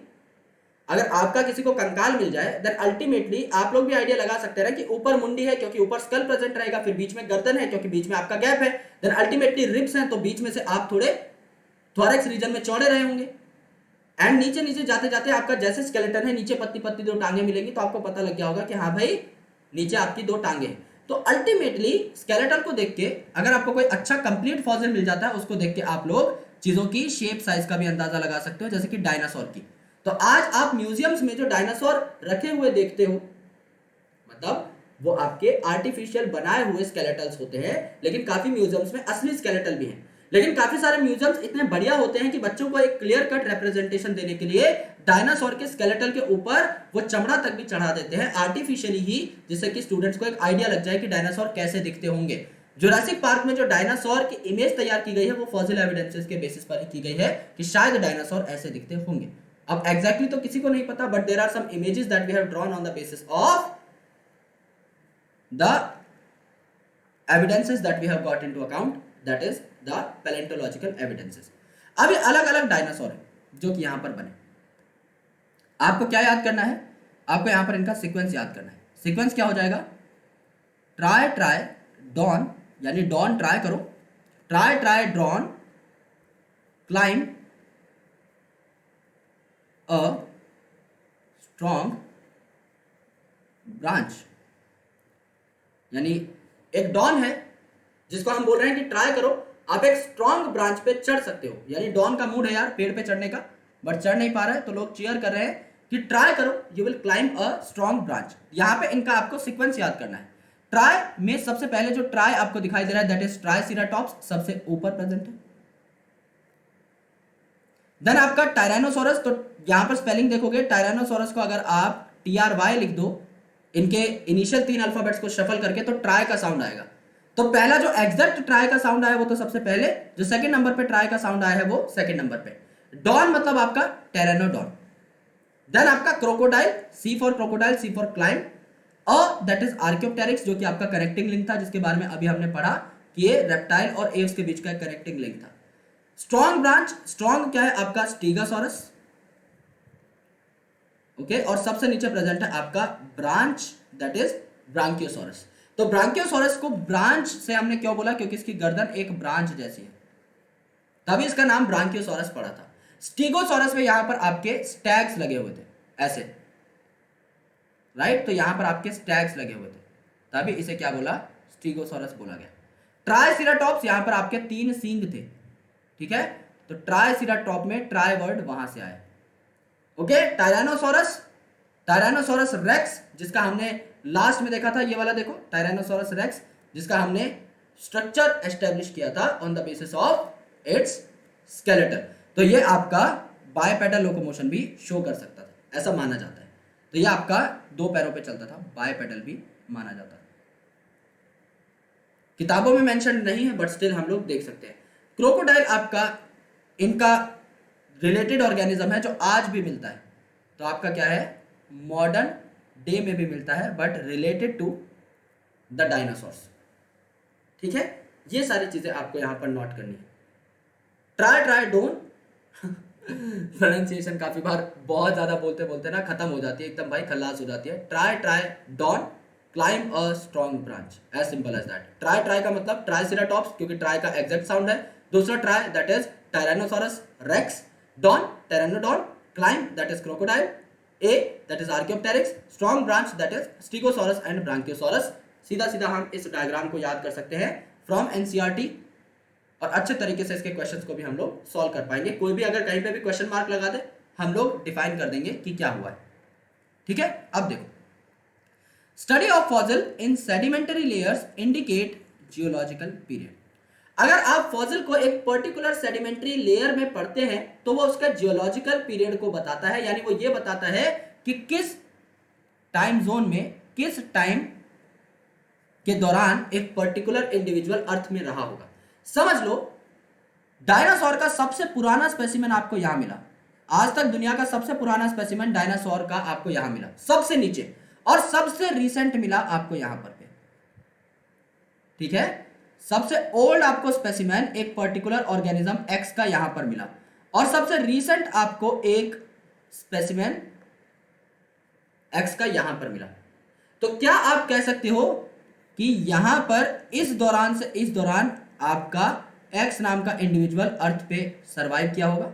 अगर आपका किसी को कंकाल मिल जाए देन अल्टीमेटली आप लोग भी आइडिया लगा सकते हैं कि ऊपर मुंडी है क्योंकि ऊपर स्कल प्रेजेंट रहेगा, फिर बीच में गर्दन है क्योंकि बीच में आपका गैप है, देन अल्टीमेटली रिब्स हैं तो बीच में से आप थोड़े थोरैक्स रीजन में चौड़े रहे होंगे, एंड नीचे नीचे जाते जाते आपका जैसे स्केलेटन है नीचे पत्ती पत्ती दो टांगे मिलेंगी, तो आपको पता लग गया होगा कि हाँ भाई नीचे आपकी दो टांगे हैं। तो अल्टीमेटली स्केलेटल को देख के अगर आपको कोई अच्छा कंप्लीट फॉसिल मिल जाता है, उसको देख के आप लोग चीजों की शेप साइज का भी अंदाजा लगा सकते हो, जैसे कि डायनासोर की। तो आज आप म्यूजियम्स में जो डायनासोर रखे हुए देखते हो, मतलब वो आपके आर्टिफिशियल बनाए हुए स्केलेटल्स होते हैं, लेकिन काफी म्यूजियम्स में असली स्केलेटल भी हैं। लेकिन काफी सारे म्यूजियम्स इतने बढ़िया होते हैं कि बच्चों को एक क्लियर कट रिप्रेजेंटेशन देने के लिए डायनासोर के स्केलेटल के ऊपर वो चमड़ा तक भी चढ़ा देते हैं आर्टिफिशियली ही, जिससे कि स्टूडेंट्स को एक आइडिया लग जाए कि डायनासोर कैसे दिखते होंगे। जुरासिक पार्क में जो डायनासोर की इमेज तैयार की गई है वो फॉसिल एविडेंसेस के बेसिस पर की गई है कि शायद डायनासोर ऐसे दिखते होंगे। अब एग्जैक्टली तो किसी को नहीं पता, but there are some images that we have drawn on the basis of the evidences that we have got into account, that is the paleontological evidences. अब ये अलग अलग डायनासोर है जो कि यहां पर बने। आपको क्या याद करना है? आपको यहां पर इनका सीक्वेंस याद करना है। सीक्वेंस क्या हो जाएगा? ट्राई ट्राई डॉन, यानी डॉन ट्राई करो, try try drawn, climb a strong branch. यानी एक डॉन है जिसको हम बोल रहे हैं कि ट्राई करो, आप एक स्ट्रॉन्ग ब्रांच पे चढ़ सकते हो। यानी डॉन का मूड है यार पेड़ पे चढ़ने का, बट चढ़ नहीं पा रहा है, तो लोग चीयर कर रहे हैं कि ट्राई करो, you will climb a strong branch. यहां पे इनका आपको सीक्वेंस याद करना है। ट्राई में सबसे पहले जो ट्राई आपको दिखाई दे रहा है दैट इज ट्राइसेराटॉप्स, सबसे ऊपर प्रेजेंट है। देन आपका टायरानोसोरस, तो यहां पर स्पेलिंग देखोगे टायरानोसोरस को अगर आप TRY लिख दो, इनके इनिशियल 3 अल्फाबेट्स को शफल करके, तो ट्राई का साउंड आएगा। तो पहला जो एग्जैक्ट ट्राई का साउंड आया वो तो सबसे पहले, जो सेकंड नंबर पे ट्राई का साउंड आया है वो सेकंड नंबर पे। डॉन मतलब आपका टेरानोडॉन। देन आपका crocodile, C for crocodile, C for climb, that is Archaeopteryx, जो कि आपका कनेक्टिंग लिंक था, जिसके बारे में अभी हमने पढ़ा कि ये रेप्टाइल और एव्स के बीच का कनेक्टिंग लिंक था। स्ट्रॉन्ग ब्रांच, स्ट्रॉन्ग क्या है आपका? स्टीगोसॉरस, ओके, और सबसे नीचे प्रेजेंट है आपका ब्रांच, दैट इज ब्रांकियोसॉरस। तो ब्रांकियोसॉरस को ब्रांच से हमने क्यों बोला? क्योंकि इसकी गर्दन एक ब्रांच जैसी है, तभी इसका नाम ब्रांकियोसॉरस पड़ा था। स्टीगोसॉरस में यहां पर आपके स्टैग्स लगे हुए थे ऐसे, राइट, तो यहां पर आपके स्टैग्स लगे हुए थे, तभी इसे क्या बोला? स्टीगोसॉरस बोला गया। ट्राइसेराटॉप्स, यहां पर आपके 3 सींग थे, ठीक है, तो ट्राइसेराटॉप में ट्राई वर्ड वहां से आया। ओके, टायरानोसोरस, टायरानोसोरस रेक्स, जिसका हमने लास्ट में देखा था, ये वाला देखो टायरानोसोरस रेक्स, जिसका हमने स्ट्रक्चर एस्टेब्लिश किया था on the basis of its skeleton. तो ये आपका बायपेडल लोकोमोशन भी शो कर सकता था, ऐसा माना जाता है। तो ये आपका 2 पैरों पे चलता था, बायपेडल भी माना जाता है। किताबों में मेंशन नहीं है, बट स्टिल हम लोग देख सकते हैं। क्रोकोडाइल आपका इनका रिलेटेड ऑर्गेनिज्म है जो आज भी मिलता है, तो आपका क्या है? मॉडर्न डे में भी मिलता है, but related to the dinosaurs, ठीक है। ये सारी चीजें आपको यहां पर नोट करनी है। ट्राई ट्राई डोन प्रोनाउंसिएशन काफी बार बहुत ज्यादा बोलते बोलते ना खत्म हो जाती है, एकदम भाई खल्लास हो जाती है। Try try don, climb a strong branch, as simple as that. Try try का मतलब ट्राइसेराटॉप्स, क्योंकि ट्राई का एग्जैक्ट साउंड है। दूसरा try that is tyrannosaurus rex, don pteranodon, climb that is crocodile, A that is archaeopteryx, strong branch that is stegosaurus and brachiosaurus. सीधा सीधा हम इस डायग्राम को याद कर सकते हैं फ्रॉम एनसीईआरटी, और अच्छे तरीके से इसके क्वेश्चंस को भी हम लोग सॉल्व कर पाएंगे। कोई भी अगर कहीं पे भी क्वेश्चन मार्क लगा दे, हम लोग डिफाइन कर देंगे कि क्या हुआ है, ठीक है। अब देखो, study of fossil in sedimentary layers indicate geological period. अगर आप फॉसिल को एक पर्टिकुलर सेडिमेंट्री लेयर में पढ़ते हैं तो वो उसका जियोलॉजिकल पीरियड को बताता है, यानी वो ये बताता है कि किस टाइम जोन में, किस टाइम के दौरान एक पर्टिकुलर इंडिविजुअल अर्थ में रहा होगा। समझ लो, डायनासोर का सबसे पुराना स्पेसिमेन आपको यहां मिला। आज तक दुनिया का सबसे पुराना स्पेसिमेन डायनासोर का आपको यहां मिला सबसे नीचे, और सबसे रिसेंट मिला आपको यहां पर पे, ठीक है। सबसे ओल्ड आपको स्पेसिमेन एक पर्टिकुलर ऑर्गेनिज्म एक्स का यहां पर मिला, और सबसे रीसेंट आपको एक स्पेसिमेन एक्स का यहां पर मिला। तो क्या आप कह सकते हो कि यहां पर इस दौरान से इस दौरान आपका एक्स नाम का इंडिविजुअल अर्थ पे सरवाइव किया होगा?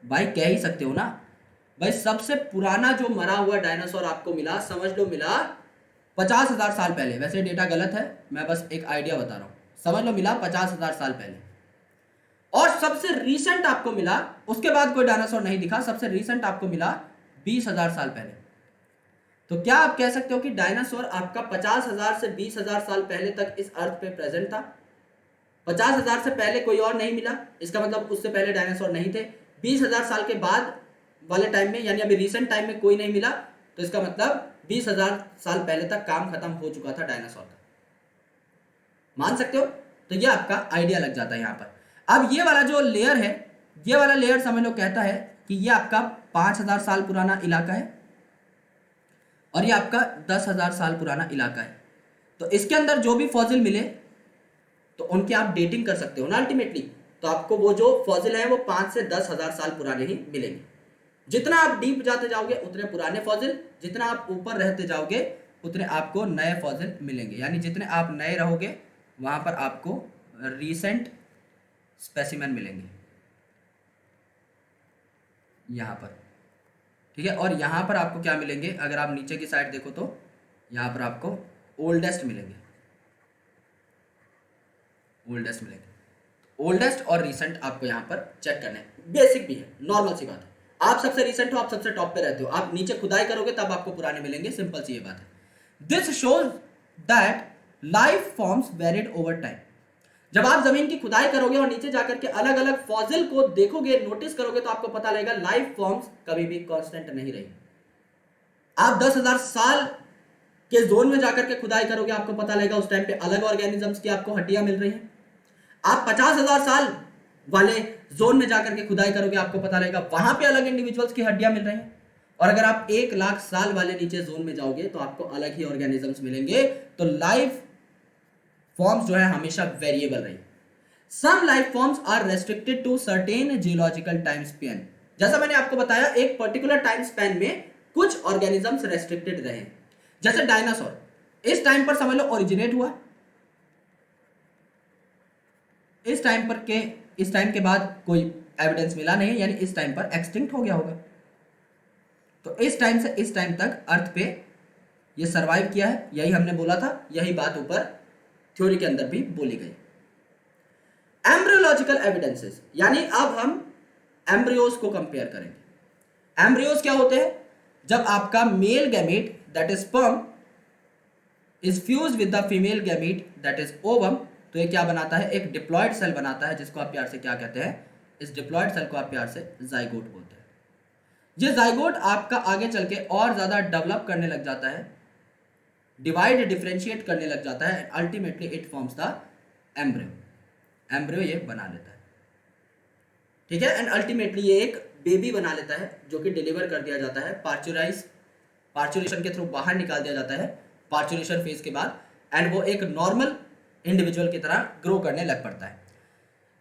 भाई कह ही सकते हो ना भाई। सबसे पुराना जो मरा हुआ डायनासोर आपको मिला, समझ लो मिला 50,000 साल पहले। वैसे डेटा गलत है, मैं बस एक आइडिया बता रहा हूं। समझ लो मिला 50,000 साल पहले। और सबसे रीसेंट आपको मिला, उसके बाद कोई डायनासोर नहीं दिखा, सबसे रीसेंट आपको मिला 20,000 साल पहले। तो क्या आप कह सकते हो कि डायनासोर आपका 50,000 से 20,000 साल पहले तक इस अर्थ पे प्रेजेंट था? 50,000 से पहले कोई और नहीं मिला, इसका मतलब उससे पहले डायनासोर नहीं थे। 20,000 साल के बाद वाले टाइम में, यानी अभी रिसेंट टाइम में कोई नहीं मिला, तो इसका मतलब 20,000 साल पहले तक काम खत्म हो चुका था डायनासोर का। मान सकते हो? तो ये आपका आइडिया लग जाता है यहाँ पर। अब ये वाला जो लेयर है, ये वाला लेयर समझ लो कहता है कि ये आपका 5,000 साल पुराना इलाका है और ये आपका 10,000 साल पुराना इलाका है। तो इसके अंदर जो भी फॉसिल मिले तो उनकी आप डेटिंग कर सकते हो ना अल्टीमेटली। तो आपको वो जो फॉसिल है वो 5 से 10,000 साल पुराने ही मिलेंगे। जितना आप डीप जाते जाओगे उतने पुराने फॉसिल, जितना आप ऊपर रहते जाओगे उतने आपको नए फॉसिल मिलेंगे। यानी जितने आप नए रहोगे वहां पर आपको रीसेंट स्पेसिमेन मिलेंगे यहां पर, ठीक है। और यहां पर आपको क्या मिलेंगे, अगर आप नीचे की साइड देखो तो यहां पर आपको ओल्डेस्ट मिलेंगे, ओल्डेस्ट मिलेंगे। ओल्डेस्ट और रीसेंट आपको यहां पर चेक करना है। बेसिक भी है, नॉर्मल सी बात है। आप सबसे रीसेंट हो, आप सबसे टॉप पे रहते हो, आप नीचे खुदाई करोगे तब आपको पुराने मिलेंगे, सिंपल सी ये बात है। This shows that life forms varied over time. जब आप जमीन की खुदाई करोगे और नीचे जाकर के अलग अलग फॉसिल को देखोगे, नोटिस करोगे, तो आपको पता लगेगा लाइफ फॉर्म्स कभी भी कांस्टेंट नहीं रही। आप 10,000 साल के जोन में जाकर के खुदाई करोगे, आपको पता लगेगा उस टाइम पे अलग ऑर्गेनिजम्स की आपको हड्डियां मिल रही हैं। आप 50,000 साल वाले जोन में जाकर के खुदाई करोगे, आपको पता लगेगा वहां पे अलग इंडिविजुअल्स की हड्डियां मिल रही हैं। और अगर आप 1,00,000 साल वाले नीचे जोन में जाओगे तो आपको अलग ही ऑर्गेनिजम्स मिलेंगे। तो लाइफ फॉर्म्स जो है हमेशा वेरिएबल रही। Some life forms are restricted to certain geological time span. जैसा मैंने आपको बताया, एक पर्टिकुलर टाइम स्पैन में कुछ ऑर्गेनिजम्स रेस्ट्रिक्टेड रहे। जैसे डायनासोर इस टाइम पर समझ लो ओरिजिनेट हुआ, इस टाइम के बाद कोई एविडेंस मिला नहीं, यानी इस टाइम पर एक्सटिंक्ट हो गया होगा। तो इस टाइम से इस टाइम तक अर्थ पे ये सरवाइव किया है, यही हमने बोला था, यही बात ऊपर थ्योरी के अंदर भी बोली गई। एम्ब्रियोलॉजिकल एविडेंसेस, यानी अब हम एम्ब्रियोज को कंपेयर करेंगे। एम्ब्रियोज क्या होते हैं? जब आपका male gamete that is sperm is fuse with the female gamete that is ovum, तो ये क्या बनाता है? एक डिप्लॉयड सेल बनाता है, जिसको आप प्यार से क्या कहते हैं? इस डिप्लॉयड सेल को आप प्यार से जाइगोट बोलते हैं। ये जाइगोट आपका आगे चल के और ज्यादा डेवलप करने लग जाता है, डिवाइड डिफरेंशिएट करने लग जाता है, ultimately it forms the embryo. Embryo ये बना लेता है, ठीक है। एंड अल्टीमेटली ये एक बेबी बना लेता है, जो कि डिलीवर कर दिया जाता है, पार्चुरेशन के थ्रू बाहर निकाल दिया जाता है पार्चुरेशन फेज के बाद, एंड वो एक नॉर्मल इंडिविजुअल की तरह ग्रो करने लग पड़ता है।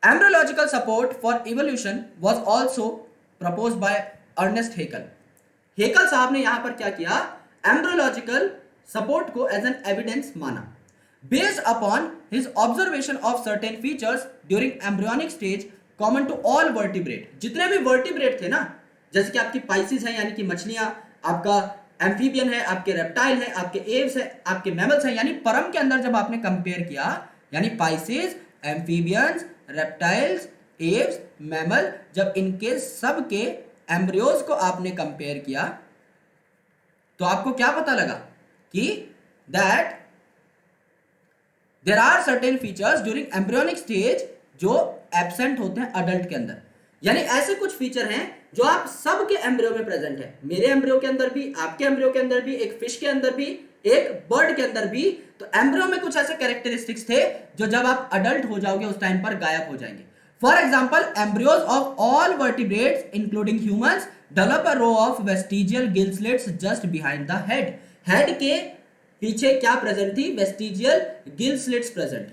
Embryological support for evolution was also proposed by Ernst Haeckel. Haeckel साहब ने यहां पर क्या किया? एम्ब्रियोलॉजिकल सपोर्ट को एज एन एविडेंस माना, based upon his observation of certain features during embryonic stage common to all vertebrate. जितने भी वर्टिब्रेट थे ना, जैसे कि आपकी पाइसिस है यानी कि मछलियां, आपका एम्फीबियन है, आपके रेप्टाइल है, आपके एव्स है, आपके मैमल्स हैं, यानी परम के अंदर जब आपने कंपेयर किया, यानी Pisces, amphibians, reptiles, Aves, mammal, जब इनके सब के एम्ब्रियोज को आपने कंपेयर किया तो आपको क्या पता लगा कि that there are certain features during embryonic stage जो एब्सेंट होते हैं अडल्ट के अंदर। यानी ऐसे कुछ फीचर हैं जो आप सब के एम्ब्रियो में प्रेजेंट है, मेरे एम्ब्रियो के अंदर भी, आपके एम्ब्रियो के अंदर भी, एक फिश के अंदर भी, एक बर्ड के अंदर भी। तो एम्ब्रियो में कुछ ऐसे कैरेक्टरिस्टिक्स थे जो जब आप अडल्ट हो जाओगे उस टाइम पर गायब हो जाएंगे। For example, embryos of all vertebrates including humans develop a row of vestigial gill slits just behind the head. Head के पीछे क्या प्रेजेंट थी? Vestigial gill slits present.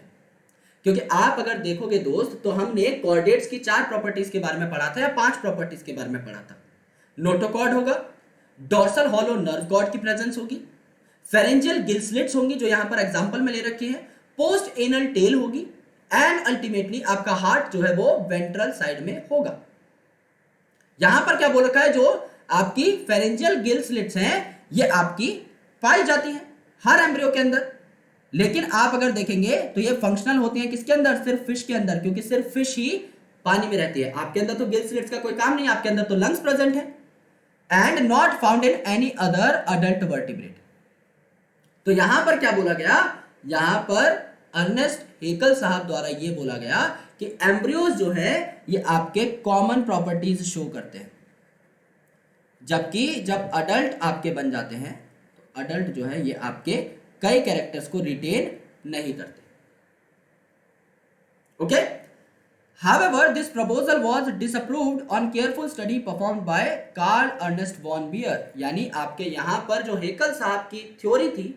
क्योंकि आप अगर देखोगे दोस्त, तो हमने कॉर्डेट्स की 4 प्रॉपर्टीज के बारे में पढ़ा था या 5 प्रॉपर्टीज के बारे में पढ़ा था। नोटोकॉर्ड होगा, डोर्सल हॉलो नर्व कॉर्ड की प्रेजेंस होगी, फेरेंजियल गिल स्लिट्स होंगी जो यहां पर एग्जांपल में ले रखी है, पोस्ट एनल टेल होगी, एंड अल्टीमेटली आपका हार्ट जो है वो वेंट्रल साइड में होगा। यहां पर क्या बोल रखा है? जो आपकी फेरेंजियल गिल स्लिट्स हैं ये आपकी पाई जाती हैं हर एम्ब्रियो के अंदर, लेकिन आप अगर देखेंगे तो ये फंक्शनल होती हैं किसके अंदर? सिर्फ फिश के अंदर, क्योंकि सिर्फ फिश ही पानी में रहती है। आपके अंदर तो गिल स्लिट्स का कोई काम नहीं है, आपके अंदर तो लंग्स प्रेजेंट है। And not found in any other adult vertebrate. तो यहां पर क्या बोला गया, यहां पर अर्नेस्ट हेकल साहब द्वारा यह बोला गया कि एम्ब्रियोज जो है ये आपके कॉमन प्रॉपर्टीज शो करते हैं, जबकि जब अडल्ट आपके बन जाते हैं तो अडल्ट जो है ये आपके कई कैरेक्टर्स को रिटेन नहीं करते। Okay, however this proposal was disapproved on careful study performed by Karl Ernst von Baer. यानी आपके यहां पर जो हेकल साहब की थ्योरी थी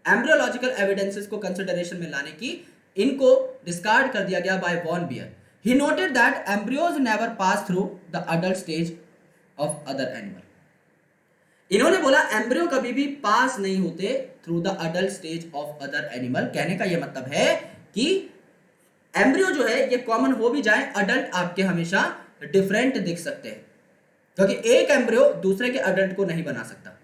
एम्ब्रियोलॉजिकल एविडेंसेस को कंसिडरेशन में लाने की, इनको डिस्कार्ड कर दिया गया by von Baer. He noted that embryos never pass through the adult stage of other animal. इन्होंने बोला एम्ब्रियो कभी भी पास नहीं होते through the adult stage of other animal. कहने का यह मतलब है कि एम्ब्रियो जो है ये कॉमन हो भी जाए, अडल्ट आपके हमेशा डिफरेंट दिख सकते हैं, क्योंकि एक एम्ब्रियो दूसरे के अडल्ट को नहीं बना सकता,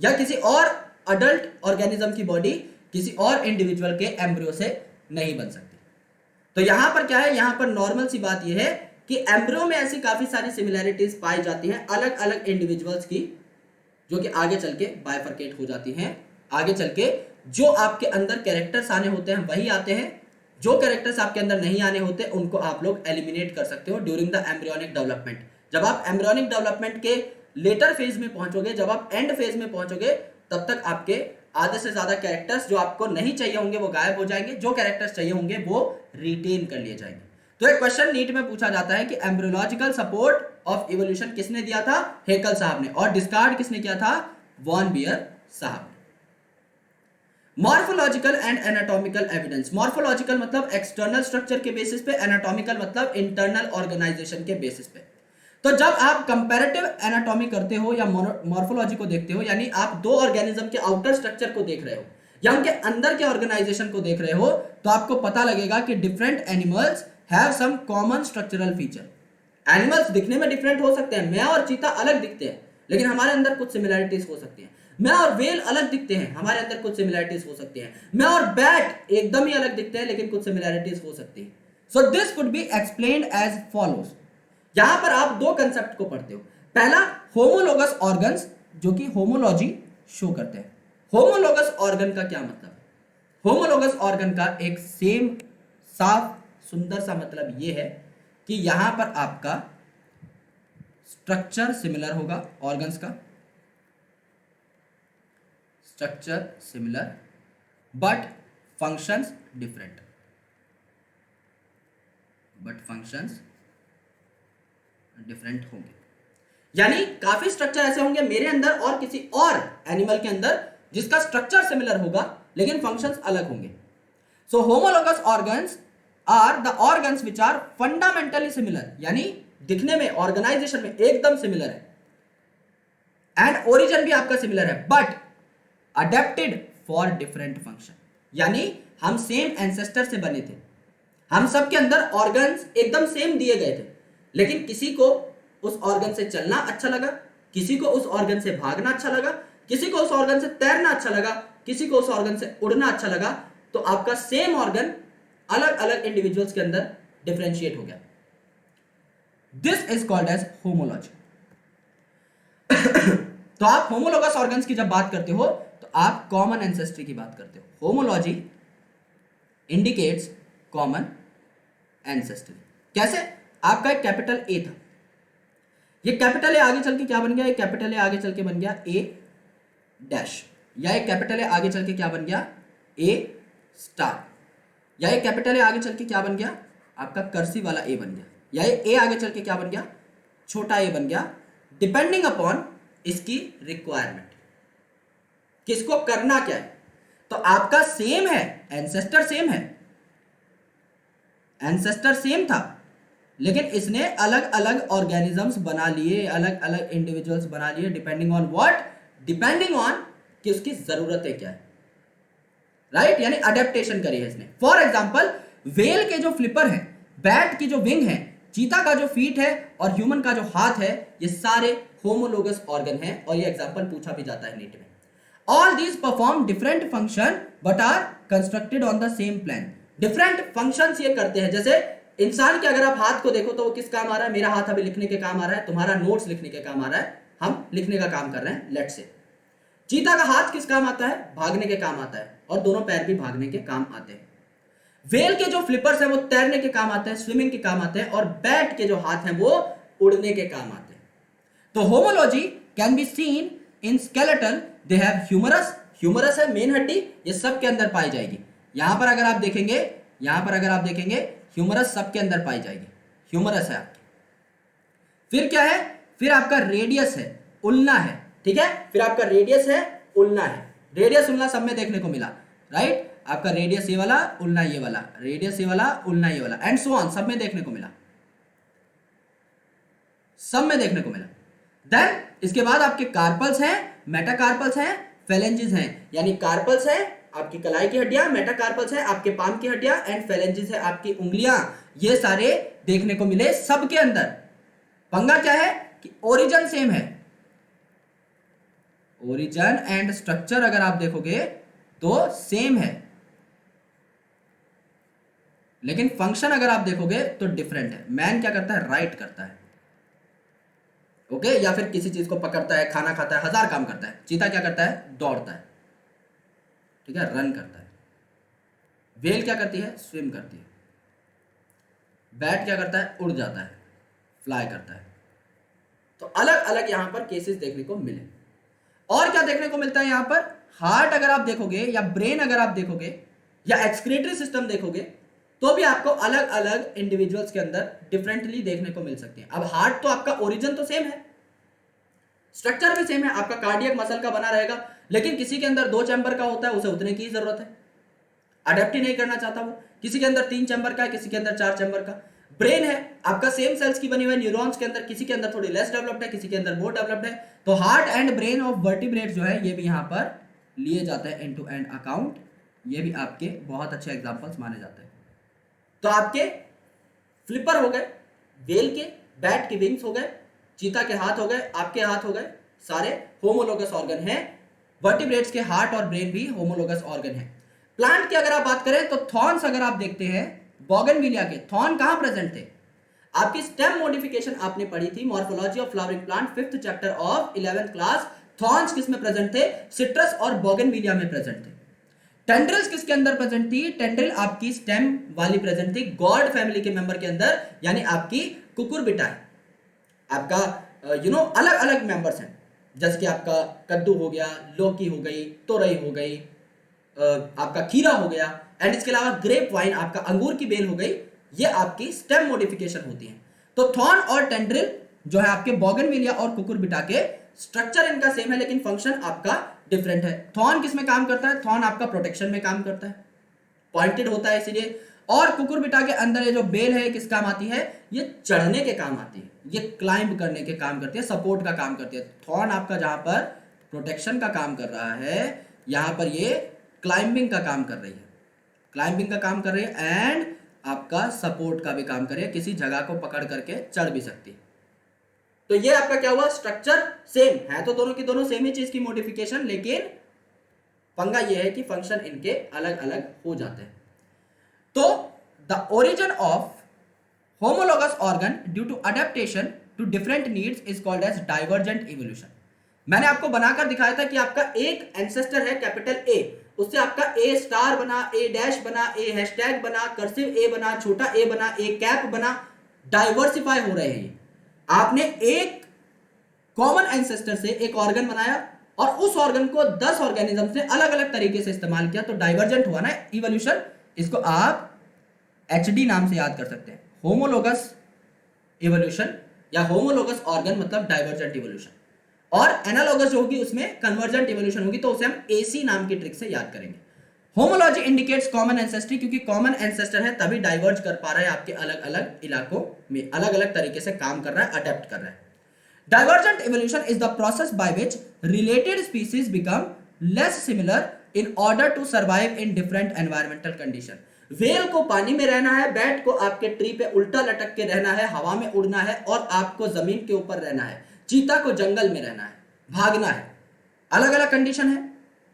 या किसी और अडल्ट ऑर्गेनिज्म की बॉडी किसी और इंडिविजुअल के एम्ब्रियो से नहीं बन सकती। तो यहां पर क्या है, यहां पर नॉर्मल सी बात यह है कि एम्ब्रियो में ऐसी काफी सारी सिमिलैरिटीज पाई जाती हैं अलग अलग इंडिविजुअल्स की, जो कि आगे चल के बाइफरकेट हो जाती हैं। आगे चल के जो आपके अंदर कैरेक्टर्स आने होते हैं वही आते हैं, जो कैरेक्टर्स आपके अंदर नहीं आने होते उनको आप लोग एलिमिनेट कर सकते हो ड्यूरिंग द एम्ब्रियोनिक डेवलपमेंट। जब आप एम्ब्रियोनिक डेवलपमेंट के लेटर फेज में पहुंचोगे, जब आप एंड फेज में पहुंचोगे, तब तक आपके आधे से ज्यादा कैरेक्टर्स जो आपको नहीं चाहिए होंगे वो गायब हो जाएंगे, जो कैरेक्टर्स चाहिए होंगे वो रिटेन कर लिए जाएंगे। तो एक क्वेश्चन नीट में पूछा जाता है कि एम्ब्रियोलॉजिकल सपोर्ट ऑफ इवोल्यूशन किसने दिया था, हेकल साहब ने, और डिस्कार्ड किसने किया था, वॉन बियर साहब ने। Morphological and anatomical evidence. Morphological मतलब एक्सटर्नल स्ट्रक्चर के बेसिस पे, एनाटॉमिकल मतलब इंटरनल ऑर्गेनाइजेशन के बेसिस पे। तो जब आप कंपैरेटिव एनाटॉमी करते हो या मॉर्फोलॉजी को देखते हो, यानी आप दो ऑर्गेनिज्म के आउटर स्ट्रक्चर को देख रहे हो या उनके अंदर के ऑर्गेनाइजेशन को देख रहे हो, तो आपको पता लगेगा कि different animals have some common structural feature. Animals दिखने में डिफरेंट हो सकते हैं, मैं और चीता अलग दिखते हैं लेकिन हमारे अंदर कुछ सिमिलैरिटीज हो सकती हैं। मैं और वेल अलग दिखते हैं, हमारे अंदर कुछ सिमिलैरिटीज हो सकती हैं। मैं और बैट एकदम ही अलग दिखते हैं लेकिन कुछ सिमिलैरिटीज हो सकती हैं। So this could be explained as follows. यहां पर आप दो कंसेप्ट को पढ़ते हो। पहला, होमोलोगस ऑर्गन्स, जो कि होमोलॉजी शो करते हैं। होमोलोगस ऑर्गन का क्या मतलब है? होमोलोगस ऑर्गन का एक सेम साफ सुंदर सा मतलब यह है कि यहां पर आपका स्ट्रक्चर सिमिलर होगा, ऑर्गन्स का structure similar but functions different, different होंगे। यानी काफी स्ट्रक्चर ऐसे होंगे मेरे अंदर और किसी और एनिमल के अंदर जिसका स्ट्रक्चर सिमिलर होगा लेकिन फंक्शंस अलग होंगे। So homologous organs are the organs which are fundamentally similar, यानी दिखने में, ऑर्गेनाइजेशन में एकदम सिमिलर है, एंड ओरिजिन भी आपका सिमिलर है, but adapted for different function. यानी हम सेम एंसेस्टर से बने थे, हम सबके अंदर ऑर्गन्स एकदम सेम दिए गए थे, लेकिन किसी को उस ऑर्गन से चलना अच्छा लगा, किसी को उस ऑर्गन से भागना अच्छा लगा, किसी को उस ऑर्गन से तैरना अच्छा लगा, किसी को उस ऑर्गन से उड़ना अच्छा लगा। तो आपका सेम ऑर्गन अलग अलग इंडिविजुअल्स के अंदर डिफरेंशिएट हो गया। This is called as homology. तो आप होमोलोगस ऑर्गन्स की जब बात करते हो तो आप कॉमन एंसेस्ट्री की बात करते हो। Homology indicates common ancestry. कैसे? आपका एक कैपिटल ए था, ये कैपिटल ए आगे चल के क्या बन गया, एक कैपिटल ए आगे चल के बन गया ए डैश, या एक कैपिटल ए आगे चल के क्या बन गया, ए स्टार, या एक कैपिटल ए आगे चल के क्या बन गया, आपका कर्सिव वाला ए बन गया, या ए आगे चल के क्या बन गया, छोटा ए बन गया, डिपेंडिंग अपॉन इसकी रिक्वायरमेंट, किसको करना क्या है। तो आपका सेम है, एंसेस्टर सेम है, एंसेस्टर सेम था, लेकिन इसने अलग अलग ऑर्गेनिजम्स बना लिए, अलग अलग इंडिविजुअल्स बना लिए, depending on what, depending on कि उसकी जरूरतें क्या है, राइट? यानी अडेप्टेशन करी है इसने। फॉर एग्जांपल, वेल के जो फ्लिपर है, बैट की जो विंग है, चीता का जो फीट है और ह्यूमन का जो हाथ है, ये सारे होमोलोगस ऑर्गन है, और ये एग्जांपल पूछा भी जाता है नीट में। All these perform different function but are constructed on the same plan. Different functions ये करते हैं। जैसे इंसान के अगर आप हाथ को देखो तो वो किस काम आ रहा है, मेरा हाथ अभी लिखने के काम आ रहा है, तुम्हारा नोट्स लिखने के काम आ रहा है, हम लिखने का काम कर रहे हैं, लेट से। चीता का हाथ किस काम आता है? भागने के काम आता है, और दोनों पैर भी भागने के काम आते हैं। व्हेल के जो फ्लिपर्स हैं वो तैरने के काम आते हैं, स्विमिंग के काम आते हैं, और बैट के जो हाथ हैं वो उड़ने के काम आते हैं। तो homology can be seen in skeleton, they have humerus, humerus है मेन हड्डी, ये सब के अंदर पाई जाएगी। यहां पर अगर आप देखेंगे, ह्यूमरस सबके अंदर पाई जाएगी, ह्यूमरस है आपकी। फिर क्या है? फिर आपका रेडियस है, उलना है, ठीक है। फिर आपका रेडियस है, उलना है, रेडियस उलना सब में देखने को मिला, राइट। आपका रेडियस ये वाला, उलना ये वाला, रेडियस ये वाला, उलना ये वाला, एंड सो ऑन, सब में देखने को मिला, सब में देखने को मिला। देन इसके बाद आपके कार्पल्स हैं, मेटाकार्पल्स हैं, फेलेंजेस हैं। यानी कार्पल्स है आपकी कलाई की हड्डियां, मेटाकार्पल्स है आपके पाम की हड्डियां, एंड फेलेंजेस है आपकी उंगलियां। ये सारे देखने को मिले सबके अंदर। पंगा क्या है कि ओरिजिन सेम है, ओरिजिन एंड स्ट्रक्चर अगर आप देखोगे तो सेम है, लेकिन फंक्शन अगर आप देखोगे तो डिफरेंट है। मैन क्या करता है? राइट करता है, ओके, या फिर किसी चीज को पकड़ता है, खाना खाता है, हजार काम करता है। चीता क्या करता है? दौड़ता है, ठीक है, रन करता है। व्हेल क्या करती है? स्विम करती है। बैट क्या करता है? उड़ जाता है, फ्लाई करता है। तो अलग अलग यहां पर केसेस देखने को मिले। और क्या देखने को मिलता है यहां पर? हार्ट अगर आप देखोगे, या ब्रेन अगर आप देखोगे, या एक्सक्रीटरी सिस्टम देखोगे, तो भी आपको अलग अलग इंडिविजुअल्स के अंदर डिफरेंटली देखने को मिल सकते हैं। अब हार्ट तो आपका ओरिजिन तो सेम है, स्ट्रक्चर भी सेम है, आपका कार्डियक मसल का बना रहेगा, लेकिन किसी के अंदर 2 चैम्बर का होता है, उसे उतने की जरूरत है, अडेप्ट ही नहीं करना चाहता वो। किसी के अंदर 3 चैम्बर का है, किसी के अंदर 4 चैम्बर का। ब्रेन है आपका सेम सेल्स की बनी हुई न्यूरॉन्स के अंदर, किसी के अंदर थोड़ी लेस डेवलप्ड है, किसी के अंदर मोर डेवलप्ड है। तो heart and brain of vertebrates जो है ये भी यहां पर लिए जाते हैं एंड टू एंड अकाउंट। ये भी आपके बहुत अच्छे एग्जांपल्स माने जाते हैं। तो आपके फ्लिपर हो गए, व्हेल के, बैट के विंग्स हो गए, चीता के हाथ हो गए, आपके हाथ हो गए, सारे होमोलोगस ऑर्गन हैं। वर्टिब्रेट्स के हार्ट और ब्रेन भी होमोलोगस ऑर्गन है। प्लांट की अगर आप बात करें तो थॉर्न्स अगर आप देखते हैं, बोगनविलिया के थॉर्न कहां प्रेजेंट थे? आपकी स्टेम मॉडिफिकेशन आपने पढ़ी थी, morphology of flowering plant 5th chapter of 11th class. Thorns किस में प्रेजेंट थे? सिट्रस और बोगनविलिया में प्रेजेंट थे। टेंड्रिल्स किसके अंदर प्रेजेंट थी? टेंड्रिल आपकी स्टेम वाली प्रेजेंट थी गॉड फैमिली के मेंबर के अंदर, यानी आपकी कुकुरबिटा है। आपका अलग अलग मेंबर्स हैं, जैसे कि आपका कद्दू हो गया, लौकी हो गई, तोरई हो गई, आपका खीरा हो गया, एंड इसके अलावा ग्रेप वाइन, आपका अंगूर की बेल हो गई। ये आपकी स्टेम मॉडिफिकेशन होती है। तो थॉर्न और टेंड्रिल जो है आपके बोगनविलिया और कुकुरबिटा के, स्ट्रक्चर इनका सेम है लेकिन फंक्शन आपका डिफरेंट है। थॉर्न किस में काम करता है? थॉर्न आपका प्रोटेक्शन में काम करता है, पॉइंटेड होता है इसीलिए। और कुकुरबिटा के अंदर ये जो बेल है किस काम आती है? ये चढ़ने के काम आती है, ये क्लाइंब करने के काम करती है, सपोर्ट का काम करती है। थॉर्न आपका जहां पर प्रोटेक्शन का काम कर रहा है, यहां पर ये क्लाइंबिंग का काम कर रही है, क्लाइंबिंग का काम कर रही है, एंड आपका सपोर्ट का भी काम कर रही है, किसी जगह को पकड़ करके चढ़ भी सकती है। तो ये आपका क्या हुआ? स्ट्रक्चर सेम है, तो दोनों की दोनों सेम ही चीज की मॉडिफिकेशन, लेकिन पंगा ये है कि फंक्शन इनके अलग अलग हो जाते हैं। तो the origin of homologous organ due to adaptation to different needs is called as divergent evolution. मैंने आपको बनाकर दिखाया था कि आपका एक एंसेस्टर है कैपिटल ए, उससे आपका ए स्टार बना, ए डैश बना, ए हैशटैग बना, कर्सिव ए बना, छोटा ए बना, ए कैप बना, डाइवर्सिफाई हो रहे हैं। आपने एक कॉमन एंसेस्टर से एक ऑर्गन बनाया और उस ऑर्गन को 10 ऑर्गेनिज्म से अलग अलग तरीके से इस्तेमाल किया, तो डाइवर्जेंट हुआ ना इवोल्यूशन। इसको आप एचडी नाम से याद कर सकते हैं, होमोलोगस इवोल्यूशन या होमोलोगस ऑर्गन मतलब डाइवर्जेंट इवोल्यूशन। और एनालॉगस जो होगी उसमें कन्वर्जेंट इवोल्यूशन होगी, तो उसे हम एसी नाम की ट्रिक से याद करेंगे। होमोलॉजी इंडिकेट्स कॉमन एंसेस्ट्री, क्योंकि कॉमन एंसेस्टर है तभी डाइवर्ज कर पा रहा है आपके अलग अलग इलाकों में, अलग अलग तरीके से काम कर रहा है, अडेप्ट कर रहा है। Divergent evolution is the process by which related species become less similar in order to survive in different environmental condition. Whale को पानी में रहना है, बैट को आपके ट्री पे उल्टा लटक के रहना है, हवा में उड़ना है, और आपको जमीन के ऊपर रहना है। चीता को जंगल में रहना है, भागना है, अलग अलग कंडीशन है,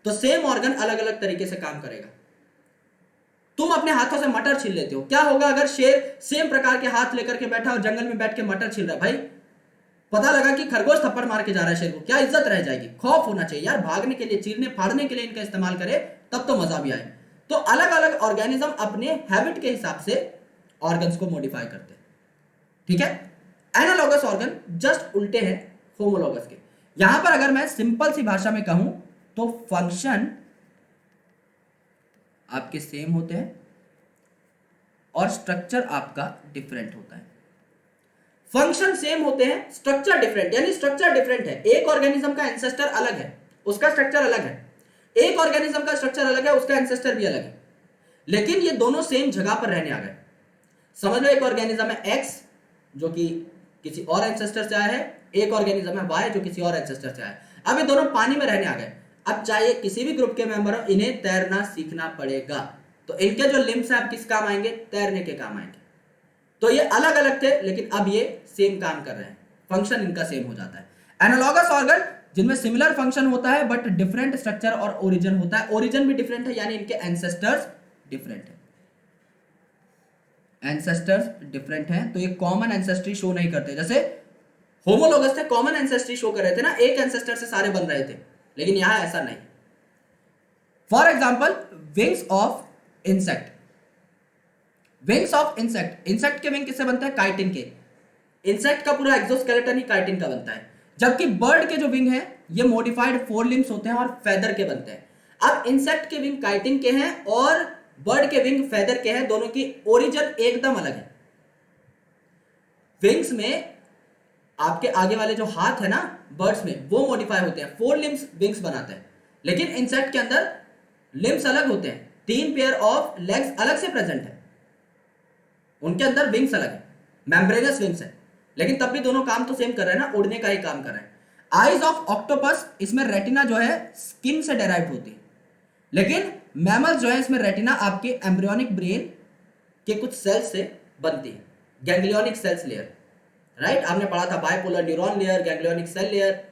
तो सेम ऑर्गन अलग अलग तरीके से काम करेगा। तुम अपने हाथों से मटर छील लेते हो, क्या होगा अगर शेर सेम प्रकार के हाथ लेकर के बैठा और जंगल में बैठ के मटर छील रहा है? भाई पता लगा कि खरगोश थप्पड़ मार के जा रहा है शेर को, क्या इज्जत रह जाएगी? खौफ होना चाहिए यार, भागने के लिए, चीरने फाड़ने के लिए इनका इस्तेमाल करे तब तो मजा भी आए। तो अलग अलग ऑर्गेनिज्म अपने हैबिट के हिसाब से ऑर्गन्स को मॉडिफाई करते हैं, ठीक है। एनालॉगस ऑर्गन जस्ट उल्टे हैं होमोलॉगस के। यहां पर अगर मैं सिंपल सी भाषा में कहूं तो फंक्शन आपके सेम होते हैं और स्ट्रक्चर आपका डिफरेंट होता है। फंक्शन सेम होते हैं, स्ट्रक्चर डिफरेंट, यानी स्ट्रक्चर डिफरेंट है। एक ऑर्गेनिज्म का एंसेस्टर अलग है, उसका स्ट्रक्चर अलग है, एक ऑर्गेनिज्म का स्ट्रक्चर अलग है, उसका एंसेस्टर भी अलग है, लेकिन ये दोनों सेम जगह पर रहने आ गए। समझ लो एक ऑर्गेनिज्म है एक्स जो कि किसी और एंसेस्टर से आया है, एक ऑर्गेनिज्म है वाई जो किसी और एंसेस्टर से आया है। अब ये दोनों पानी में रहने आ गए। अब चाहे किसी भी ग्रुप के मेंबर हो, इन्हें तैरना सीखना पड़ेगा। तो इनके जो लिम्स हैं अब किस काम आएंगे? तैरने के काम आएंगे। तो ये अलग अलग थे लेकिन अब ये सेम काम कर रहे हैं, फंक्शन इनका सेम हो जाता है। एनालॉगस ऑर्गन जिनमें सिमिलर फंक्शन होता है बट डिफरेंट स्ट्रक्चर और ओरिजिन होता है। ओरिजिन भी डिफरेंट है, यानी इनके एंसेस्टर्स डिफरेंट है। एंसेस्टर्स डिफरेंट हैं तो ये कॉमन एंसेस्ट्री शो नहीं करते। जैसे होमोलोगस थे, कॉमन एंसेस्ट्री शो कर रहे थे ना, एक एंसेस्टर से सारे बन रहे थे, लेकिन यहां ऐसा नहीं। For example wings of insect. Wings of insect, insect के विंग किससे बनते हैं? काइटिन के। इंसेक्ट का पूरा एक्सोस्केलेटन ही काइटिन का बनता है, जबकि बर्ड के जो विंग है ये मॉडिफाइड फोर लिम्स होते हैं और फेदर के बनते हैं। अब इंसेक्ट के विंग काइटिन के हैं और बर्ड के विंग फेदर के हैं, दोनों की ओरिजिन एकदम अलग है। विंग्स में आपके आगे वाले जो हाथ है ना बर्ड्स में, वो मॉडिफाई होते हैं, फोर लिम्स विंग्स बनाते हैं, लेकिन इंसेक्ट के अंदर लिम्स अलग होते हैं, 3 पेयर ऑफ लेग्स अलग से प्रेजेंट है, उनके अंदर विंग्स अलग है, मेम्ब्रेनस विंग्स है, लेकिन तब भी दोनों काम तो सेम कर रहे हैं ना, उड़ने का ही काम कर रहे हैं। आईज ऑफ ऑक्टोपस, इसमें रेटिना जो है स्किन से डेराइव होती है, लेकिन मैमल्स जो है इसमें रेटिना आपके एम्ब्रियोनिक ब्रेन के कुछ सेल्स से बनती है, गैंग्लियोनिक सेल्स लेयर, राइट। आपने पढ़ा था bipolar neuron layer, ganglionic cell layer,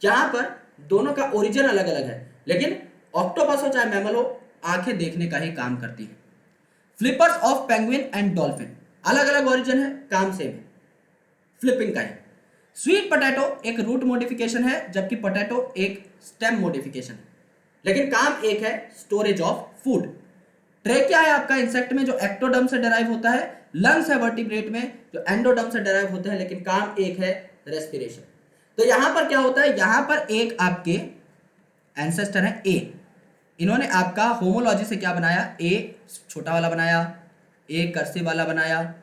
जहां पर दोनों का ओरिजिन अलग अलग है, लेकिन ऑक्टोपस हो चाहे मैमल हो, आंखें देखने का ही काम करती है। Flippers of penguin and dolphin, अलग अलग ओरिजिन है, काम सेम है, फ्लिपिंग का है। स्वीट पोटैटो एक रूट मॉडिफिकेशन है, जबकि पोटैटो एक स्टेम मॉडिफिकेशन है, लेकिन काम एक है, स्टोरेज ऑफ फूड। ट्रेकिया है आपका इंसेक्ट में जो एक्टोडर्म से डेराइव होता है, लंग्स है वर्टिब्रेट में जो एंडोडर्म से डेराइव होते हैं, लेकिन काम एक है, रेस्पिरेशन। तो यहां पर क्या होता है, यहां पर एक आपके एंसेस्टर है ए, इन्होंने आपका होमोलॉजी से क्या बनाया, ए छोटा वाला बनाया, ए कर्सिव वाला बनाया,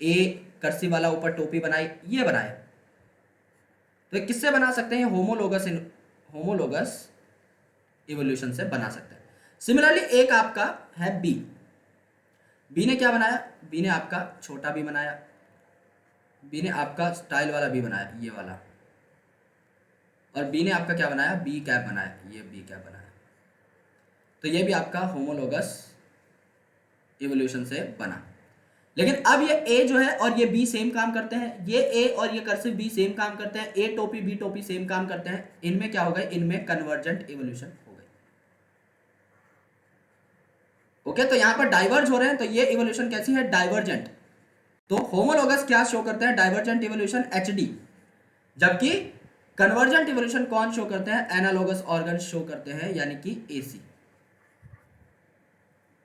ए कर्सिव वाला ऊपर टोपी बनाई, ये बनाया। तो किससे बना सकते हैं? होमोलोगस इवोल्यूशन से बना सकते हैं। सिमिलरली एक आपका है बी, बी ने क्या बनाया, बी ने आपका छोटा बी बनाया, बी ने आपका स्टाइल वाला बी बनाया, ये वाला, और बी ने आपका क्या बनाया, बी कैप बनाया, ये बी कैप बनाया। तो ये भी आपका होमोलोगस इवोल्यूशन से बना। लेकिन अब ये ए जो है और ये बी सेम काम करते हैं, ये ए और ये कर्सिव बी सेम काम करते हैं, ए टोपी बी टोपी सेम काम करते हैं, इनमें क्या हो गया, इनमें कन्वर्जेंट इवोल्यूशन हो गई। ओके, तो यहां पर डाइवर्ज हो रहे हैं, तो ये इवोल्यूशन कैसी है, डाइवर्जेंट। तो होमोलोगस क्या शो करते हैं, डाइवर्जेंट इवोल्यूशन एचडी, जबकि कन्वर्जेंट इवोल्यूशन कौन शो करते हैं, एनालोगस ऑर्गन शो करते हैं, यानी कि एसी।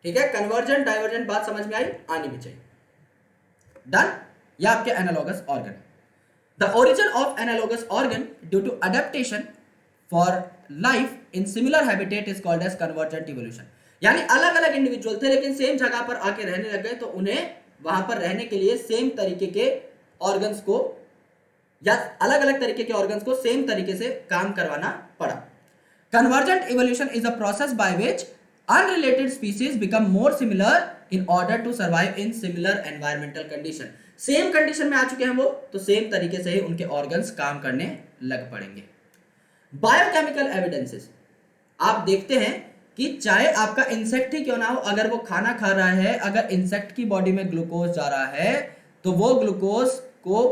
ठीक है, कन्वर्जेंट डाइवर्जेंट बात समझ में आई, आनी भी चाहिए। डन, ये आपके analogous organ. The origin of analogous organ due to adaptation for life in similar habitat is called as convergent evolution. यानी अलग अलग इंडिविजुअल थे लेकिन सेम जगह पर आके रहने लग गए, तो उन्हें वहां पर रहने के लिए सेम तरीके के ऑर्गन्स को या अलग अलग तरीके के ऑर्गन्स को सेम तरीके से काम करवाना पड़ा। Convergent evolution is a process by which unrelated species become more similar in order to survive in similar environmental condition। Same condition में आ चुके हैं वो, तो सेम तरीके से ही उनके ऑर्गन्स काम करने लग पड़ेंगे। बायोकेमिकल एविडेंसेस, आप देखते हैं कि चाहे आपका इंसेक्ट ही क्यों ना हो, अगर वो खाना खा रहा है, अगर इंसेक्ट की बॉडी में ग्लूकोज जा रहा है, तो वो ग्लूकोज को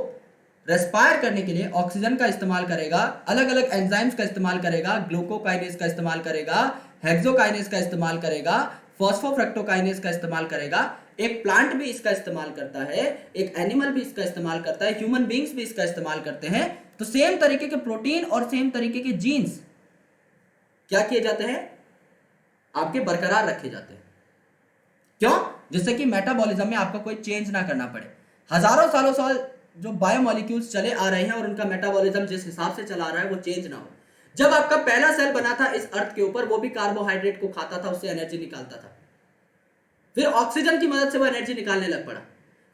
रेस्पायर करने के लिए ऑक्सीजन का इस्तेमाल करेगा, अलग अलग एंजाइम्स का इस्तेमाल करेगा, ग्लूकोकाइनेज का इस्तेमाल करेगा, हेक्सोकाइनेज का इस्तेमाल करेगा, फॉस्फोफ्रक्टोकाइनेज का इस्तेमाल करेगा, एक प्लांट भी इसका इस्तेमाल करता है, एक एनिमल भी इसका इस्तेमाल करता है, ह्यूमन बींग्स भी इसका इस्तेमाल करते हैं, तो सेम तरीके के प्रोटीन और सेम तरीके के जीन्स क्या किए जाते हैं, आपके बरकरार रखे जाते हैं। क्यों? जिससे कि मेटाबॉलिज्म में आपका कोई चेंज ना करना पड़े। हजारों सालों साल जो बायोमोलिक्यूल्स चले आ रहे हैं और उनका मेटाबॉलिज्म जिस हिसाब से चला रहा है वो चेंज ना हो। जब आपका पहला सेल बना था इस अर्थ के ऊपर, वो भी कार्बोहाइड्रेट को खाता था, उससे एनर्जी निकालता था, फिर ऑक्सीजन की मदद से वो एनर्जी निकालने लग पड़ा,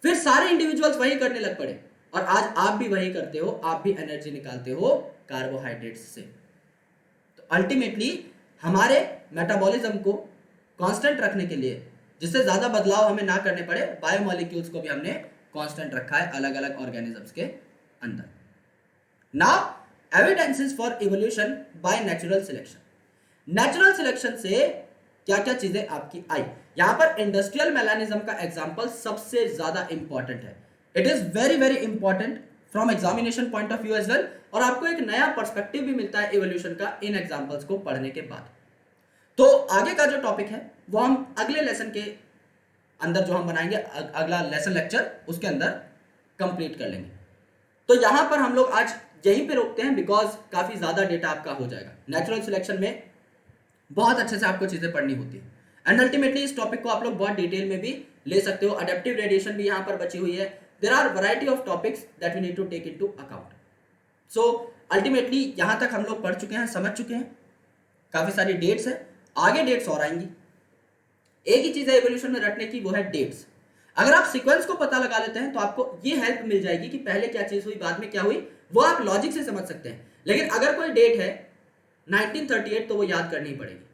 फिर सारे इंडिविजुअल्स वही करने लग पड़े, और आज आप भी वही करते हो, आप भी एनर्जी निकालते हो कार्बोहाइड्रेट्स से। तो अल्टीमेटली हमारे मेटाबॉलिज्म को कांस्टेंट रखने के लिए, जिससे ज्यादा बदलाव हमें ना करने पड़े, बायोमोलिक्यूल्स को भी हमने कांस्टेंट रखा है अलग अलग ऑर्गेनिजम्स के अंदर। Now evidences for evolution by natural selection. Natural selection से क्या क्या चीजें आपकी आई, यहां पर इंडस्ट्रियल मेलानिज्म का एग्जांपल सबसे ज्यादा इंपॉर्टेंट है। It is very very important from examination point of view as well, और आपको एक नया पर्सपेक्टिव भी मिलता है इवोल्यूशन का इन एग्जांपल्स को पढ़ने के बाद। तो आगे का जो टॉपिक है वो हम अगले लेसन के अंदर जो हम बनाएंगे, अगला लेसन लेक्चर, उसके अंदर कंप्लीट कर लेंगे। तो यहां पर हम लोग आज यहीं पे रोकते हैं, बिकॉज काफी ज्यादा डेटा आपका हो जाएगा। नेचुरल सिलेक्शन में बहुत अच्छे से आपको चीजें पढ़नी होती है, एंड अल्टीमेटली इस टॉपिक को आप लोग बहुत डिटेल में भी ले सकते हो। अडेप्टिव रेडिएशन भी यहां पर बची हुई है। There are variety of topics that we need to take into account. So ultimately यहां तक हम लोग पढ़ चुके हैं, समझ चुके हैं, काफी सारी डेट्स है, आगे डेट्स और आएंगी। एक ही चीज है इवोल्यूशन में रटने की, वो है डेट्स। अगर आप सीक्वेंस को पता लगा लेते हैं तो आपको ये हेल्प मिल जाएगी कि पहले क्या चीज हुई, बाद में क्या हुई, वो आप लॉजिक से समझ सकते हैं। लेकिन अगर कोई डेट है 1938, तो वो याद करनी पड़ेगी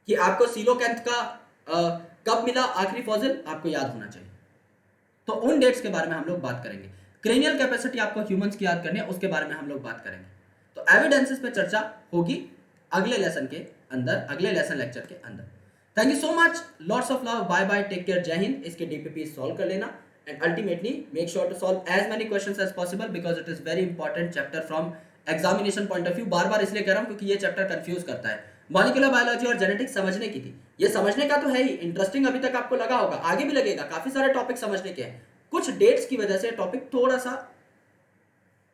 कि आपको सीलोकैंथ का कब मिला आखिरी फॉसिल, आपको याद होना चाहिए। तो उन डेट्स के बारे में हम लोग बात करेंगे। क्रेनियल कैपेसिटी आपको ह्यूमंस की याद करनी है, उसके बारे में हम लोग बात करेंगे। तो एविडेंसेस पे चर्चा होगी अगले लेसन के अंदर, अगले लेसन लेक्चर के अंदर। Thank you so much, lots of love, bye bye, take care, जय हिंद। इसके डीपीपी सॉल्व कर लेना, and ultimately make sure to solve as many questions as possible, because it is very important chapter from examination point of view. बार बार इसलिए कह रहा हूं क्योंकि ये चैप्टर कंफ्यूज करता है। मॉलिक्यूलर बायोलॉजी और जेनेटिक्स समझने की थी, ये समझने का तो है ही, इंटरेस्टिंग अभी तक आपको लगा होगा, आगे भी लगेगा, काफी सारे टॉपिक समझने के हैं। कुछ डेट्स की वजह से टॉपिक थोड़ा सा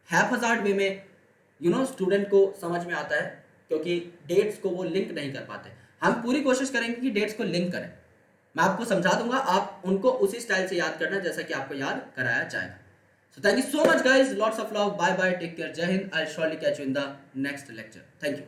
हैफहजार्ड वे में स्टूडेंट को समझ में आता है, क्योंकि डेट्स को वो लिंक नहीं कर पाते। हम पूरी कोशिश करेंगे कि डेट्स को लिंक करें। मैं आपको समझा दूंगा, आप उनको उसी स्टाइल से याद करना जैसा कि आपको याद कराया जाएगा। So thank you so much guys, lots of love, bye bye, take care, जय हिंद। I will surely catch you in the next lecture. Thank you.